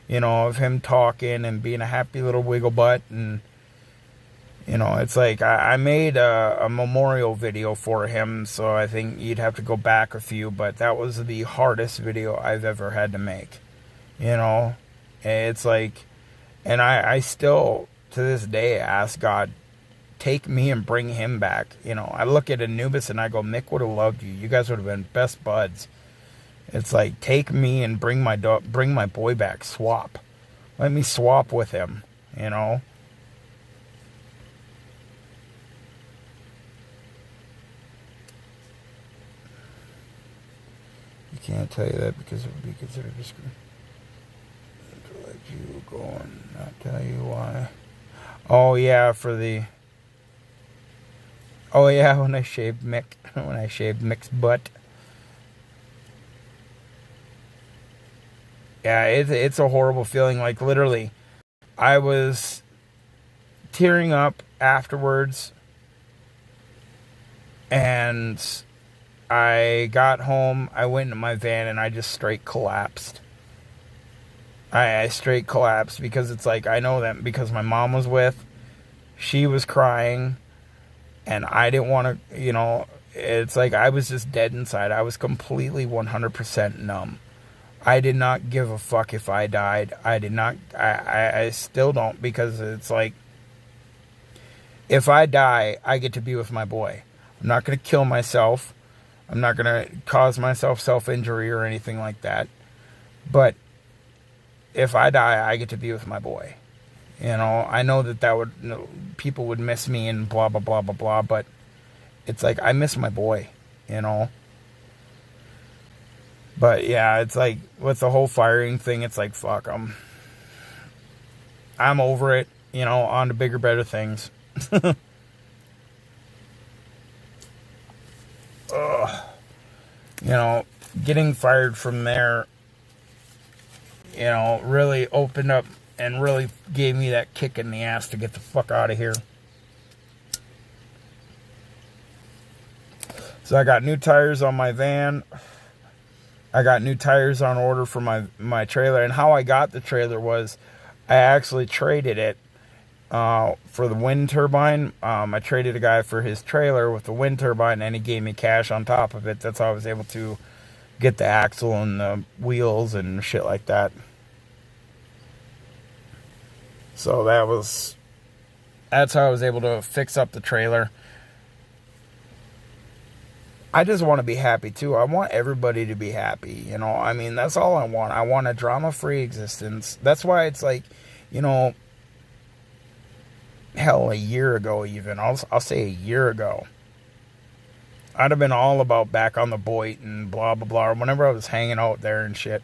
you know, of him talking and being a happy little wiggle butt. And, you know, it's like, I made a memorial video for him, so I think you'd have to go back a few, but that was the hardest video I've ever had to make, you know. It's like, and I still, to this day, ask God, take me and bring him back. You know, I look at Anubis and I go, Mick would have loved you. You guys would have been best buds. It's like, take me and bring my boy back. Swap. Let me swap with him, you know. You can't tell you that because it would be considered discrimination. To let you go and not tell you why. Oh yeah, oh yeah, when I shaved Mick's butt. Yeah, it's a horrible feeling. Like, literally, I was tearing up afterwards, and I got home, I went into my van, and I just straight collapsed. I straight collapsed, because it's like, I know that because my mom was with, she was crying, and I didn't want to, you know, it's like I was just dead inside. I was completely 100% numb. I did not give a fuck if I died. I still don't, because it's like, if I die, I get to be with my boy. I'm not going to kill myself. I'm not going to cause myself self-injury or anything like that. But if I die, I get to be with my boy. You know, I know that would, you know, people would miss me and blah, blah, blah, blah, blah. But it's like, I miss my boy, you know. But yeah, it's like, with the whole firing thing, it's like, fuck, I'm over it, you know, on to bigger, better things. Ugh. You know, getting fired from there, you know, really opened up and really gave me that kick in the ass to get the fuck out of here. So I got new tires on my van. I got new tires on order for my trailer. And how I got the trailer was, I actually traded it. for the wind turbine. I traded a guy for his trailer with the wind turbine, and he gave me cash on top of it. That's how I was able to get the axle and the wheels and shit like that. So that's how I was able to fix up the trailer. I just want to be happy too. I want everybody to be happy, you know. I mean, that's all I want. I want a drama-free existence. That's why it's like, you know, hell, a year ago even, I'll say a year ago, I'd have been all about back on the Boit and blah, blah, blah, whenever I was hanging out there and shit.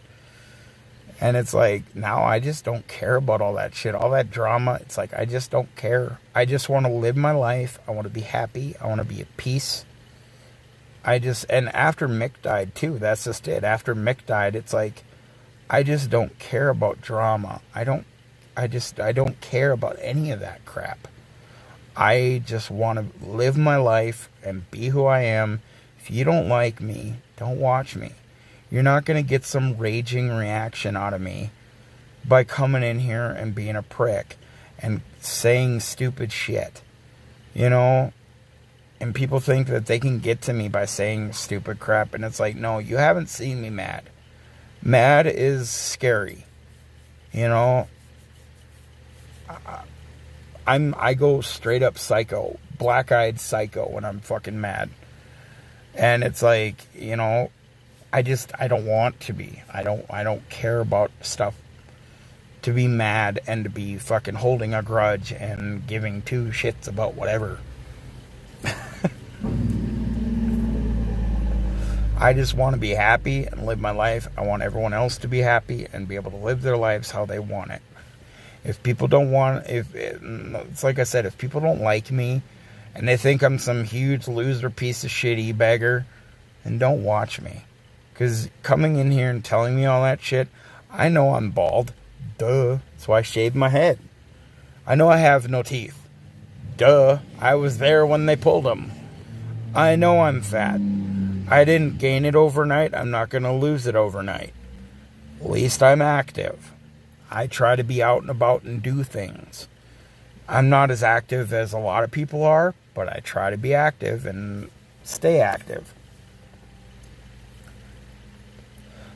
And it's like, now I just don't care about all that shit, all that drama. It's like, I just don't care. I just want to live my life. I want to be happy. I want to be at peace. And after Mick died too, that's just it. After Mick died, it's like, I just don't care about drama. I don't care about any of that crap. I just want to live my life and be who I am. If you don't like me, don't watch me. You're not going to get some raging reaction out of me by coming in here and being a prick and saying stupid shit. You know? And people think that they can get to me by saying stupid crap. And it's like, no, you haven't seen me mad. Mad is scary. You know? I go straight up psycho. Black-eyed psycho when I'm fucking mad. And it's like, you know, I don't want to be. I don't care about stuff to be mad and to be fucking holding a grudge and giving two shits about whatever. I just want to be happy and live my life. I want everyone else to be happy and be able to live their lives how they want it. If people don't want, it's like I said, if people don't like me and they think I'm some huge loser piece of shit e-bagger, then don't watch me. Because coming in here and telling me all that shit, I know I'm bald. Duh. That's why I shaved my head. I know I have no teeth. Duh. I was there when they pulled them. I know I'm fat. I didn't gain it overnight. I'm not going to lose it overnight. At least I'm active. I try to be out and about and do things. I'm not as active as a lot of people are, but I try to be active and stay active.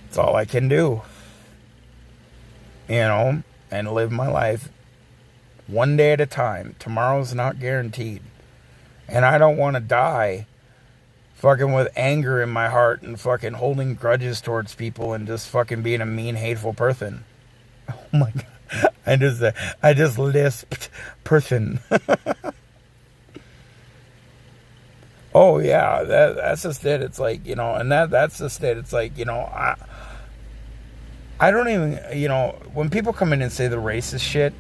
That's all I can do. You know, and live my life one day at a time. Tomorrow's not guaranteed. And I don't want to die fucking with anger in my heart and fucking holding grudges towards people and just fucking being a mean, hateful person. Oh my God. I just lisped person. Oh yeah, that's just it. It's like, you know, and that's just it. It's like, you know, I don't even, you know, when people come in and say the racist shit,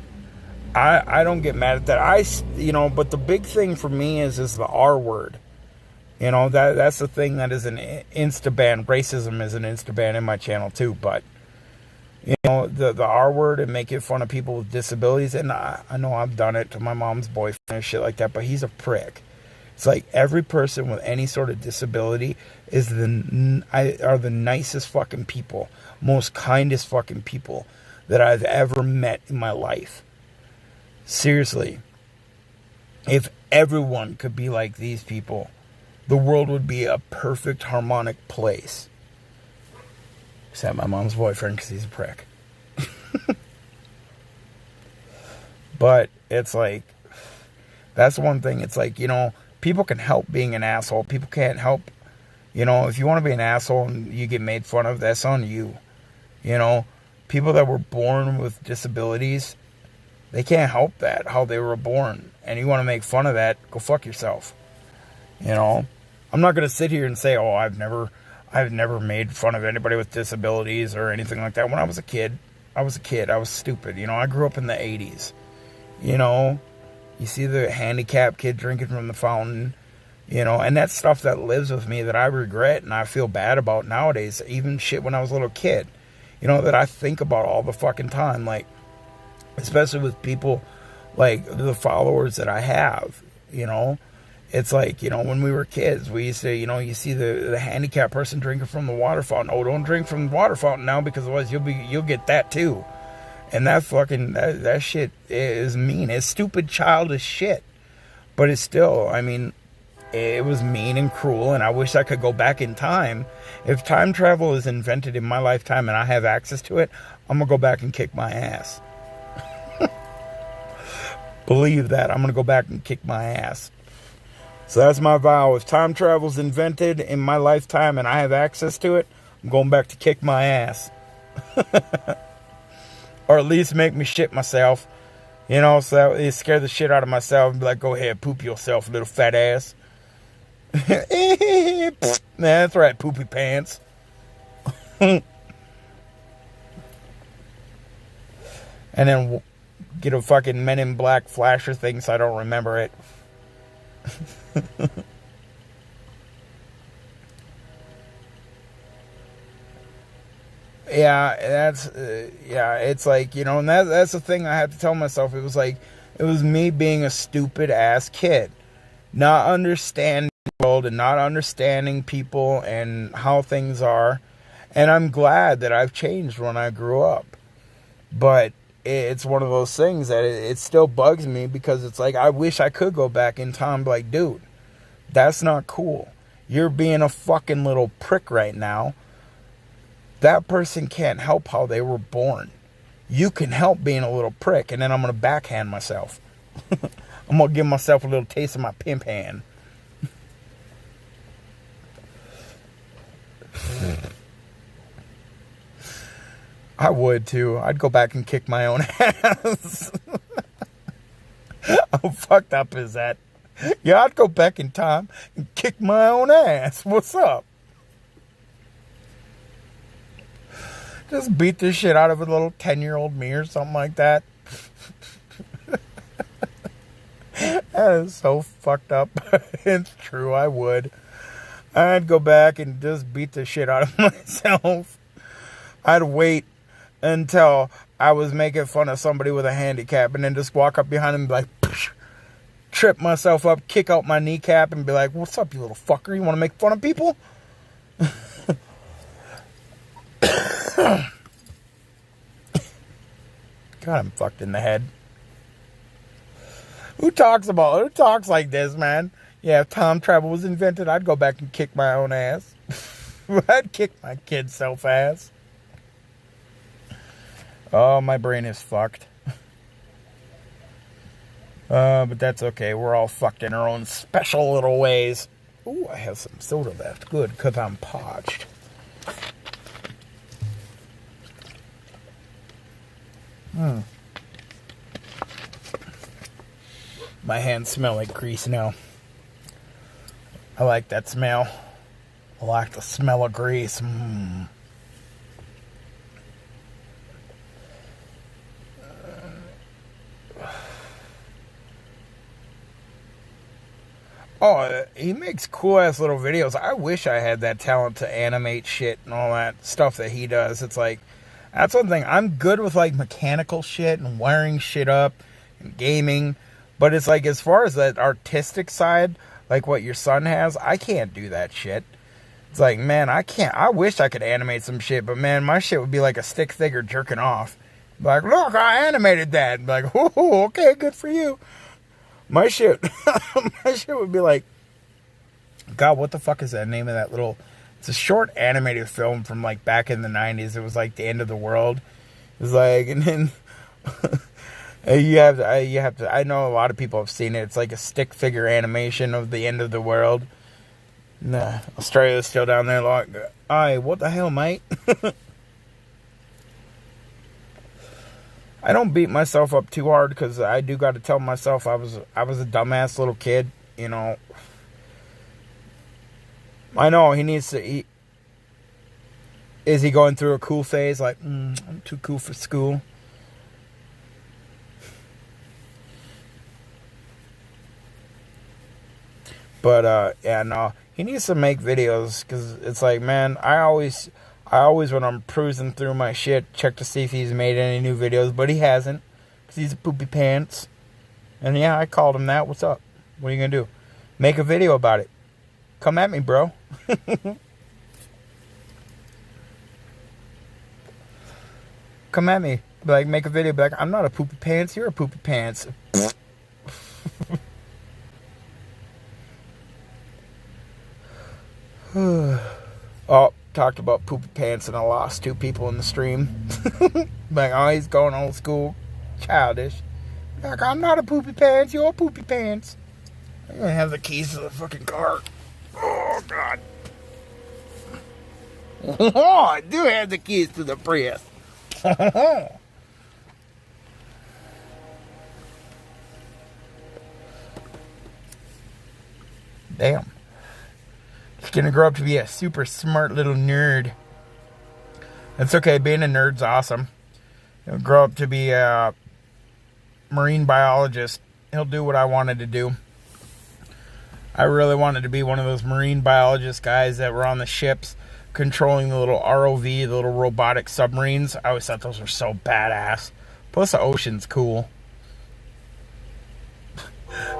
I don't get mad at that. You know, but the big thing for me is the R word. You know, that's the thing that is an insta-ban. Racism is an insta-ban in my channel too. But, you know, the R word and making fun of people with disabilities. And I know I've done it to my mom's boyfriend and shit like that. But he's a prick. It's like every person with any sort of disability are the nicest fucking people. Most kindest fucking people that I've ever met in my life. Seriously. If everyone could be like these people, the world would be a perfect harmonic place. Except my mom's boyfriend, because he's a prick. But it's like, that's one thing. It's like, you know, people can help being an asshole. People can't help, you know, if you want to be an asshole and you get made fun of, that's on you. You know, people that were born with disabilities, they can't help that, how they were born. And you want to make fun of that, go fuck yourself. You know, I'm not going to sit here and say, oh, I've never made fun of anybody with disabilities or anything like that. When I was a kid, I was stupid. You know, I grew up in the 80s. You know, you see the handicapped kid drinking from the fountain, you know, and that's stuff that lives with me that I regret and I feel bad about nowadays. Even shit when I was a little kid, you know, that I think about all the fucking time. Like, especially with people like the followers that I have, you know. It's like, you know, when we were kids, we used to, you know, you see the handicapped person drinking from the water fountain. Oh, don't drink from the water fountain now because otherwise you'll get that too. And that fucking, that shit is mean. It's stupid, childish shit. But it's still, I mean, it was mean and cruel, and I wish I could go back in time. If time travel is invented in my lifetime and I have access to it, I'm going to go back and kick my ass. Believe that. I'm going to go back and kick my ass. So that's my vow. If time travel's invented in my lifetime and I have access to it, I'm going back to kick my ass. Or at least make me shit myself. You know, so it scare the shit out of myself and be like, go ahead, poop yourself, little fat ass. That's right, poopy pants. And then get a fucking Men in Black flasher thing so I don't remember it. Yeah, it's like, you know, and that's the thing I had to tell myself. It was like, it was me being a stupid ass kid, not understanding the world and not understanding people and how things are. And I'm glad that I've changed when I grew up. But it's one of those things that it still bugs me, because it's like, I wish I could go back in time and be like, dude, that's not cool. You're being a fucking little prick right now. That person can't help how they were born. You can help being a little prick. And then I'm going to backhand myself. I'm going to give myself a little taste of my pimp hand. I would too. I'd go back and kick my own ass. How fucked up is that? Yeah, I'd go back in time and kick my own ass. What's up? Just beat the shit out of a little 10-year-old me or something like that. That is so fucked up. It's true, I would. I'd go back and just beat the shit out of myself. I'd wait until I was making fun of somebody with a handicap and then just walk up behind them and be like, psh, trip myself up, kick out my kneecap and be like, what's up, you little fucker? You want to make fun of people? God, I'm fucked in the head. Who talks like this, man? Yeah, if time travel was invented, I'd go back and kick my own ass. I'd kick my kid self ass. Oh, my brain is fucked. But that's okay. We're all fucked in our own special little ways. Ooh, I have some soda left. Good, because I'm parched. My hands smell like grease now. I like that smell. I like the smell of grease. Oh, he makes cool ass little videos. I wish I had that talent to animate shit and all that stuff that he does. It's like, that's one thing. I'm good with like mechanical shit and wiring shit up and gaming. But it's like, as far as that artistic side, like what your son has, I can't do that shit. It's like, man, I can't. I wish I could animate some shit, but man, my shit would be like a stick figure jerking off. Like, look, I animated that. Like, oh, okay, good for you. My shit, my shit would be like, God, what the fuck is that name of that little? It's a short animated film from like back in the 90s. It was like the end of the world. It was like, and then you have to. I know a lot of people have seen it. It's like a stick figure animation of the end of the world. Nah, Australia's still down there. Like, aye, what the hell, mate? I don't beat myself up too hard, because I do got to tell myself I was a dumbass little kid, you know. I know he needs to. Is he going through a cool phase? Like, I'm too cool for school. But yeah, no, he needs to make videos, because it's like, man, I always when I'm cruising through my shit, check to see if he's made any new videos, but he hasn't, because he's a poopy pants. And yeah, I called him that. What's up? What are you gonna do? Make a video about it. Come at me, bro. Come at me. Be like, make a video, be like, I'm not a poopy pants, you're a poopy pants. Oh, talked about poopy pants and I lost 2 people in the stream. Like, oh, he's going old school, childish. Like, I'm not a poopy pants, you're a poopy pants. I'm gonna have the keys to the fucking car. Oh, God. Oh, I do have the keys to the Prius. Damn. He's gonna grow up to be a super smart little nerd. That's okay, being a nerd's awesome. He'll grow up to be a marine biologist. He'll do what I wanted to do. I really wanted to be one of those marine biologist guys that were on the ships controlling the little ROV, the little robotic submarines. I always thought those were so badass. Plus the ocean's cool.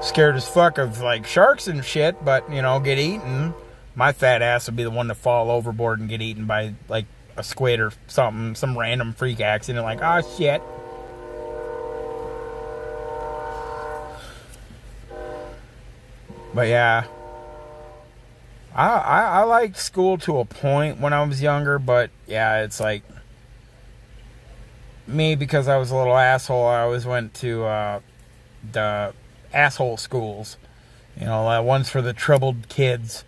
Scared as fuck of like sharks and shit, but you know, get eaten. My fat ass would be the one to fall overboard and get eaten by like a squid or something, some random freak accident. Like, oh shit. But yeah, I liked school to a point when I was younger, but yeah, it's like me, because I was a little asshole. I always went to the asshole schools, you know, ones for the troubled kids.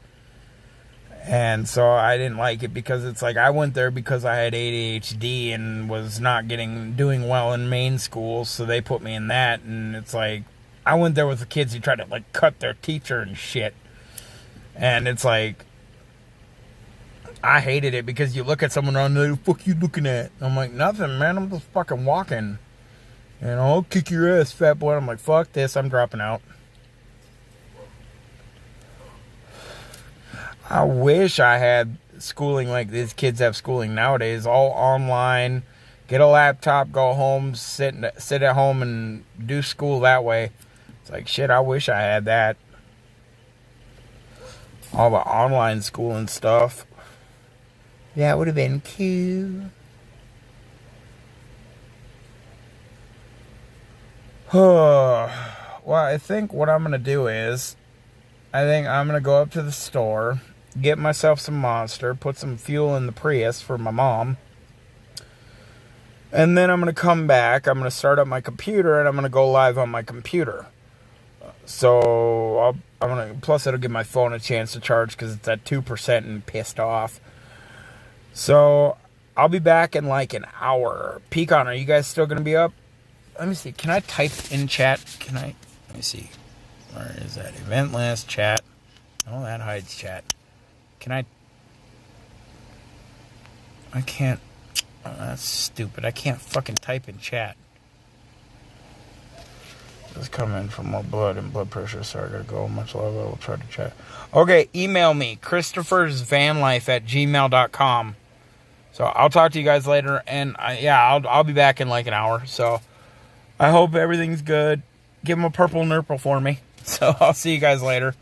And so I didn't like it because it's like I went there because I had ADHD and was not doing well in main schools, so they put me in that. And it's like I went there with the kids who tried to like cut their teacher and shit. And it's like I hated it because you look at someone around there, what the fuck you looking at? I'm like, nothing, man. I'm just fucking walking. You know, I'll kick your ass, fat boy. I'm like, fuck this. I'm dropping out. I wish I had schooling like these kids have schooling nowadays, all online. Get a laptop, go home, sit at home and do school that way. It's like, shit, I wish I had that. All the online school and stuff. That would have been cool. Well, I think what I'm going to do is, I think I'm going to go up to the store, get myself some Monster, put some fuel in the Prius for my mom, and then I'm going to come back, I'm going to start up my computer, and I'm going to go live on my computer. So, plus it'll give my phone a chance to charge because it's at 2% and pissed off. So, I'll be back in like an hour. Pecan, are you guys still going to be up? Let me see, can I type in chat? Let me see. Where is that? Event list, chat. Oh, that hides chat. I can't. Oh, that's stupid. I can't fucking type in chat. Just come in for more blood and blood pressure, so I gotta go. Much love. I will try to chat. Okay, email me, Christopher'sVanLife@gmail.com. So I'll talk to you guys later, and I'll be back in like an hour. So I hope everything's good. Give him a purple nurple for me. So I'll see you guys later.